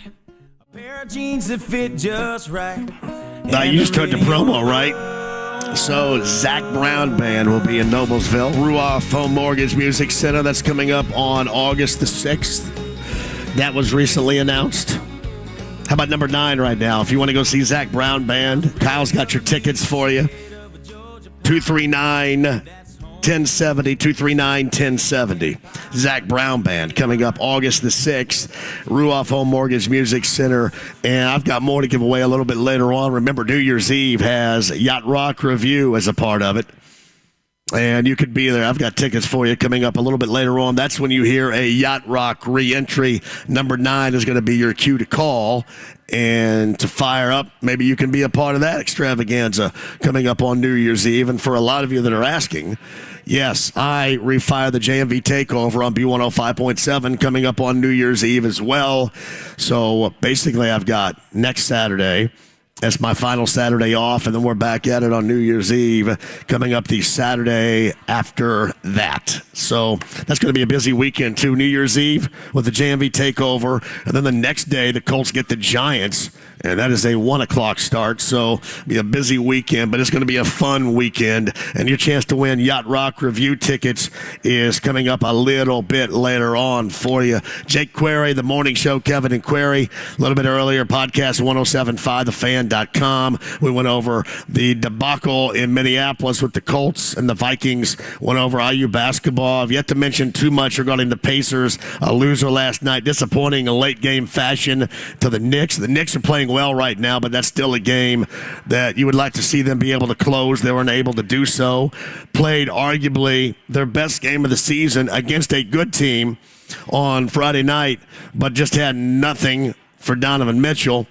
A pair of jeans that fit just right. Now, you just heard the promo, right? So, Zach Brown Band will be in Noblesville. Ruoff Home Mortgage Music Center. That's coming up on August the 6th. That was recently announced. How about number 9 right now? If you want to go see Zach Brown Band, Kyle's got your tickets for you. 239-1070, 239-1070. Zach Brown Band coming up August the 6th. Ruoff Home Mortgage Music Center. And I've got more to give away a little bit later on. Remember, New Year's Eve has Yacht Rock Review as a part of it. And you could be there. I've got tickets for you coming up a little bit later on. That's when you hear a Yacht Rock re-entry. Number 9 is going to be your cue to call and to fire up. Maybe you can be a part of that extravaganza coming up on New Year's Eve. And for a lot of you that are asking, yes, I refire the JMV Takeover on B105.7 coming up on New Year's Eve as well. So basically I've got next Saturday. That's my final Saturday off, and then we're back at it on New Year's Eve, coming up the Saturday after that. So that's going to be a busy weekend, too. New Year's Eve with the JMV Takeover, and then the next day the Colts get the Giants, and that is a 1 o'clock start. So it'll be a busy weekend, but it's going to be a fun weekend, and your chance to win Yacht Rock Review tickets is coming up a little bit later on for you. Jake Query, The Morning Show, Kevin and Query, a little bit earlier, podcast 107.5, The Fan. We went over the debacle in Minneapolis with the Colts and the Vikings. Went over IU basketball. I've yet to mention too much regarding the Pacers. A loser last night. Disappointing in late game fashion to the Knicks. The Knicks are playing well right now, but that's still a game that you would like to see them be able to close. They weren't able to do so. Played arguably their best game of the season against a good team on Friday night, but just had nothing for Donovan Mitchell.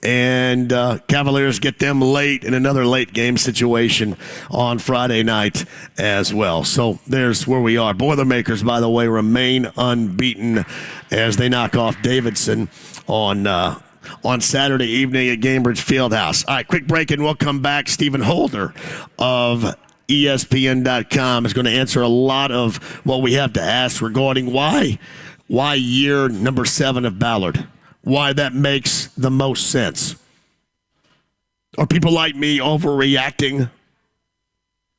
And Cavaliers get them late in another late game situation on Friday night as well. So there's where we are. Boilermakers, by the way, remain unbeaten as they knock off Davidson on Saturday evening at Gainbridge Fieldhouse. All right, quick break and we'll come back. Stephen Holder of ESPN.com is going to answer a lot of what we have to ask regarding why year number 7 of Ballard. Why that makes the most sense. Are people like me overreacting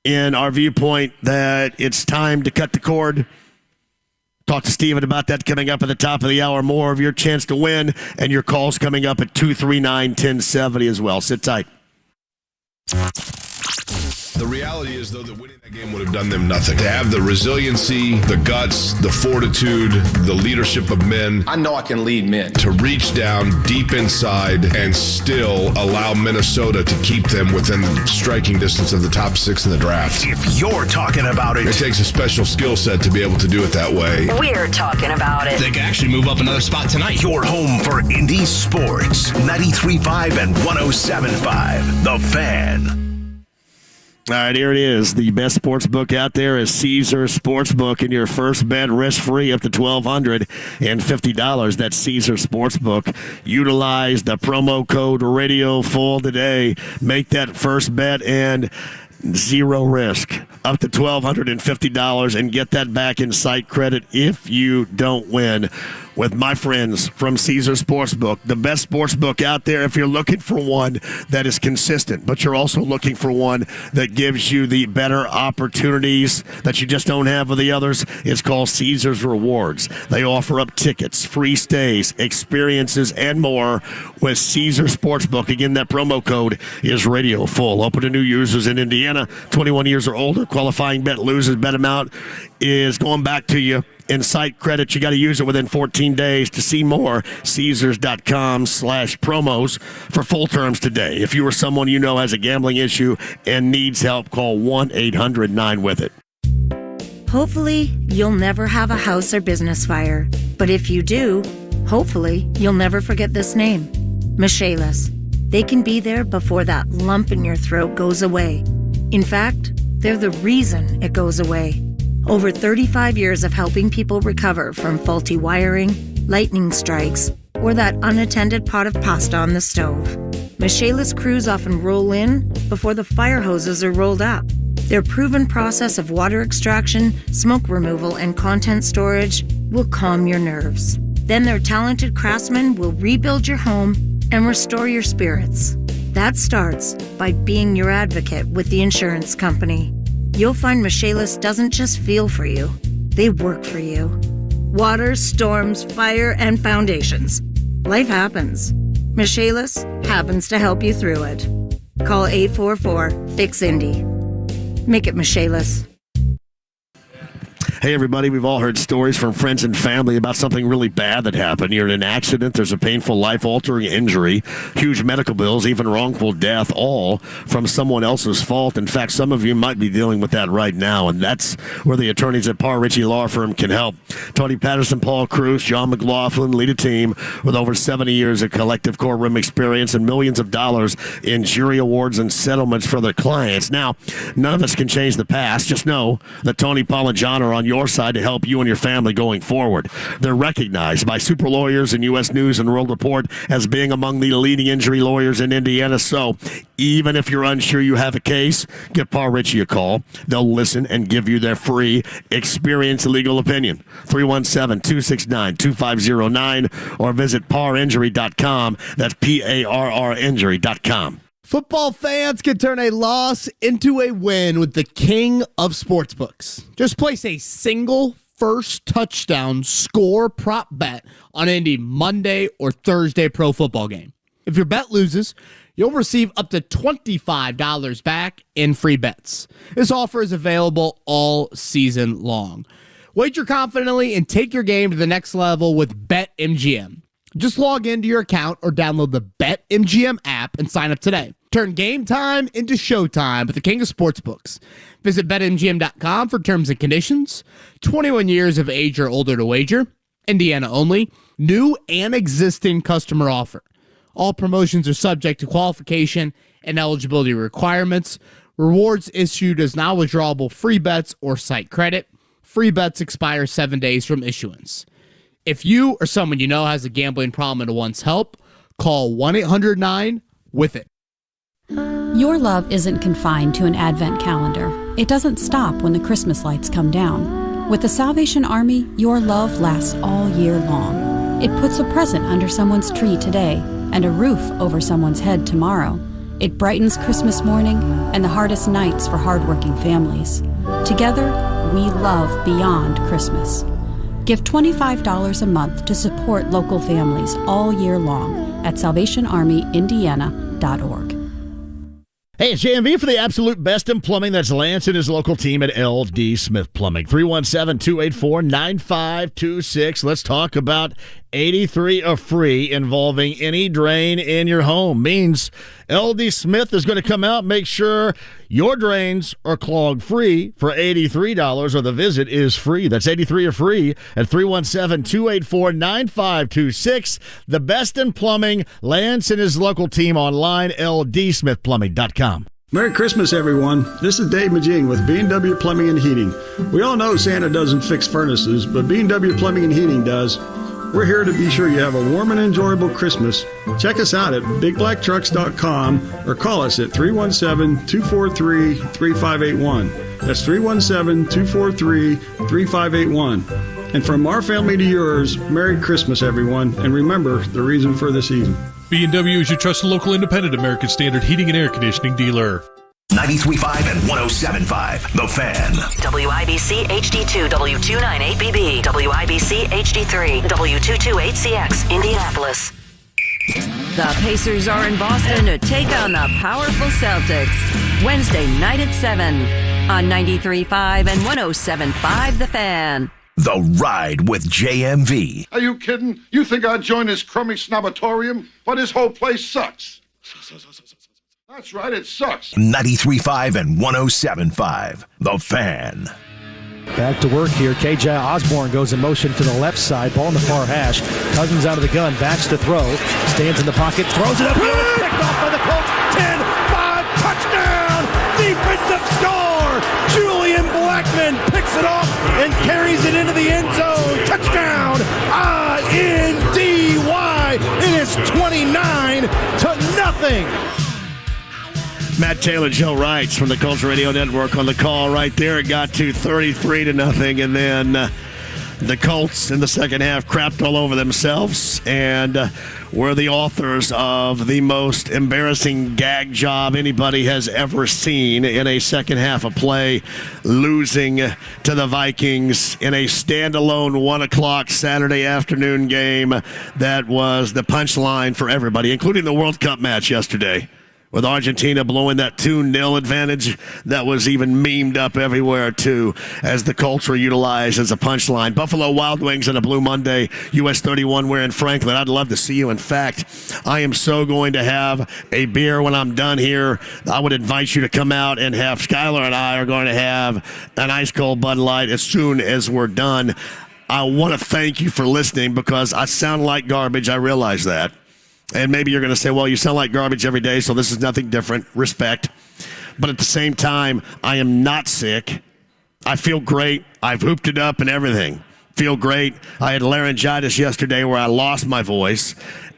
in our viewpoint that it's time to cut the cord? Talk to Steven about that coming up at the top of the hour. More of your chance to win and your calls coming up at 239-1070 as well. Sit tight. The reality is, though, that winning that game would have done them nothing. To have the resiliency, the guts, the fortitude, the leadership of men. I know I can lead men. To reach down deep inside and still allow Minnesota to keep them within striking distance of the top 6 in the draft. If you're talking about it. It takes a special skill set to be able to do it that way. We're talking about it. They can actually move up another spot tonight. Your home for Indy Sports. 93.5 and 107.5. The Fan. All right, here it is. The best sports book out there is Caesar Sportsbook, and your first bet risk-free up to $1,250. That's Caesar Sportsbook. Utilize the promo code RADIOFULL today. Make that first bet and zero risk up to $1,250 and get that back in site credit if you don't win with my friends from Caesar Sportsbook, the best sportsbook out there if you're looking for one that is consistent, but you're also looking for one that gives you the better opportunities that you just don't have with the others. It's called Caesar's Rewards. They offer up tickets, free stays, experiences, and more with Caesar Sportsbook. Again, that promo code is Radio Full. Open to new users in Indiana, 21 years or older. Qualifying bet loses. Bet amount is going back to you in site credit. You got to use it within 14 days. To see more, Caesars.com/promos for full terms today. If you or someone you know has a gambling issue and needs help, call 1-800-9-WITH-IT. Hopefully, you'll never have a house or business fire. But if you do, hopefully, you'll never forget this name, Michaelis. They can be there before that lump in your throat goes away. In fact, they're the reason it goes away. Over 35 years of helping people recover from faulty wiring, lightning strikes, or that unattended pot of pasta on the stove. Michaelis crews often roll in before the fire hoses are rolled up. Their proven process of water extraction, smoke removal, and content storage will calm your nerves. Then their talented craftsmen will rebuild your home and restore your spirits. That starts by being your advocate with the insurance company. You'll find Michaelis doesn't just feel for you, they work for you. Water, storms, fire, and foundations. Life happens. Michaelis happens to help you through it. Call 844-FIX-INDY. Make it Michaelis. Hey, everybody, we've all heard stories from friends and family about something really bad that happened. You're in an accident, there's a painful, life-altering injury, huge medical bills, even wrongful death, all from someone else's fault. In fact, some of you might be dealing with that right now, and that's where the attorneys at Parr Ritchie Law Firm can help. Tony Patterson, Paul Cruz, John McLaughlin lead a team with over 70 years of collective courtroom experience and millions of dollars in jury awards and settlements for their clients. Now, none of us can change the past. Just know that Tony, Paul, and John are on your side to help you and your family going forward. They're recognized by super lawyers and U.S. News and World Report as being among the leading injury lawyers in Indiana. So even if you're unsure you have a case, give Parr Ritchie a call. They'll listen and give you their free experience legal opinion. 317-269-2509 or visit parrinjury.com. That's PARR injury.com. Football fans can turn a loss into a win with the king of sportsbooks. Just place a single first touchdown score prop bet on any Monday or Thursday pro football game. If your bet loses, you'll receive up to $25 back in free bets. This offer is available all season long. Wager confidently and take your game to the next level with BetMGM. Just log into your account or download the BetMGM app and sign up today. Turn game time into showtime with the king of sportsbooks. Visit BetMGM.com for terms and conditions. 21 years of age or older to wager. Indiana only. New and existing customer offer. All promotions are subject to qualification and eligibility requirements. Rewards issued as non-withdrawable free bets or site credit. Free bets expire 7 days from issuance. If you or someone you know has a gambling problem and wants help, call 1-800-9-WITH-IT. Your love isn't confined to an Advent calendar. It doesn't stop when the Christmas lights come down. With the Salvation Army, your love lasts all year long. It puts a present under someone's tree today and a roof over someone's head tomorrow. It brightens Christmas morning and the hardest nights for hardworking families. Together, we love beyond Christmas. Give $25 a month to support local families all year long at SalvationArmyIndiana.org. Hey, it's JMV for the absolute best in plumbing. That's Lance and his local team at LD Smith Plumbing. 317-284-9526. Let's talk about 83 are free involving any drain in your home. Means LD Smith is going to come out and make sure your drains are clog free for $83 or the visit is free. That's 83 are free at 317-284-9526. The best in plumbing, Lance and his local team online, ldsmithplumbing.com. Merry Christmas, everyone. This is Dave Majing with B&W Plumbing and Heating. We all know Santa doesn't fix furnaces, but B&W Plumbing and Heating does. We're here to be sure you have a warm and enjoyable Christmas. Check us out at BigBlackTrucks.com or call us at 317-243-3581. That's 317-243-3581. And from our family to yours, Merry Christmas, everyone. And remember the reason for the season. B&W is your trusted local independent American Standard heating and air conditioning dealer. 93.5 and 107.5, The Fan. WIBC HD2, W298BB, WIBC HD3, W228CX, Indianapolis. The Pacers are in Boston to take on the powerful Celtics. Wednesday night at 7 on 93.5 and 107.5, The Fan. The Ride with JMV. Are you kidding? You think I'd join this crummy snobatorium? But this whole place sucks. That's right, it sucks. 93.5 and 107.5, The Fan. Back to work here. KJ Osborne goes in motion to the left side. Ball in the far hash. Cousins out of the gun. Backs to throw. Stands in the pocket. Throws it up. Picked off by the Colts. 10-5. Touchdown. Defensive score. Julian Blackman picks it off and carries it into the end zone. Touchdown. INDY. It is 29-0. Matt Taylor, Joe Wrights from the Colts Radio Network on the call right there. It got to 33-0, and then the Colts in the second half crapped all over themselves and were the authors of the most embarrassing gag job anybody has ever seen in a second half of play, losing to the Vikings in a standalone 1 o'clock Saturday afternoon game that was the punchline for everybody, including the World Cup match yesterday. with Argentina blowing that 2-0 advantage that was even memed up everywhere, too, as the Colts were utilized as a punchline. Buffalo Wild Wings on a Blue Monday, US 31. We're in Franklin. I'd love to see you. In fact, I am so going to have a beer when I'm done here. I would invite you to come out and have Skylar and I are going to have an ice cold Bud Light as soon as we're done. I want to thank you for listening because I sound like garbage. I realize that. And maybe you're going to say, well, you sound like garbage every day, so this is nothing different. Respect. But at the same time, I am not sick. I feel great. I've hooped it up and everything. Feel great. I had laryngitis yesterday where I lost my voice,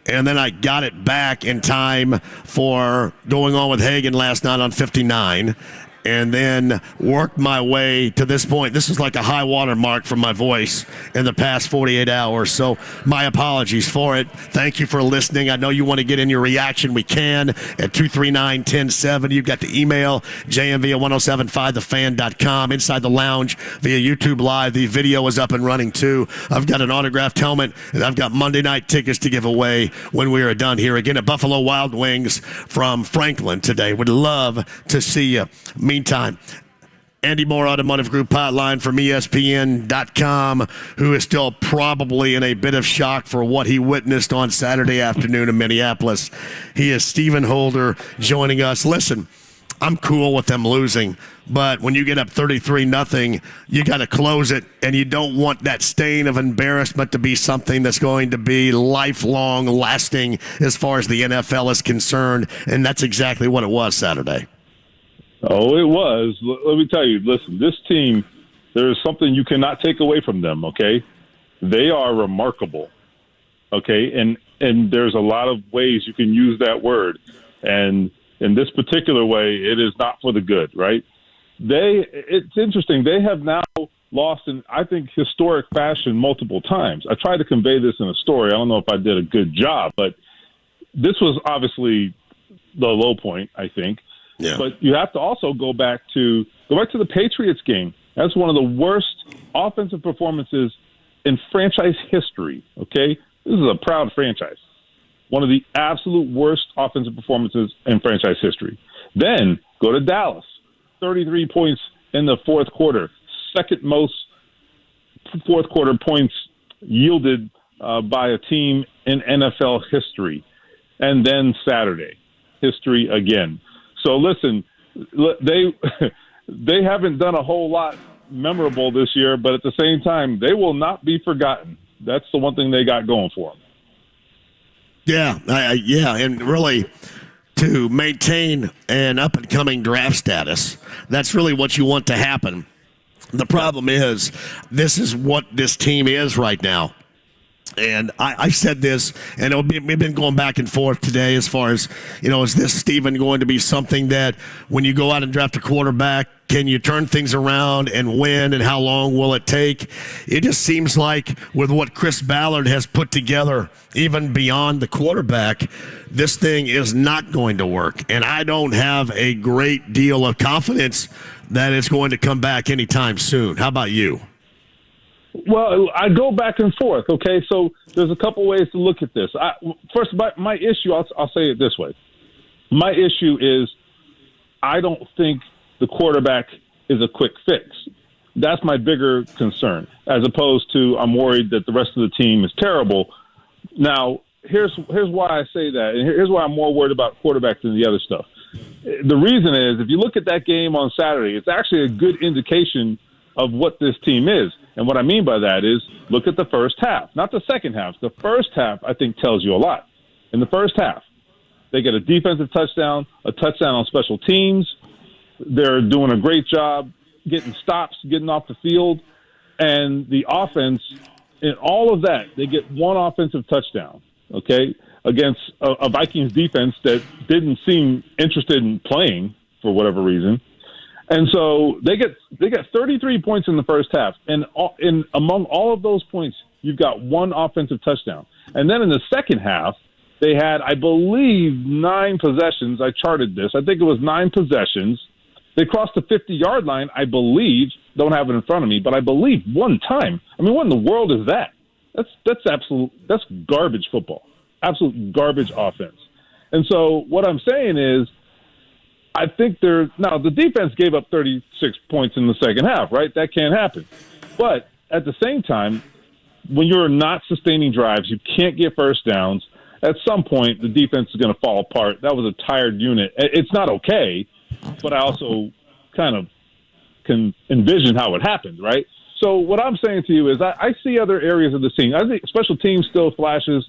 and then I got it back in time for going on with Hagen last night on 59. And then worked my way to this point. This is like a high water mark for my voice in the past 48 hours. So my apologies for it. Thank you for listening. I know you want to get in your reaction. We can at 239-1070. You've got the email, jmv1075thefan.com. Inside the lounge via YouTube Live. The video is up and running too. I've got an autographed helmet, and I've got Monday night tickets to give away when we are done here. Again, at Buffalo Wild Wings from Franklin today. Would love to see you. Meantime, Andy Moore Automotive Group hotline from ESPN.com, who is still probably in a bit of shock for what he witnessed on Saturday afternoon in Minneapolis. He is Stephen Holder joining us. Listen, I'm cool with them losing, but when you get up 33-0, you got to close it, and you don't want that stain of embarrassment to be something that's going to be lifelong, lasting as far as the NFL is concerned, and that's exactly what it was Saturday. Oh, it was. Let me tell you, listen, this team, there is something you cannot take away from them, okay? They are remarkable, okay? And there's a lot of ways you can use that word. And in this particular way, it is not for the good, right? It's interesting. They have now lost in, I think, historic fashion multiple times. I tried to convey this in a story. I don't know if I did a good job, but this was obviously the low point, I think. Yeah. But you have to also go back to the Patriots game. That's one of the worst offensive performances in franchise history, okay? This is a proud franchise. One of the absolute worst offensive performances in franchise history. Then go to Dallas, 33 points in the fourth quarter, second most fourth quarter points yielded by a team in NFL history. And then Saturday, history again. So listen, they haven't done a whole lot memorable this year, but at the same time, they will not be forgotten. That's the one thing they got going for them. Yeah, and really to maintain an up-and-coming draft status, that's really what you want to happen. The problem is, this is what this team is right now. And I said this, and we've been going back and forth today as far as, is this, Stephen, going to be something that when you go out and draft a quarterback, can you turn things around and win, and how long will it take? It just seems like with what Chris Ballard has put together, even beyond the quarterback, this thing is not going to work. And I don't have a great deal of confidence that it's going to come back anytime soon. How about you? Well, I go back and forth, okay? So there's a couple ways to look at this. First, my issue, I'll say it this way. My issue is I don't think the quarterback is a quick fix. That's my bigger concern, as opposed to I'm worried that the rest of the team is terrible. Now, here's why I say that, and here's why I'm more worried about quarterbacks than the other stuff. The reason is, if you look at that game on Saturday, it's actually a good indication of what this team is. And what I mean by that is, look at the first half, not the second half. The first half, I think, tells you a lot. In the first half, they get a defensive touchdown, a touchdown on special teams. They're doing a great job getting stops, getting off the field. And the offense, in all of that, they get one offensive touchdown, okay, against a Vikings defense that didn't seem interested in playing for whatever reason. And so they get 33 points in the first half, and among all of those points, you've got one offensive touchdown. And then in the second half, they had, I believe, 9 possessions. I charted this. I think it was 9 possessions. They crossed the 50-yard line, I believe. Don't have it in front of me, but I believe one time. I mean, what in the world is that? That's garbage football, absolute garbage offense. And so what I'm saying is, I think now the defense gave up 36 points in the second half, right? That can't happen. But at the same time, when you're not sustaining drives, you can't get first downs. At some point, the defense is going to fall apart. That was a tired unit. It's not okay, but I also kind of can envision how it happened, right? So what I'm saying to you is I see other areas of the team. I think special teams still flashes.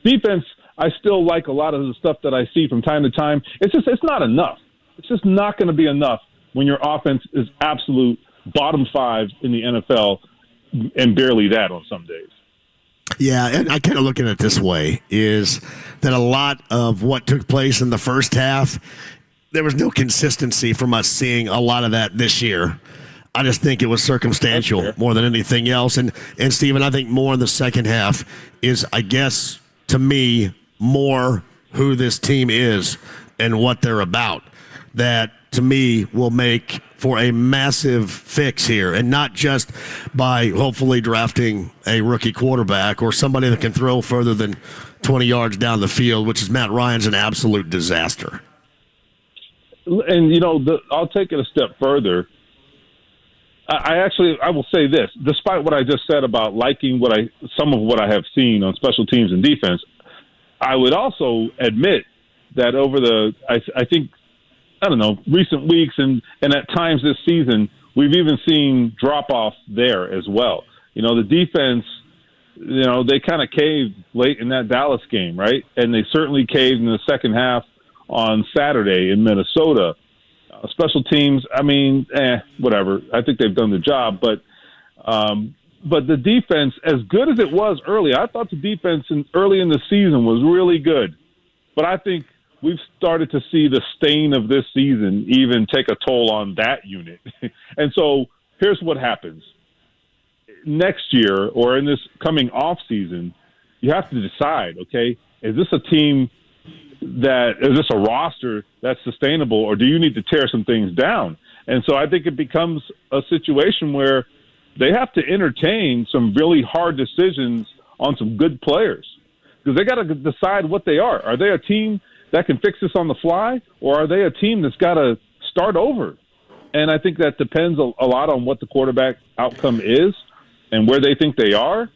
Defense, I still like a lot of the stuff that I see from time to time. It's not enough. It's just not going to be enough when your offense is absolute bottom 5 in the NFL and barely that on some days. Yeah, and I kind of look at it this way, is that a lot of what took place in the first half, there was no consistency from us seeing a lot of that this year. I just think it was circumstantial more than anything else. And Steven, I think more in the second half is, I guess, to me, more who this team is and what they're about. That, to me, will make for a massive fix here, and not just by hopefully drafting a rookie quarterback or somebody that can throw further than 20 yards down the field, which is Matt Ryan's an absolute disaster. And, I'll take it a step further. I will say this, despite what I just said about liking some of what I have seen on special teams and defense, I would also admit that over recent weeks and at times this season, we've even seen drop-off there as well. The defense, they kind of caved late in that Dallas game, right? And they certainly caved in the second half on Saturday in Minnesota. Special teams, whatever. I think they've done the job, but the defense, as good as it was early, I thought the defense early in the season was really good. But I think we've started to see the stain of this season even take a toll on that unit. And so here's what happens. Next year or in this coming off season, you have to decide, okay, is this a team is this a roster that's sustainable, or do you need to tear some things down? And so I think it becomes a situation where they have to entertain some really hard decisions on some good players, because they got to decide what they are. Are they a team that can fix this on the fly, or are they a team that's got to start over? And I think that depends a lot on what the quarterback outcome is and where they think they are.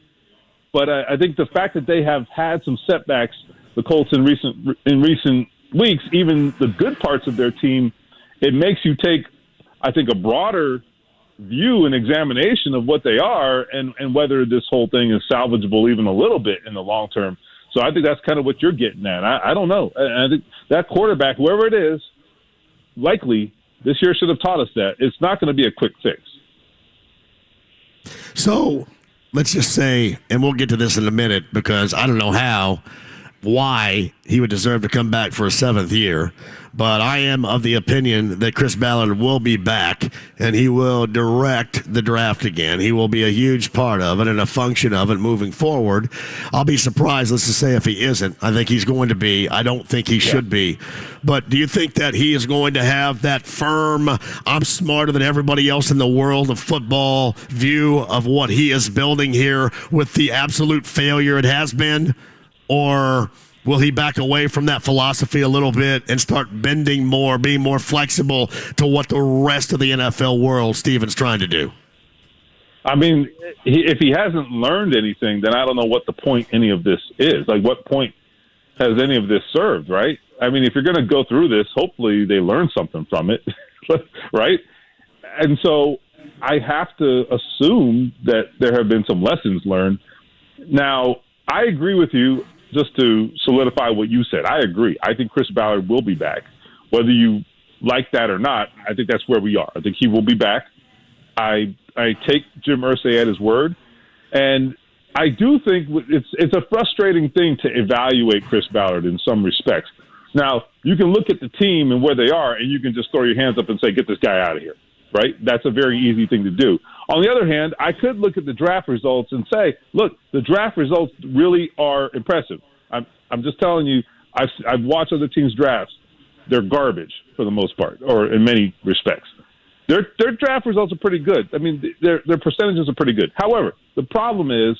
But I think the fact that they have had some setbacks, the Colts in recent weeks, even the good parts of their team, it makes you take, I think, a broader view and examination of what they are and whether this whole thing is salvageable even a little bit in the long term. So I think that's kind of what you're getting at. I don't know. I think that quarterback, whoever it is, likely this year should have taught us that it's not going to be a quick fix. So let's just say, and we'll get to this in a minute because I don't know why he would deserve to come back for a 7th year. But I am of the opinion that Chris Ballard will be back and he will direct the draft again. He will be a huge part of it and a function of it moving forward. I'll be surprised, let's just say, if he isn't. I think he's going to be. I don't think he should be. But do you think that he is going to have that firm, I'm smarter than everybody else in the world of football view of what he is building here with the absolute failure it has been? Or will he back away from that philosophy a little bit and start bending more, being more flexible to what the rest of the NFL world, Steven's trying to do? I mean, if he hasn't learned anything, then I don't know what the point any of this is. Like, what point has any of this served, right? I mean, if you're going to go through this, hopefully they learn something from it, right? And so I have to assume that there have been some lessons learned. Now, I agree with you. Just to solidify what you said, I agree. I think Chris Ballard will be back. Whether you like that or not, I think that's where we are. I think he will be back. I take Jim Irsay at his word. And I do think it's a frustrating thing to evaluate Chris Ballard in some respects. Now, you can look at the team and where they are, and you can just throw your hands up and say, get this guy out of here, right? That's a very easy thing to do. On the other hand, I could look at the draft results and say, look, the draft results really are impressive. I'm just telling you, I've watched other teams' drafts. They're garbage for the most part, or in many respects. Their draft results are pretty good. I mean, their percentages are pretty good. However, the problem is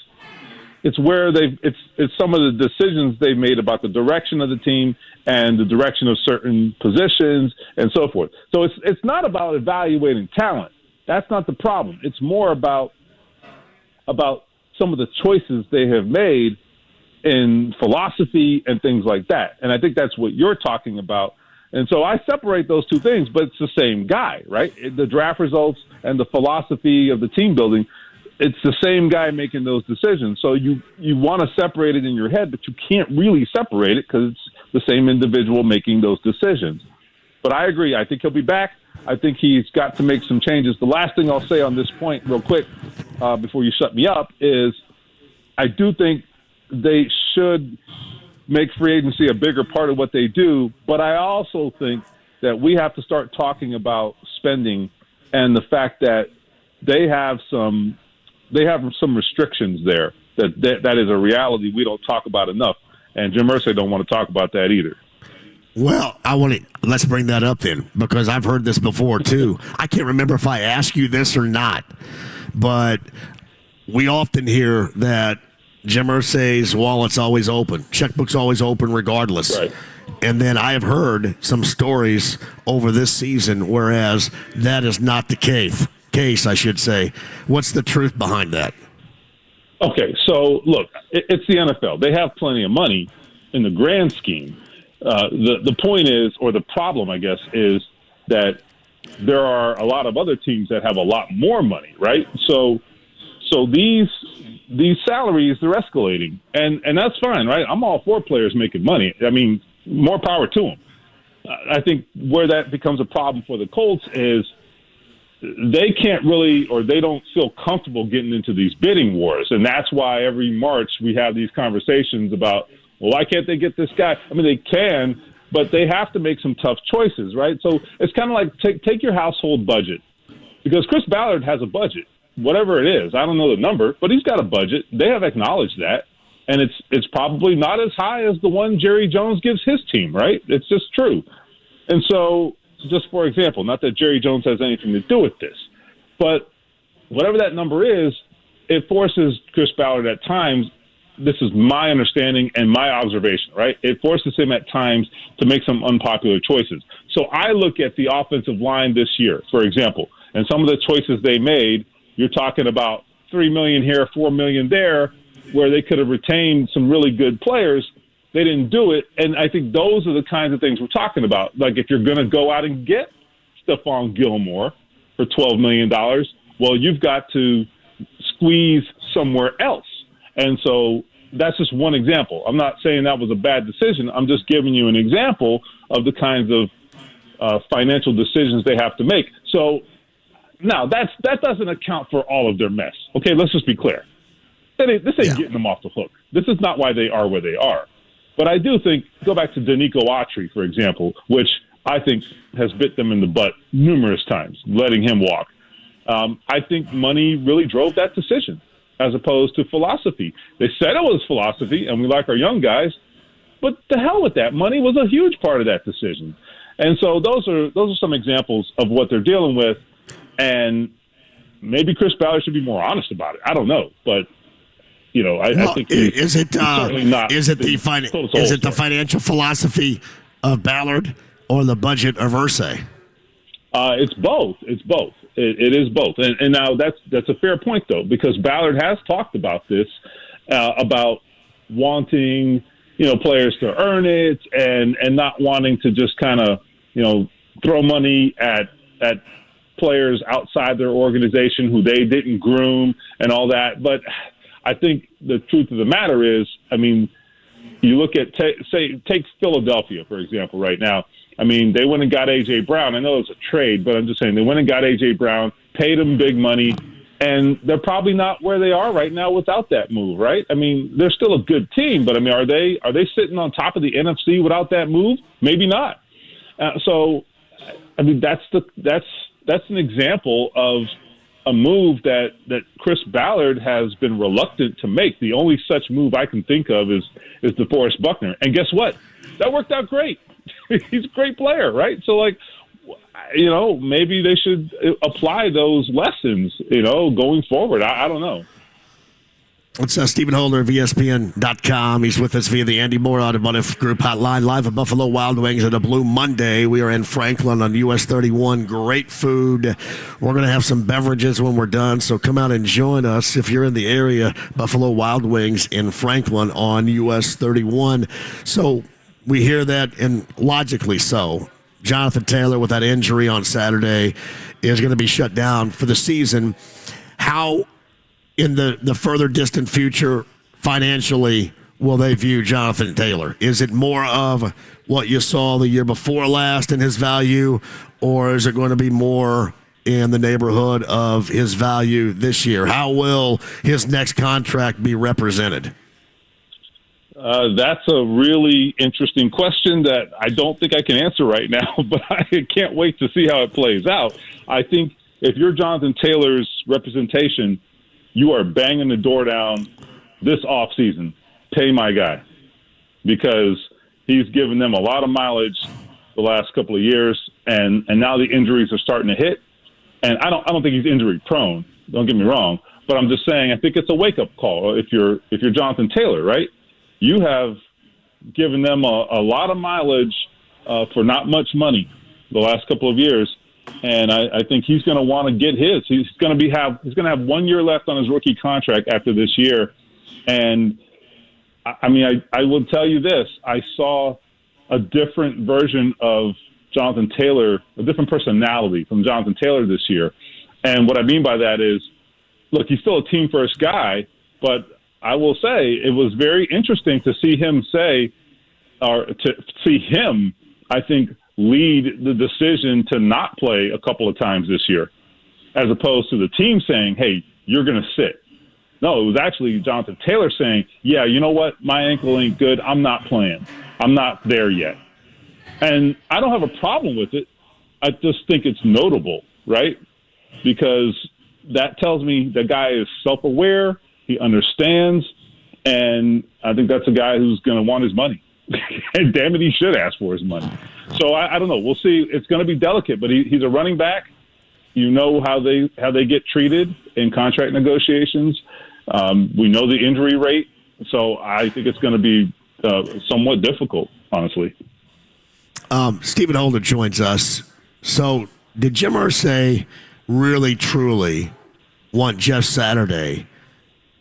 It's where it's some of the decisions they've made about the direction of the team and the direction of certain positions and so forth. So it's not about evaluating talent. That's not the problem. It's more about some of the choices they have made in philosophy and things like that. And I think that's what you're talking about. And so I separate those two things, but it's the same guy, right? The draft results and the philosophy of the team building, it's the same guy making those decisions. So you want to separate it in your head, but you can't really separate it because it's the same individual making those decisions. But I agree. I think he'll be back. I think he's got to make some changes. The last thing I'll say on this point real quick before you shut me up is I do think they should make free agency a bigger part of what they do, but I also think that we have to start talking about spending and the fact that they have some restrictions there. That is a reality we don't talk about enough, and Jim Irsay don't want to talk about that either. Well, let's bring that up then, because I've heard this before too. I can't remember if I asked you this or not, but we often hear that Jim Irsay's wallet's always open, checkbook's always open regardless. Right. And then I have heard some stories over this season, whereas that is not the case, I should say. What's the truth behind that? Okay, so look, it's the NFL. They have plenty of money in the grand scheme. The point is, or the problem, I guess, is that there are a lot of other teams that have a lot more money, right? So these salaries, they're escalating, and that's fine, right? I'm all for players making money. I mean, more power to them. I think where that becomes a problem for the Colts is they can't really, or they don't feel comfortable getting into these bidding wars, and that's why every March we have these conversations about, well, why can't they get this guy? I mean, they can, but they have to make some tough choices, right? So it's kind of like take your household budget, because Chris Ballard has a budget, whatever it is. I don't know the number, but he's got a budget. They have acknowledged that, and it's probably not as high as the one Jerry Jones gives his team, right? It's just true. And so, just for example, not that Jerry Jones has anything to do with this, but whatever that number is, it forces Chris Ballard at times, this is my understanding and my observation, right? It forces him at times to make some unpopular choices. So I look at the offensive line this year, for example, and some of the choices they made, you're talking about $3 million here, $4 million there, where they could have retained some really good players. They didn't do it, and I think those are the kinds of things we're talking about. Like if you're going to go out and get Stephon Gilmore for $12 million, well, you've got to squeeze somewhere else. And so that's just one example. I'm not saying that was a bad decision. I'm just giving you an example of the kinds of financial decisions they have to make. So now that doesn't account for all of their mess. Okay, let's just be clear. This ain't getting them off the hook. This is not why they are where they are. But I do think, go back to Danico Autry, for example, which I think has bit them in the butt numerous times, letting him walk. I think money really drove that decision as opposed to philosophy. They said it was philosophy, and we like our young guys, but the hell with that. Money was a huge part of that decision. And so those are some examples of what they're dealing with, and maybe Chris Ballard should be more honest about it. I don't know, but I think is it the financial philosophy of Ballard or the budget of Irsay? It's both. It's both. It is both. And now that's a fair point though, because Ballard has talked about this about wanting players to earn it and not wanting to just kind of throw money at players outside their organization who they didn't groom and all that, but. I think the truth of the matter is, I mean, you look at, take Philadelphia, for example, right now. I mean, they went and got A.J. Brown. I know it's a trade, but I'm just saying they went and got A.J. Brown, paid him big money, and they're probably not where they are right now without that move, right? I mean, they're still a good team, but I mean, are they sitting on top of the NFC without that move? Maybe not. So, I mean, that's an example of a move that Chris Ballard has been reluctant to make. The only such move I can think of is DeForest Buckner. And guess what? That worked out great. He's a great player, right? So, maybe they should apply those lessons, going forward. I don't know. It's Stephen Holder of ESPN.com. He's with us via the Andy Moore Automotive Group hotline, live at Buffalo Wild Wings at a Blue Monday. We are in Franklin on US 31. Great food. We're going to have some beverages when we're done, so come out and join us if you're in the area. Buffalo Wild Wings in Franklin on US 31. So we hear that, and logically so. Jonathan Taylor, with that injury on Saturday, is going to be shut down for the season. How, in the further distant future, financially, will they view Jonathan Taylor? Is it more of what you saw the year before last in his value, or is it going to be more in the neighborhood of his value this year? How will his next contract be represented? That's a really interesting question that I don't think I can answer right now, but I can't wait to see how it plays out. I think if you're Jonathan Taylor's representation, you are banging the door down this offseason. Pay my guy, because he's given them a lot of mileage the last couple of years, and now the injuries are starting to hit. And I don't think he's injury prone. Don't get me wrong, but I'm just saying I think it's a wake up call. If you're Jonathan Taylor, right? You have given them a lot of mileage for not much money the last couple of years. And I think he's going to want to get his. He's going to have 1 year left on his rookie contract after this year. And I mean, I will tell you this: I saw a different version of Jonathan Taylor, a different personality from Jonathan Taylor this year. And what I mean by that is, look, he's still a team first guy, but I will say it was very interesting to see him I think, lead the decision to not play a couple of times this year, as opposed to the team saying, hey, you're going to sit. No, it was actually Jonathan Taylor saying, yeah, you know what? My ankle ain't good. I'm not playing. I'm not there yet. And I don't have a problem with it. I just think it's notable, right? Because that tells me the guy is self-aware. He understands. And I think that's a guy who's going to want his money. And damn it, he should ask for his money. So I don't know. We'll see. It's going to be delicate, but he's a running back. You know how they get treated in contract negotiations. We know the injury rate, so I think it's going to be somewhat difficult, honestly. Stephen Holder joins us. So did Jim Irsay really, truly want Jeff Saturday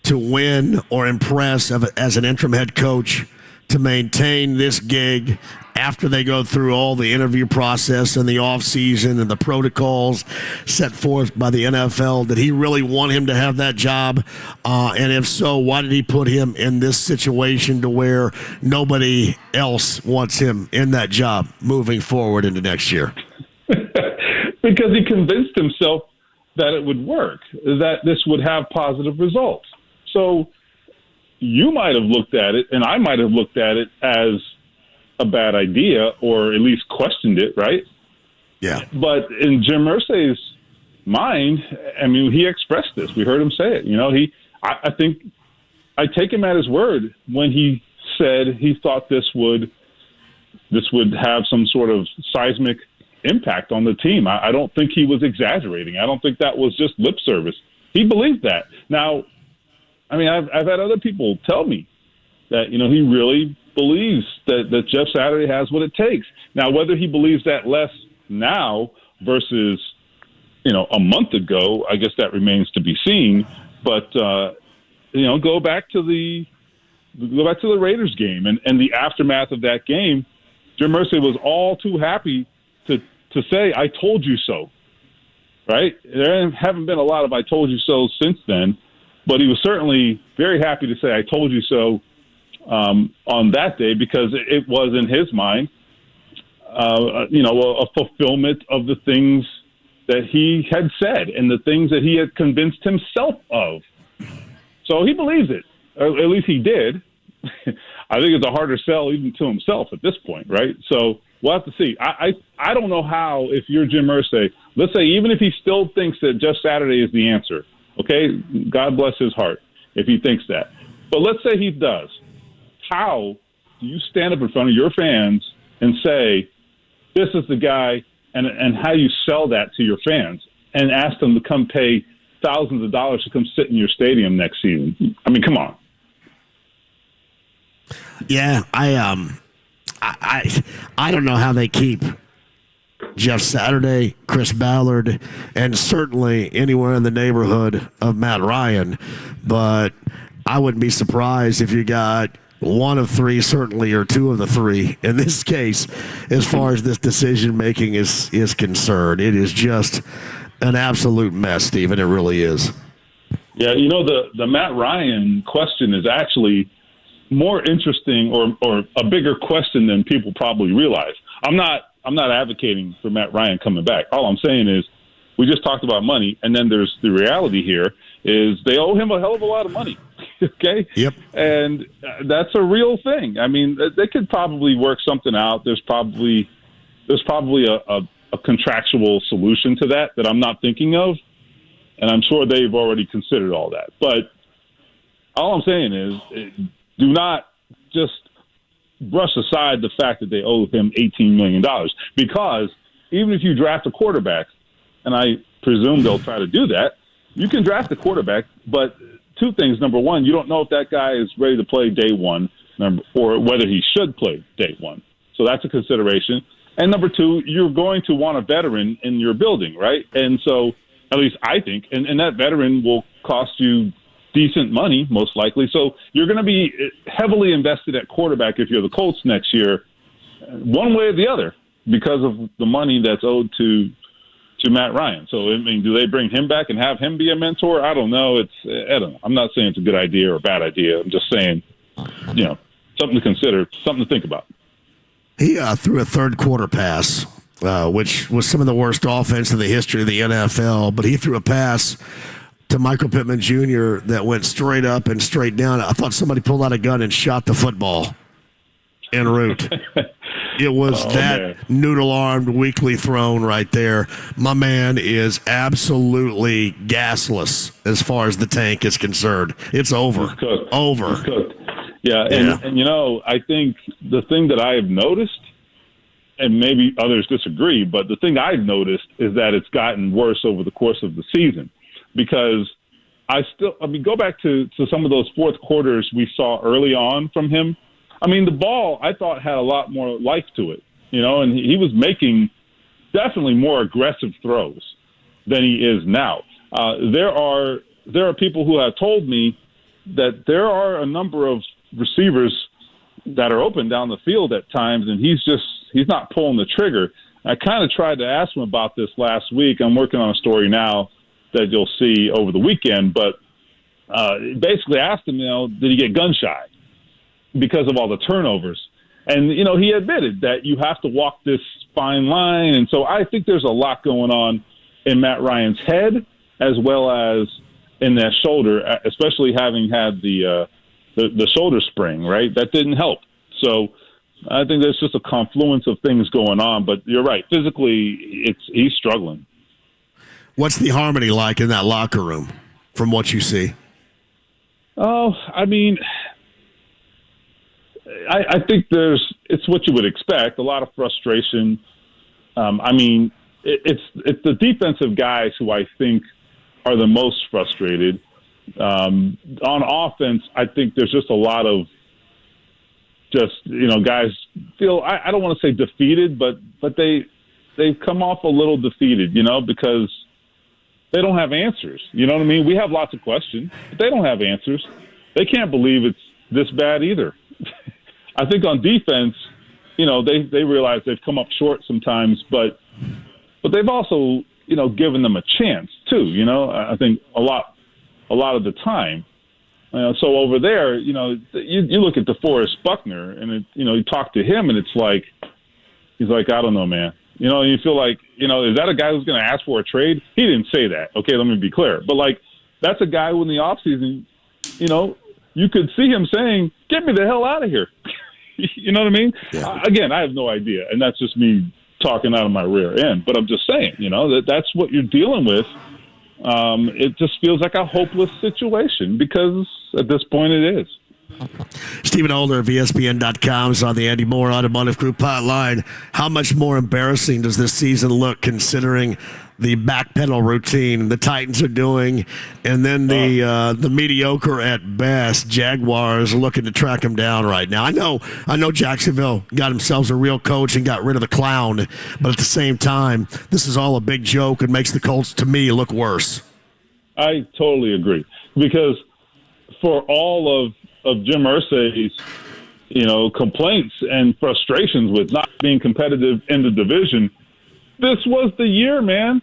to win or impress as an interim head coach, to maintain this gig after they go through all the interview process and the offseason and the protocols set forth by the NFL? Did he really want him to have that job? And if so, why did he put him in this situation to where nobody else wants him in that job moving forward into next year? Because he convinced himself that it would work, that this would have positive results. So you might have looked at it, and I might have looked at it as a bad idea, or at least questioned it, right? Yeah. But in Jim Irsay's mind, I mean, he expressed this. We heard him say it. You know, I think I take him at his word when he said he thought this would have some sort of seismic impact on the team. I don't think he was exaggerating. I don't think that was just lip service. He believed that. Now, I mean, I've had other people tell me that, you know, he really believes that Jeff Saturday has what it takes. Now, whether he believes that less now versus, you know, a month ago, I guess that remains to be seen. But, you know, go back to the Raiders game and the aftermath of that game. Jim Irsay was all too happy to say, I told you so, right? There haven't been a lot of I told you so since then. But he was certainly very happy to say, I told you so on that day, because it was, in his mind, you know, a fulfillment of the things that he had said and the things that he had convinced himself of. So he believes it, or at least he did. I think it's a harder sell even to himself at this point, right? So we'll have to see. I don't know how, if you're Jim Irsay, let's say even if he still thinks that Jeff Saturday is the answer, okay, God bless his heart if he thinks that. But let's say he does. How do you stand up in front of your fans and say, this is the guy, and how you sell that to your fans and ask them to come pay thousands of dollars to come sit in your stadium next season. I mean, come on. Yeah, I don't know how they keep Jeff Saturday, Chris Ballard, and certainly anywhere in the neighborhood of Matt Ryan, but I wouldn't be surprised if you got one of three, certainly, or two of the three in this case, as far as this decision-making is concerned. It is just an absolute mess, Stephen. It really is. Yeah, the Matt Ryan question is actually more interesting or a bigger question than people probably realize. I'm not advocating for Matt Ryan coming back. All I'm saying is we just talked about money, and then there's the reality here is they owe him a hell of a lot of money. Okay? Yep. And that's a real thing. I mean, they could probably work something out. There's probably a contractual solution to that I'm not thinking of, and I'm sure they've already considered all that. But all I'm saying is do not just brush aside the fact that they owe him $18 million, because even if you draft a quarterback, and I presume they'll try to do that, you can draft a quarterback, but two things. Number one, you don't know if that guy is ready to play day one, or whether he should play day one. So that's a consideration. And number two, you're going to want a veteran in your building, right? And so at least I think, and that veteran will cost you decent money, most likely. So you're going to be heavily invested at quarterback if you're the Colts next year, one way or the other, because of the money that's owed to Matt Ryan. So, I mean, do they bring him back and have him be a mentor? I don't know. I don't know. I'm not saying it's a good idea or a bad idea. I'm just saying, something to consider, something to think about. He threw a third quarter pass, which was some of the worst offense in the history of the NFL, but he threw a pass to Michael Pittman Jr. that went straight up and straight down. I thought somebody pulled out a gun and shot the football en route. It was noodle-armed, weakly thrown right there. My man is absolutely gasless as far as the tank is concerned. It's over. He's cooked. Over. He's cooked. Yeah, and I think the thing that I have noticed, and maybe others disagree, but the thing I've noticed is that it's gotten worse over the course of the season, because go back to some of those fourth quarters we saw early on from him. I mean, the ball, I thought, had a lot more life to it, and he was making definitely more aggressive throws than he is now. There are people who have told me that there are a number of receivers that are open down the field at times, and he's not pulling the trigger. I kind of tried to ask him about this last week. I'm working on a story now that you'll see over the weekend, but basically asked him, did he get gun shy because of all the turnovers? And, he admitted that you have to walk this fine line. And so I think there's a lot going on in Matt Ryan's head as well as in that shoulder, especially having had the shoulder sprain, right? That didn't help. So I think there's just a confluence of things going on. But you're right. Physically, he's struggling. What's the harmony like in that locker room from what you see? Oh, I mean, I think it's what you would expect. A lot of frustration. I mean, it's the defensive guys who I think are the most frustrated. On offense, I think there's just a lot of guys feel, I don't want to say defeated, but they've come off a little defeated, because they don't have answers. You know what I mean? We have lots of questions, but they don't have answers. They can't believe it's this bad either. I think on defense, they realize they've come up short sometimes, but they've also, given them a chance too. I think a lot of the time. So over there, you look at DeForest Buckner, and you talk to him, and it's like he's like, I don't know, man. You feel like, is that a guy who's going to ask for a trade? He didn't say that. Okay, let me be clear. But that's a guy who in the offseason, you could see him saying, "Get me the hell out of here." You know what I mean? Yeah. Again, I have no idea, and that's just me talking out of my rear end. But I'm just saying, that's what you're dealing with. It just feels like a hopeless situation because at this point it is. Stephen Older of ESPN.com is on the Andy Moore Automotive Group hotline. How much more embarrassing does this season look considering the backpedal routine the Titans are doing, and then the mediocre at best Jaguars looking to track them down right now? I know Jacksonville got themselves a real coach and got rid of the clown, but at the same time, this is all a big joke and makes the Colts, to me, look worse. I totally agree, because for all of Jim Irsay's, complaints and frustrations with not being competitive in the division, this was the year, man.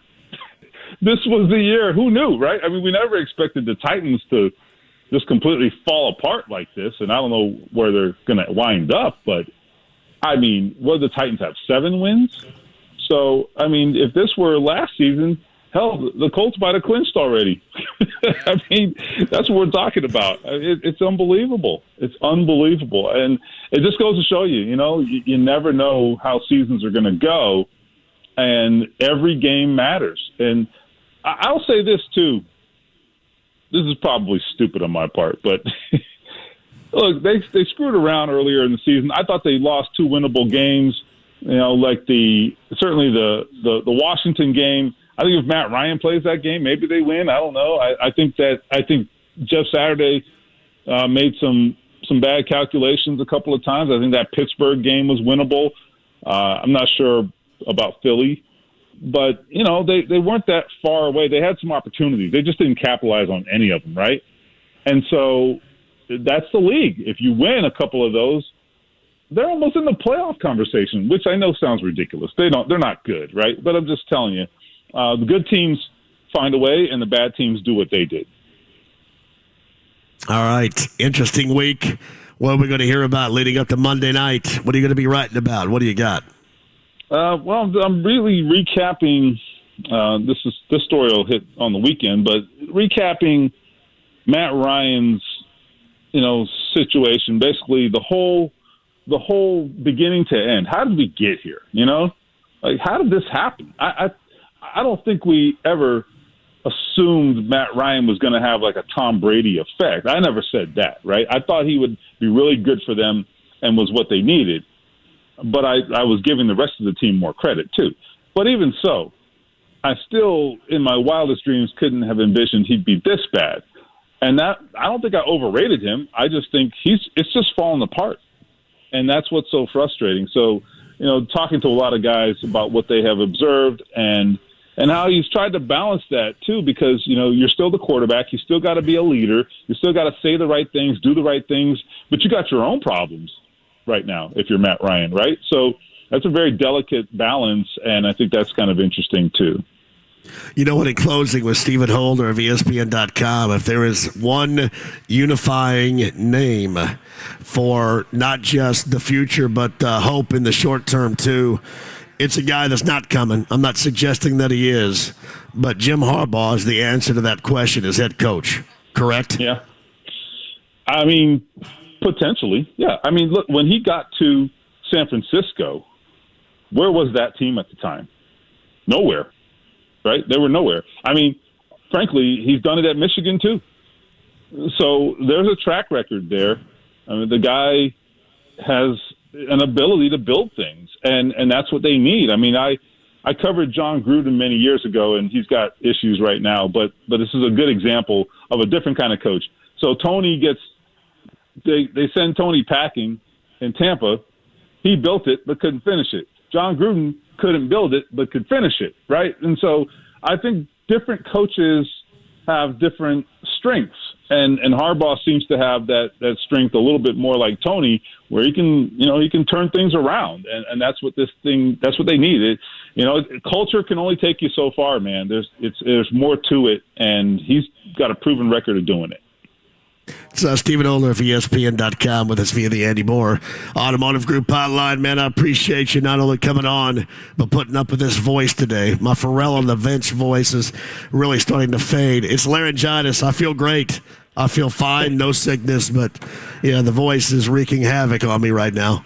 This was the year. Who knew, right? I mean, we never expected the Titans to just completely fall apart like this, and I don't know where they're going to wind up, but, I mean, what did the Titans have, 7 wins? So, I mean, if this were last season, hell, the Colts might have clinched already. I mean, that's what we're talking about. It's unbelievable. It's unbelievable. And it just goes to show you, you never know how seasons are going to go, and every game matters. And I'll say this, too. This is probably stupid on my part, but look, they screwed around earlier in the season. I thought they lost 2 winnable games, like certainly the Washington game. I think if Matt Ryan plays that game, maybe they win. I don't know. I think Jeff Saturday made some bad calculations a couple of times. I think that Pittsburgh game was winnable. I'm not sure about Philly, but they weren't that far away. They had some opportunities. They just didn't capitalize on any of them, right? And so that's the league. If you win a couple of those, they're almost in the playoff conversation, which I know sounds ridiculous. They're not good, right? But I'm just telling you. The good teams find a way, and the bad teams do what they did. All right. Interesting week. What are we going to hear about leading up to Monday night? What are you going to be writing about? What do you got? Well, I'm really recapping. This story will hit on the weekend, but recapping Matt Ryan's, situation. Basically, the whole beginning to end. How did we get here? Like, how did this happen? I don't think we ever assumed Matt Ryan was going to have like a Tom Brady effect. I never said that, right? I thought he would be really good for them and was what they needed. But I was giving the rest of the team more credit too. But even so, I still, in my wildest dreams, couldn't have envisioned he'd be this bad. And that, I don't think I overrated him. I just think it's just fallen apart. And that's what's so frustrating. So, talking to a lot of guys about what they have observed and how he's tried to balance that, too, because, you're still the quarterback. You still got to be a leader. You still got to say the right things, do the right things. But you got your own problems right now if you're Matt Ryan, right? So that's a very delicate balance, and I think that's kind of interesting, too. In closing with Stephen Holder of ESPN.com, if there is one unifying name for not just the future but hope in the short term, too, it's a guy that's not coming. I'm not suggesting that he is, but Jim Harbaugh is the answer to that question as head coach, correct? Yeah. I mean, potentially, yeah. I mean, look, when he got to San Francisco, where was that team at the time? Nowhere, right? They were nowhere. I mean, frankly, he's done it at Michigan, too. So there's a track record there. I mean, the guy has an ability to build things, and that's what they need. I mean, I covered John Gruden many years ago, and he's got issues right now, but this is a good example of a different kind of coach. So Tony they send Tony packing in Tampa. He built it but couldn't finish it. John Gruden couldn't build it but could finish it, right? And so I think different coaches have different strengths. And Harbaugh seems to have that strength a little bit more like Tony, where he can turn things around, and that's what that's what they need. Culture can only take you so far, man. There's more to it, and he's got a proven record of doing it. It's Stephen Older of ESPN.com with us via the Andy Moore Automotive Group hotline. Man, I appreciate you not only coming on, but putting up with this voice today. My Pharrell on the bench voice is really starting to fade. It's laryngitis. I feel great. I feel fine, no sickness, but the voice is wreaking havoc on me right now.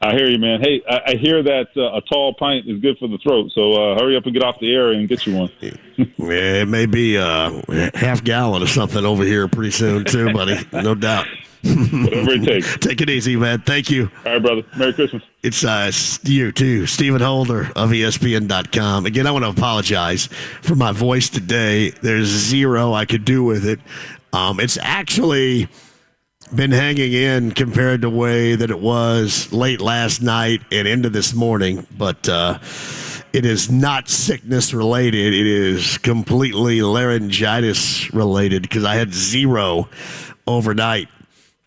I hear you, man. Hey, I hear that a tall pint is good for the throat, so hurry up and get off the air and get you one. Yeah, it may be a half gallon or something over here pretty soon, too, buddy. No doubt. Whatever it takes. Take it easy, man. Thank you. All right, brother. Merry Christmas. It's you, too. Stephen Holder of ESPN.com. Again, I want to apologize for my voice today. There's zero I could do with it. It's actually been hanging in compared to the way that it was late last night and into this morning. But it is not sickness related. It is completely laryngitis related because I had zero overnight.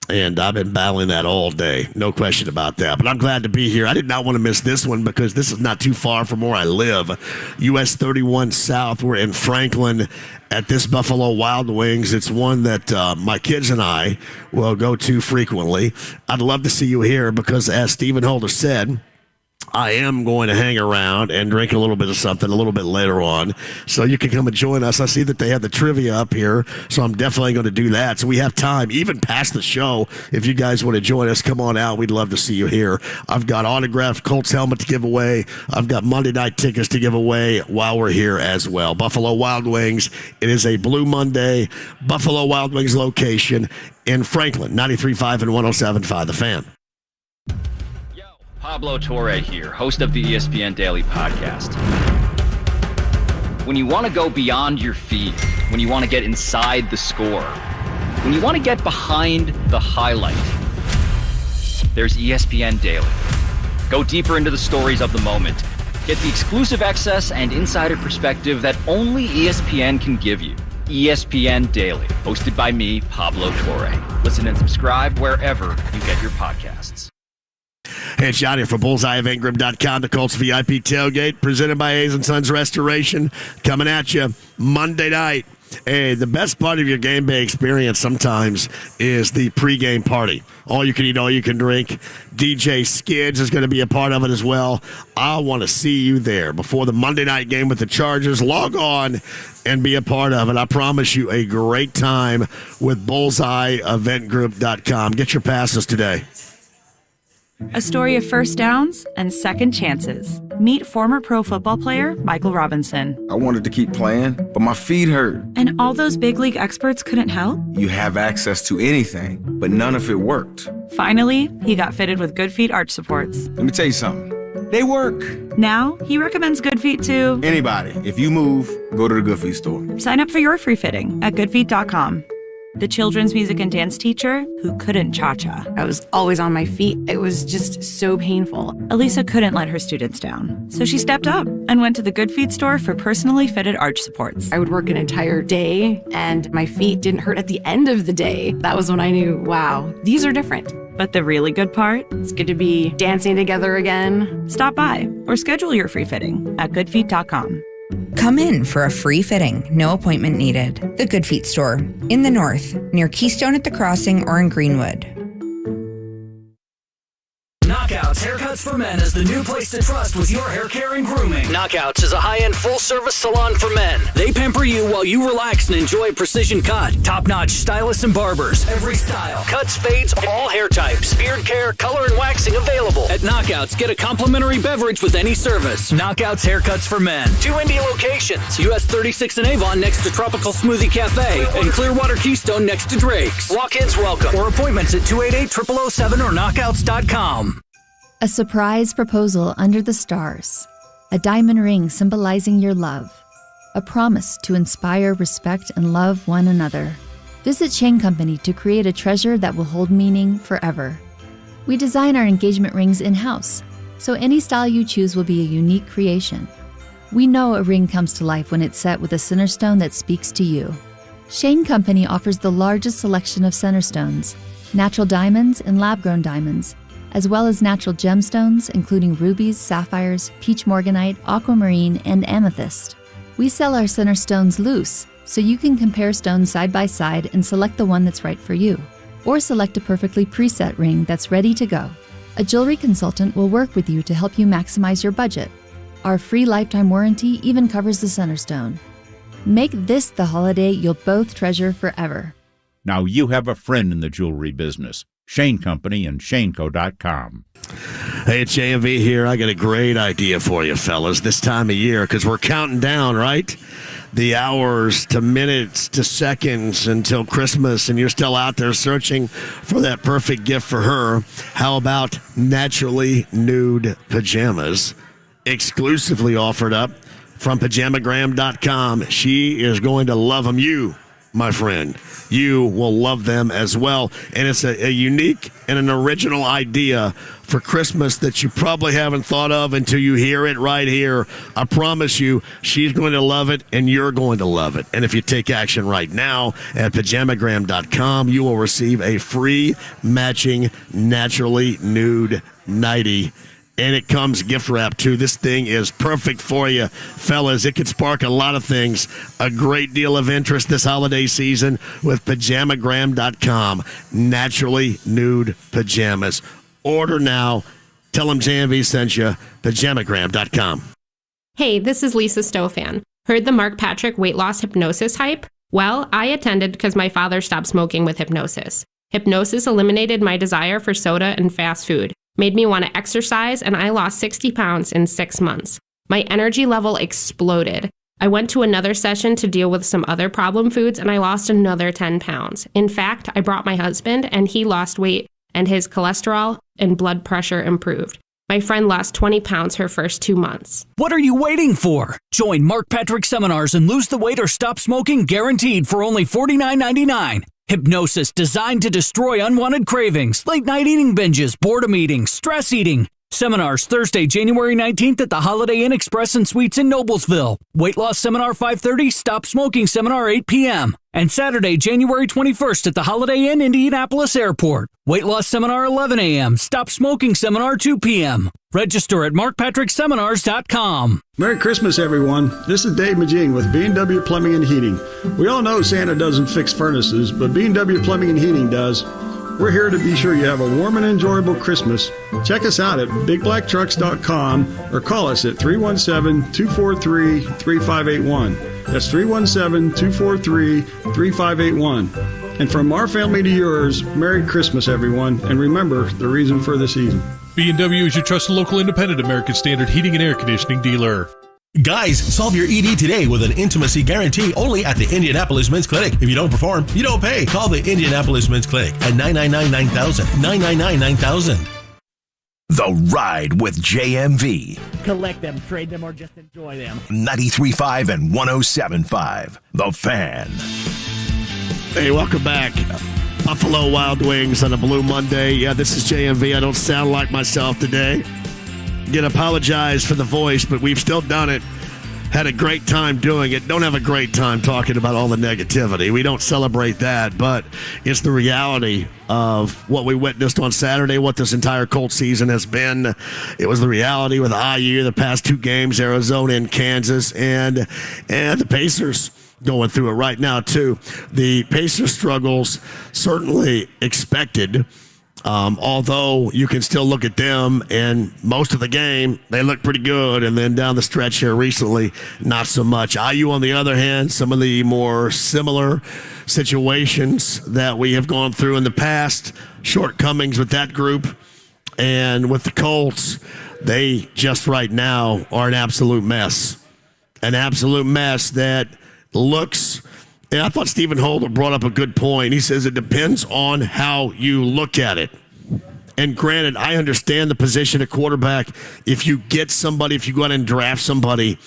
And I've been battling that all day. No question about that. But I'm glad to be here. I did not want to miss this one because this is not too far from where I live. US 31 South. We're in Franklin at this Buffalo Wild Wings. It's one that my kids and I will go to frequently. I'd love to see you here because, as Stephen Holder said, I am going to hang around and drink a little bit of something a little bit later on. So you can come and join us. I see that they have the trivia up here, so I'm definitely going to do that. So we have time, even past the show. If you guys want to join us, come on out. We'd love to see you here. I've got autographed Colts helmet to give away. I've got Monday night tickets to give away while we're here as well. Buffalo Wild Wings. It is a Blue Monday. Buffalo Wild Wings location in Franklin, 93.5 and 107.5. The Fan. Pablo Torre here, host of the ESPN Daily Podcast. When you want to go beyond your feed, when you want to get inside the score, when you want to get behind the highlight, there's ESPN Daily. Go deeper into the stories of the moment. Get the exclusive access and insider perspective that only ESPN can give you. ESPN Daily, hosted by me, Pablo Torre. Listen and subscribe wherever you get your podcasts. Hey, it's John here for BullseyeofIngram.com, the Colts VIP tailgate, presented by Hayes & Sons Restoration, coming at you Monday night. Hey, the best part of your game day experience sometimes is the pregame party. All you can eat, all you can drink. DJ Skids is going to be a part of it as well. I want to see you there before the Monday night game with the Chargers. Log on and be a part of it. I promise you a great time with BullseyeEventGroup.com. Get your passes today. A story of first downs and second chances. Meet former pro football player Michael Robinson. I wanted to keep playing, but my feet hurt. And all those big league experts couldn't help? You have access to anything, but none of it worked. Finally, he got fitted with Good Feet arch supports. Let me tell you something. They work. Now, he recommends Good Feet to anybody. If you move, go to the Good Feet store. Sign up for your free fitting at goodfeet.com. The children's music and dance teacher who couldn't cha-cha. I was always on my feet. It was just so painful. Elisa couldn't let her students down, so she stepped up and went to the Good Feet store for personally fitted arch supports. I would work an entire day, and my feet didn't hurt at the end of the day. That was when I knew, wow, these are different. But the really good part? It's good to be dancing together again. Stop by or schedule your free fitting at goodfeet.com. Come in for a free fitting, no appointment needed. The Good Feet store, in the north, near Keystone at the Crossing or in Greenwood. Knockouts Haircuts for Men is the new place to trust with your hair care and grooming. Knockouts is a high-end full-service salon for men. They pamper you while you relax and enjoy precision cut. Top-notch stylists and barbers, every style. Cuts, fades, all hair types. Beard care, color, and waxing available. At Knockouts, get a complimentary beverage with any service. Knockouts Haircuts for Men. 2 Indy locations. US 36 in Avon next to Tropical Smoothie Cafe and Clearwater Keystone next to Drake's. Walk-ins welcome. Or appointments at 288-0007 or knockouts.com. A surprise proposal under the stars. A diamond ring symbolizing your love. A promise to inspire, respect, and love one another. Visit Chain Company to create a treasure that will hold meaning forever. We design our engagement rings in-house, so any style you choose will be a unique creation. We know a ring comes to life when it's set with a center stone that speaks to you. Chain Company offers the largest selection of center stones, natural diamonds and lab-grown diamonds, as well as natural gemstones, including rubies, sapphires, peach morganite, aquamarine, and amethyst. We sell our center stones loose, so you can compare stones side by side and select the one that's right for you. Or select a perfectly preset ring that's ready to go. A jewelry consultant will work with you to help you maximize your budget. Our free lifetime warranty even covers the center stone. Make this the holiday you'll both treasure forever. Now you have a friend in the jewelry business. Shane Company and ShaneCo.com. Hey, it's JMV here. I got a great idea for you, fellas, this time of year, because we're counting down, right? The hours to minutes to seconds until Christmas, and you're still out there searching for that perfect gift for her. How about naturally nude pajamas, exclusively offered up from pajamagram.com. She is going to love them. You, my friend, you will love them as well. And it's a unique and an original idea for Christmas that you probably haven't thought of until you hear it right here. I promise you, she's going to love it, and you're going to love it. And if you take action right now at pajamagram.com, you will receive a free matching naturally nude nightie. And it comes gift wrapped, too. This thing is perfect for you, fellas. It could spark a lot of things. A great deal of interest this holiday season with pajamagram.com. Naturally nude pajamas. Order now. Tell them JMV sent you. Pajamagram.com. Hey, this is Lisa Stofan. Heard the Mark Patrick weight loss hypnosis hype? Well, I attended because my father stopped smoking with hypnosis. Hypnosis eliminated my desire for soda and fast food, made me want to exercise, and I lost 60 pounds in 6 months. My energy level exploded. I went to another session to deal with some other problem foods, and I lost another 10 pounds. In fact, I brought my husband, and he lost weight, and his cholesterol and blood pressure improved. My friend lost 20 pounds her first 2 months. What are you waiting for? Join Mark Patrick seminars and lose the weight or stop smoking guaranteed for only $49.99. Hypnosis designed to destroy unwanted cravings, late night eating binges, boredom eating, stress eating. Seminars Thursday, January 19th at the Holiday Inn Express and Suites in Noblesville. Weight loss seminar 5:30, stop smoking seminar 8 p.m. And Saturday, January 21st at the Holiday Inn Indianapolis Airport. Weight loss seminar 11 a.m., stop smoking seminar 2 p.m. Register at markpatrickseminars.com. Merry Christmas, everyone. This is Dave Majing with B&W Plumbing and Heating. We all know Santa doesn't fix furnaces, but B&W Plumbing and Heating does. We're here to be sure you have a warm and enjoyable Christmas. Check us out at bigblacktrucks.com or call us at 317-243-3581. That's 317-243-3581. And from our family to yours, Merry Christmas, everyone. And remember the reason for the season. B&W is your trusted local independent American Standard heating and air conditioning dealer. Guys, solve your ED today with an intimacy guarantee only at the Indianapolis Men's Clinic. If you don't perform, you don't pay. Call the Indianapolis Men's Clinic at 999-9000. 999-9000. The Ride with JMV. Collect them, trade them, or just enjoy them. 93.5 and 107.5. The Fan. Hey, welcome back. Buffalo Wild Wings on a Blue Monday. Yeah, this is JMV. I don't sound like myself today. Again, apologize for the voice, but we've still done it. Had a great time doing it. Don't have a great time talking about all the negativity. We don't celebrate that, but it's the reality of what we witnessed on Saturday, what this entire Colts season has been. It was the reality with IU, the past 2 games, Arizona and Kansas, and the Pacers going through it right now, too. The Pacers struggles certainly expected. Although you can still look at them, and most of the game, they look pretty good. And then down the stretch here recently, not so much. IU, on the other hand, some of the more similar situations that we have gone through in the past, shortcomings with that group. And with the Colts, they just right now are an absolute mess. An absolute mess that looks... And I thought Stephen Holder brought up a good point. He says it depends on how you look at it. And granted, I understand the position of quarterback. If you get somebody, if you go out and draft somebody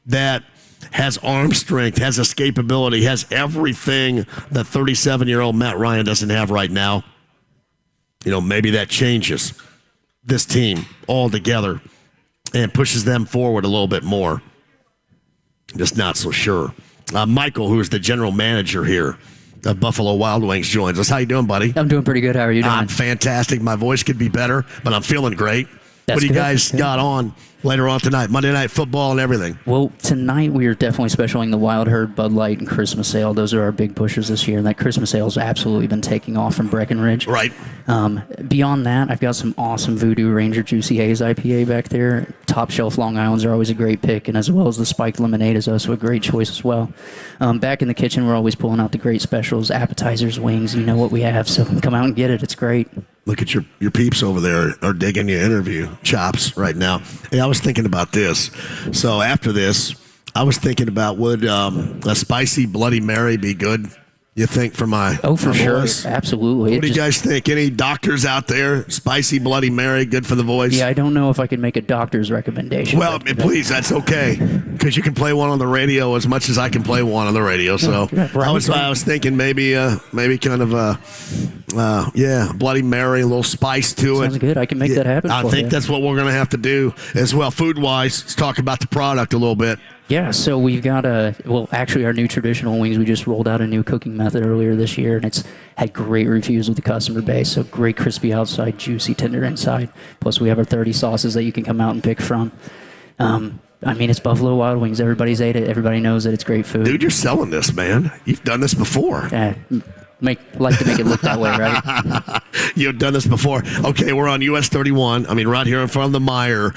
that has arm strength, has escapability, has everything that 37-year-old Matt Ryan doesn't have right now, maybe that changes this team altogether and pushes them forward a little bit more. Just not so sure. Michael, who is the general manager here of Buffalo Wild Wings, joins us. How you doing, buddy? I'm doing pretty good. How are you doing? I'm fantastic. My voice could be better, but I'm feeling great. What do you guys got on later on tonight? Monday Night Football and everything. Well, tonight we are definitely specialing the Wild Herd, Bud Light, and Christmas Ale. Those are our big pushers this year, and that Christmas Ale has absolutely been taking off from Breckenridge. Right. Beyond that, I've got some awesome Voodoo Ranger Juicy Haze IPA back there. Top shelf Long Islands are always a great pick, and as well as the Spiked Lemonade is also a great choice as well. Back in the kitchen, we're always pulling out the great specials, appetizers, wings. You know what we have, so come out and get it. It's great. Look at your peeps over there are digging your interview chops right now. Hey, I was thinking about this. So after this, I was thinking about would a spicy Bloody Mary be good, you think, for my for sure. voice? Absolutely. What do you guys think? Any doctors out there? Spicy Bloody Mary, good for the voice? Yeah, I don't know if I can make a doctor's recommendation. Well, please, that's okay, because you can play one on the radio as much as I can play one on the radio. So I was thinking maybe kind of Bloody Mary, a little spice to it. Sounds good. I can make that happen. I think that's what we're going to have to do as well. Food-wise, let's talk about the product a little bit. Yeah, so we've got actually our new traditional wings. We just rolled out a new cooking method earlier this year, and it's had great reviews with the customer base. So great crispy outside, juicy, tender inside. Plus we have our 30 sauces that you can come out and pick from. It's Buffalo Wild Wings. Everybody's ate it. Everybody knows that it's great food. Dude, you're selling this, man. You've done this before. Like to make it look that way, right? You've done this before. Okay, we're on US 31. Right here in front of the Meijer.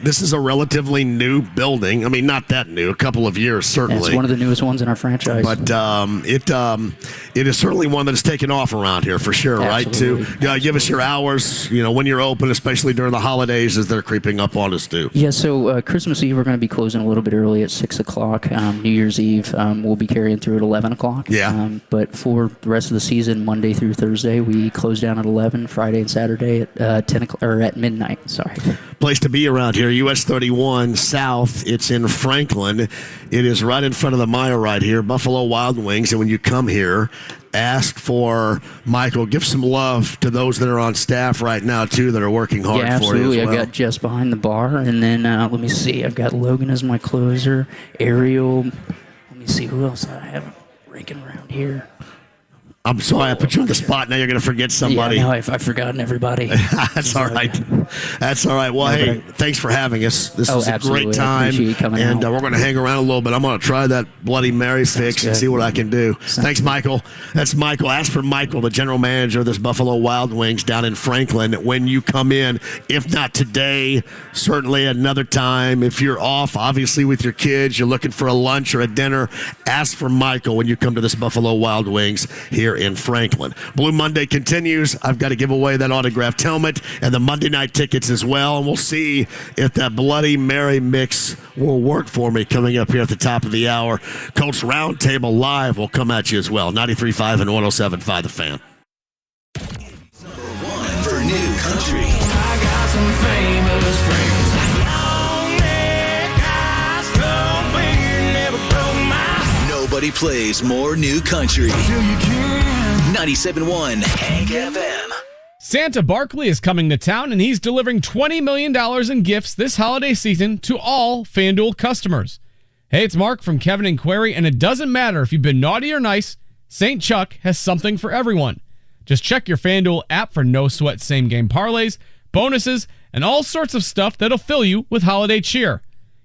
This is a relatively new building. Not that new. A couple of years, certainly. Yeah, it's one of the newest ones in our franchise. But it is certainly one that has taken off around here for sure, Absolutely. right? To give us your hours, when you're open, especially during the holidays as they're creeping up on us, too. Yeah, so Christmas Eve, we're going to be closing a little bit early at 6 o'clock. New Year's Eve, we'll be carrying through at 11 o'clock. Yeah. But for the rest of the season, Monday through Thursday, we close down at 11, Friday and Saturday at 10 o'clock, or at midnight. Sorry. Place to be around here, US 31 South. It's in Franklin. It is right in front of the Meijer right here, Buffalo Wild Wings. And when you come here, ask for Michael. Give some love to those that are on staff right now, too, that are working hard for you as well. Absolutely. I've got Jess behind the bar. And then, let me see, I've got Logan as my closer, Ariel. Let me see, who else I have ranking around here. I'm sorry, I put you on the spot. Now you're going to forget somebody. Yeah, no, I've forgotten everybody. That's all right. That's all right. Well, hey, thanks for having us. This is a great time. Appreciate you coming and out. we're going to hang around a little bit. I'm going to try that Bloody Mary fix and see what I can do. Thanks, Michael. That's Michael. Ask for Michael, the general manager of this Buffalo Wild Wings down in Franklin, when you come in. If not today, certainly another time. If you're off, obviously, with your kids, you're looking for a lunch or a dinner, ask for Michael when you come to this Buffalo Wild Wings here in Franklin. Blue Monday continues. I've got to give away that autographed helmet and the Monday night tickets as well, and we'll see if that Bloody Mary mix will work for me coming up here at the top of the hour. Colts Roundtable Live will come at you as well. 93.5 and 107.5 The Fan. For new country. I got some famous friends. Nobody plays more new country. 97.1 Hank FM. Santa Barkley is coming to town, and he's delivering $20 million in gifts this holiday season to all FanDuel customers. Hey, it's Mark from Kevin and Query, and it doesn't matter if you've been naughty or nice, St. Chuck has something for everyone. Just check your FanDuel app for no-sweat same-game parlays, bonuses, and all sorts of stuff that'll fill you with holiday cheer.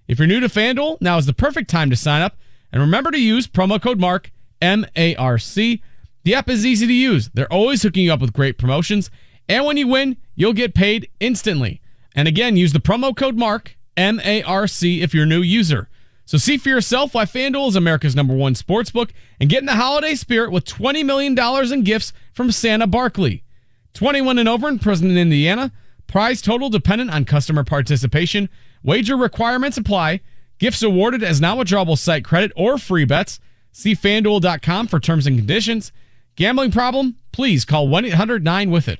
If you're new to FanDuel, now is the perfect time to sign up. And remember to use promo code MARC, M-A-R-C. The app is easy to use. They're always hooking you up with great promotions. And when you win, you'll get paid instantly. And again, use the promo code MARC, M-A-R-C, if you're a new user. So see for yourself why FanDuel is America's #1 sportsbook and get in the holiday spirit with $20 million in gifts from Santa Barkley. 21 and over in President, Indiana. Prize total dependent on customer participation. Wager requirements apply. Gifts awarded as non-withdrawable site credit or free bets. See FanDuel.com for terms and conditions. Gambling problem? Please call 1-800-9-WITH-IT.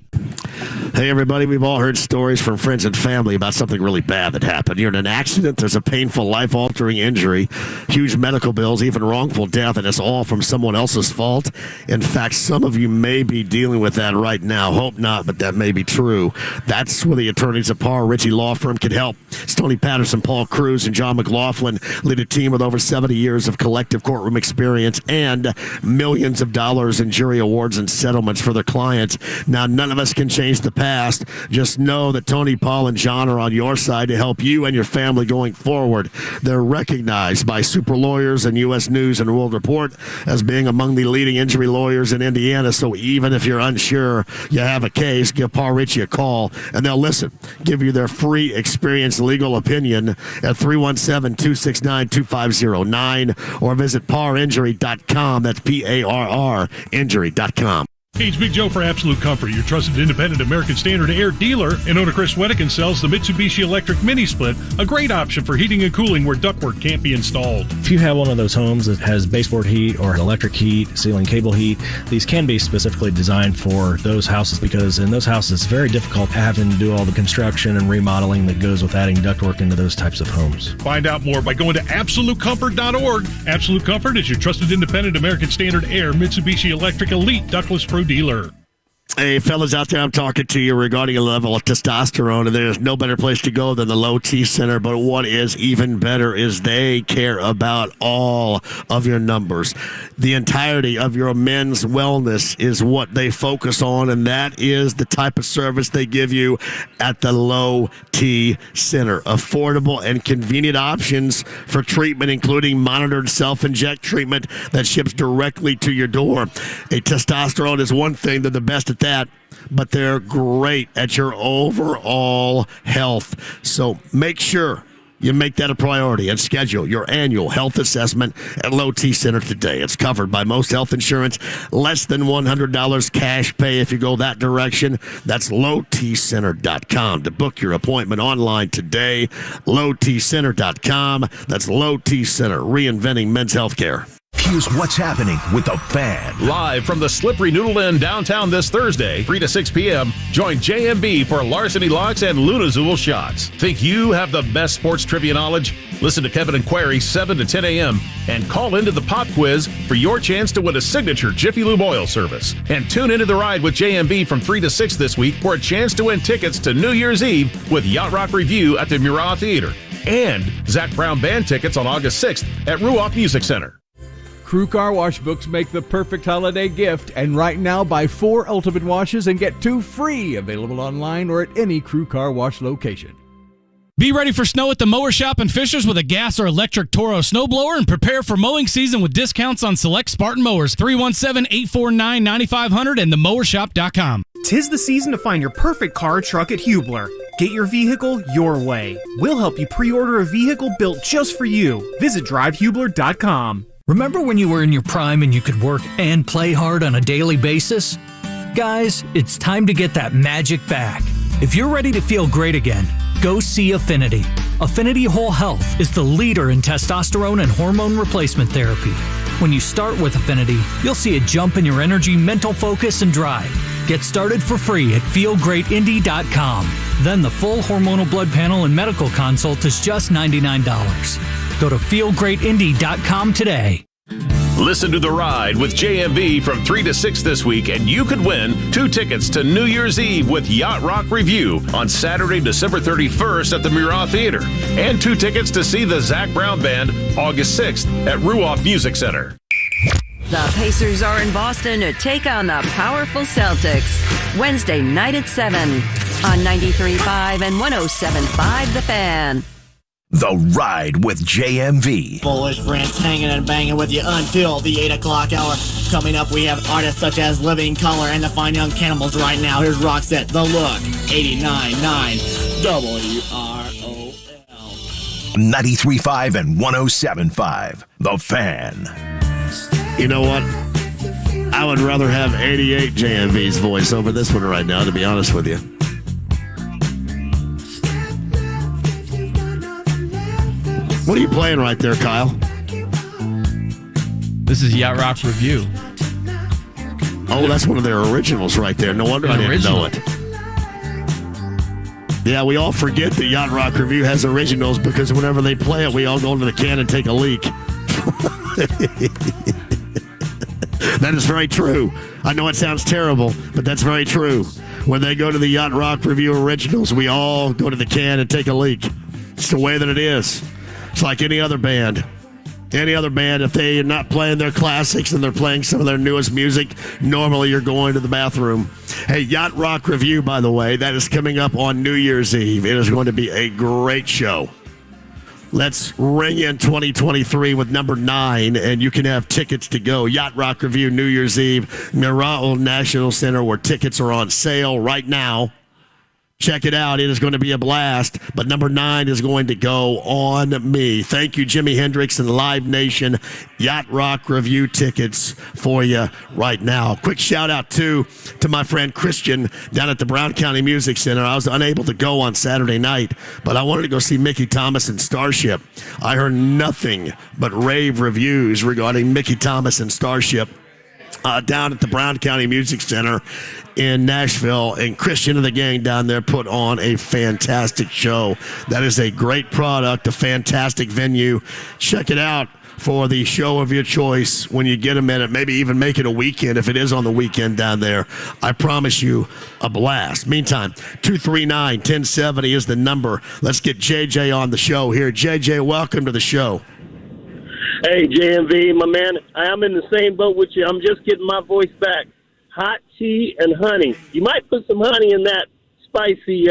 Hey, everybody, we've all heard stories from friends and family about something really bad that happened. You're in an accident, there's a painful, life-altering injury, huge medical bills, even wrongful death, and it's all from someone else's fault. In fact, some of you may be dealing with that right now. Hope not, but that may be true. That's where the attorneys at Parr Ritchie Law Firm can help. Tony Patterson, Paul Cruz, and John McLaughlin lead a team with over 70 years of collective courtroom experience and millions of dollars in jury awards and settlements for their clients. Now, none of us can change the past, fast. Just know that Tony, Paul, and John are on your side to help you and your family going forward. They're recognized by Super Lawyers and U.S. News and World Report as being among the leading injury lawyers in Indiana. So even if you're unsure you have a case, give Paul Ritchie a call, and they'll listen. Give you their free experienced legal opinion at 317-269-2509 or visit parinjury.com. That's P-A-R-R injury.com. Hey, it's Big Joe for Absolute Comfort, your trusted independent American Standard air dealer. And owner Chris Ballard sells the Mitsubishi Electric Mini Split, a great option for heating and cooling where ductwork can't be installed. If you have one of those homes that has baseboard heat or electric heat, ceiling cable heat, these can be specifically designed for those houses because in those houses it's very difficult having to do all the construction and remodeling that goes with adding ductwork into those types of homes. Find out more by going to AbsoluteComfort.org. Absolute Comfort is your trusted independent American Standard air Mitsubishi Electric Elite Ductless Pro dealer. Hey, fellas out there, I'm talking to you regarding a level of testosterone, and there's no better place to go than the Low T Center. But what is even better is they care about all of your numbers. The entirety of your men's wellness is what they focus on, and that is the type of service they give you at the Low T Center. Affordable and convenient options for treatment, including monitored self-inject treatment that ships directly to your door. A testosterone is one thing. They're the best at that, but they're great at your overall health. So make sure you make that a priority and schedule your annual health assessment at Low T Center today. It's covered by most health insurance, less than $100 cash pay if you go that direction. That's lowtcenter.com to book your appointment online today. lowtcenter.com. That's Low T Center, reinventing men's health care. Here's what's happening with the Fan. Live from the Slippery Noodle Inn downtown this Thursday, 3 to 6 p.m., join JMV for Larceny Locks and Lunazool Shots. Think you have the best sports trivia knowledge? Listen to Kevin and Query 7 to 10 a.m. and call into the pop quiz for your chance to win a signature Jiffy Lube oil service. And tune into the ride with JMV from 3 to 6 this week for a chance to win tickets to New Year's Eve with Yacht Rock Review at the Murat Theater. And Zach Brown Band tickets on August 6th at Ruoff Music Center. Crew Car Wash books make the perfect holiday gift, and right now buy 4 Ultimate Washes and get 2 free, available online or at any Crew Car Wash location. Be ready for snow at the Mower Shop in Fishers with a gas or electric Toro snowblower, and prepare for mowing season with discounts on select Spartan mowers. 317-849-9500 and themowershop.com. 'Tis the season to find your perfect car or truck at Hubler. Get your vehicle your way. We'll help you pre-order a vehicle built just for you. Visit drivehubler.com. Remember when you were in your prime and you could work and play hard on a daily basis? Guys, it's time to get that magic back. If you're ready to feel great again, go see Affinity. Affinity Whole Health is the leader in testosterone and hormone replacement therapy. When you start with Affinity, you'll see a jump in your energy, mental focus, and drive. Get started for free at feelgreatindy.com. Then the full hormonal blood panel and medical consult is just $99. Go to feelgreatindy.com today. Listen to The Ride with JMV from 3 to 6 this week, and you could win 2 tickets to New Year's Eve with Yacht Rock Review on Saturday, December 31st at the Murat Theater, and 2 tickets to see the Zach Brown Band August 6th at Ruoff Music Center. The Pacers are in Boston to take on the powerful Celtics. Wednesday night at 7 on 93.5 and 107.5 The Fan. The Ride with JMV. Bullish Brandt's hanging and banging with you until the 8 o'clock hour. Coming up, we have artists such as Living Color and the Fine Young Cannibals right now. Here's Roxette, The Look, 89.9 WROL. 93.5 and 107.5 The Fan. You know what? I would rather have 88 JMV's voice over this one right now, to be honest with you. What are you playing right there, Kyle? This is Yacht Rock Review. Oh, that's one of their originals right there. No wonder I didn't know it. Yeah, we all forget that Yacht Rock Review has originals because whenever they play it, we all go into the can and take a leak. That is very true. I know it sounds terrible, but that's very true. When they go to the Yacht Rock Review originals, we all go to the can and take a leak. It's the way that it is. It's like any other band. Any other band, if they are not playing their classics and they're playing some of their newest music, normally you're going to the bathroom. Hey, Yacht Rock Review, by the way, that is coming up on New Year's Eve. It is going to be a great show. Let's ring in 2023 with number 9, and you can have tickets to go. Yacht Rock Review, New Year's Eve, Mirao National Center, where tickets are on sale right now. Check it out. It is going to be a blast. But number 9 is going to go on me. Thank you, Jimi Hendrix and Live Nation. Yacht Rock Review tickets for you right now. Quick shout out, too, to my friend Christian down at the Brown County Music Center. I was unable to go on Saturday night, but I wanted to go see Mickey Thomas and Starship. I heard nothing but rave reviews regarding Mickey Thomas and Starship. Down at the Brown County Music Center in Nashville, and Christian and the gang down there put on a fantastic show. That is a great product, a fantastic venue. Check it out for the show of your choice when you get a minute. Maybe even make it a weekend if it is on the weekend down there. I promise you a blast. Meantime, 239-1070 is the number. Let's get JJ on the show here. JJ, welcome to the show. Hey, JMV, my man, I'm in the same boat with you. I'm just getting my voice back. Hot tea and honey. You might put some honey in that spicy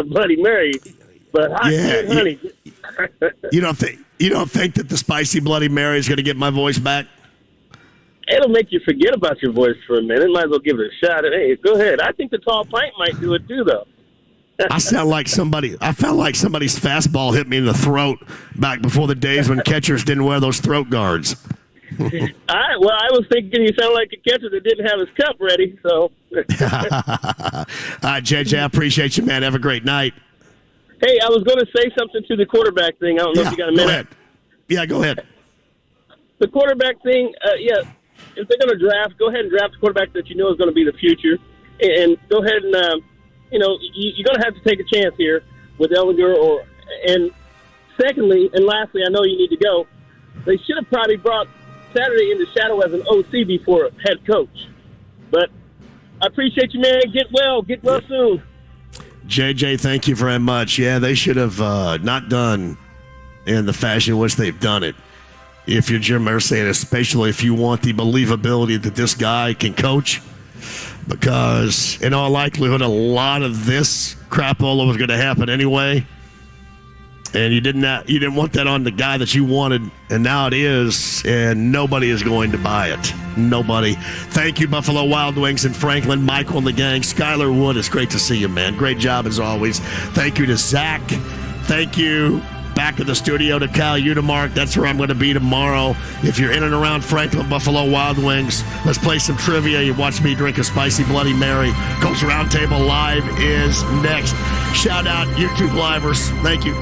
Bloody Mary, but hot tea and honey. You don't think that the spicy Bloody Mary is going to get my voice back? It'll make you forget about your voice for a minute. Might as well give it a shot. Hey, go ahead. I think the tall pint might do it too, though. I felt like somebody's fastball hit me in the throat back before the days when catchers didn't wear those throat guards. All right, well, I was thinking you sound like a catcher that didn't have his cup ready, so. All right, JJ, I appreciate you, man. Have a great night. Hey, I was going to say something to the quarterback thing. I don't know if you got a minute. Go ahead. Yeah, go ahead. The quarterback thing, if they're going to draft, go ahead and draft a quarterback that you know is going to be the future, and go ahead and you're going to have to take a chance here with Ehlinger. And secondly, and lastly, I know you need to go. They should have probably brought Saturday in the shadow as an OC before head coach. But I appreciate you, man. Get well soon. JJ, thank you very much. Yeah, they should have not done in the fashion in which they've done it. If you're Jim Irsay, and especially if you want the believability that this guy can coach, because in all likelihood, a lot of this crapola was going to happen anyway, and you didn't want that on the guy that you wanted, and now it is, and nobody is going to buy it. Nobody. Thank you, Buffalo Wild Wings and Franklin, Michael and the gang. Skylar Wood, it's great to see you, man. Great job as always. Thank you to Zach. Thank you. Back in the studio to Kyle Udemark. That's where I'm going to be tomorrow. If you're in and around Franklin, Buffalo Wild Wings, let's play some trivia. You watch me drink a spicy Bloody Mary. Colts Roundtable Live is next. Shout out YouTube Livers. Thank you.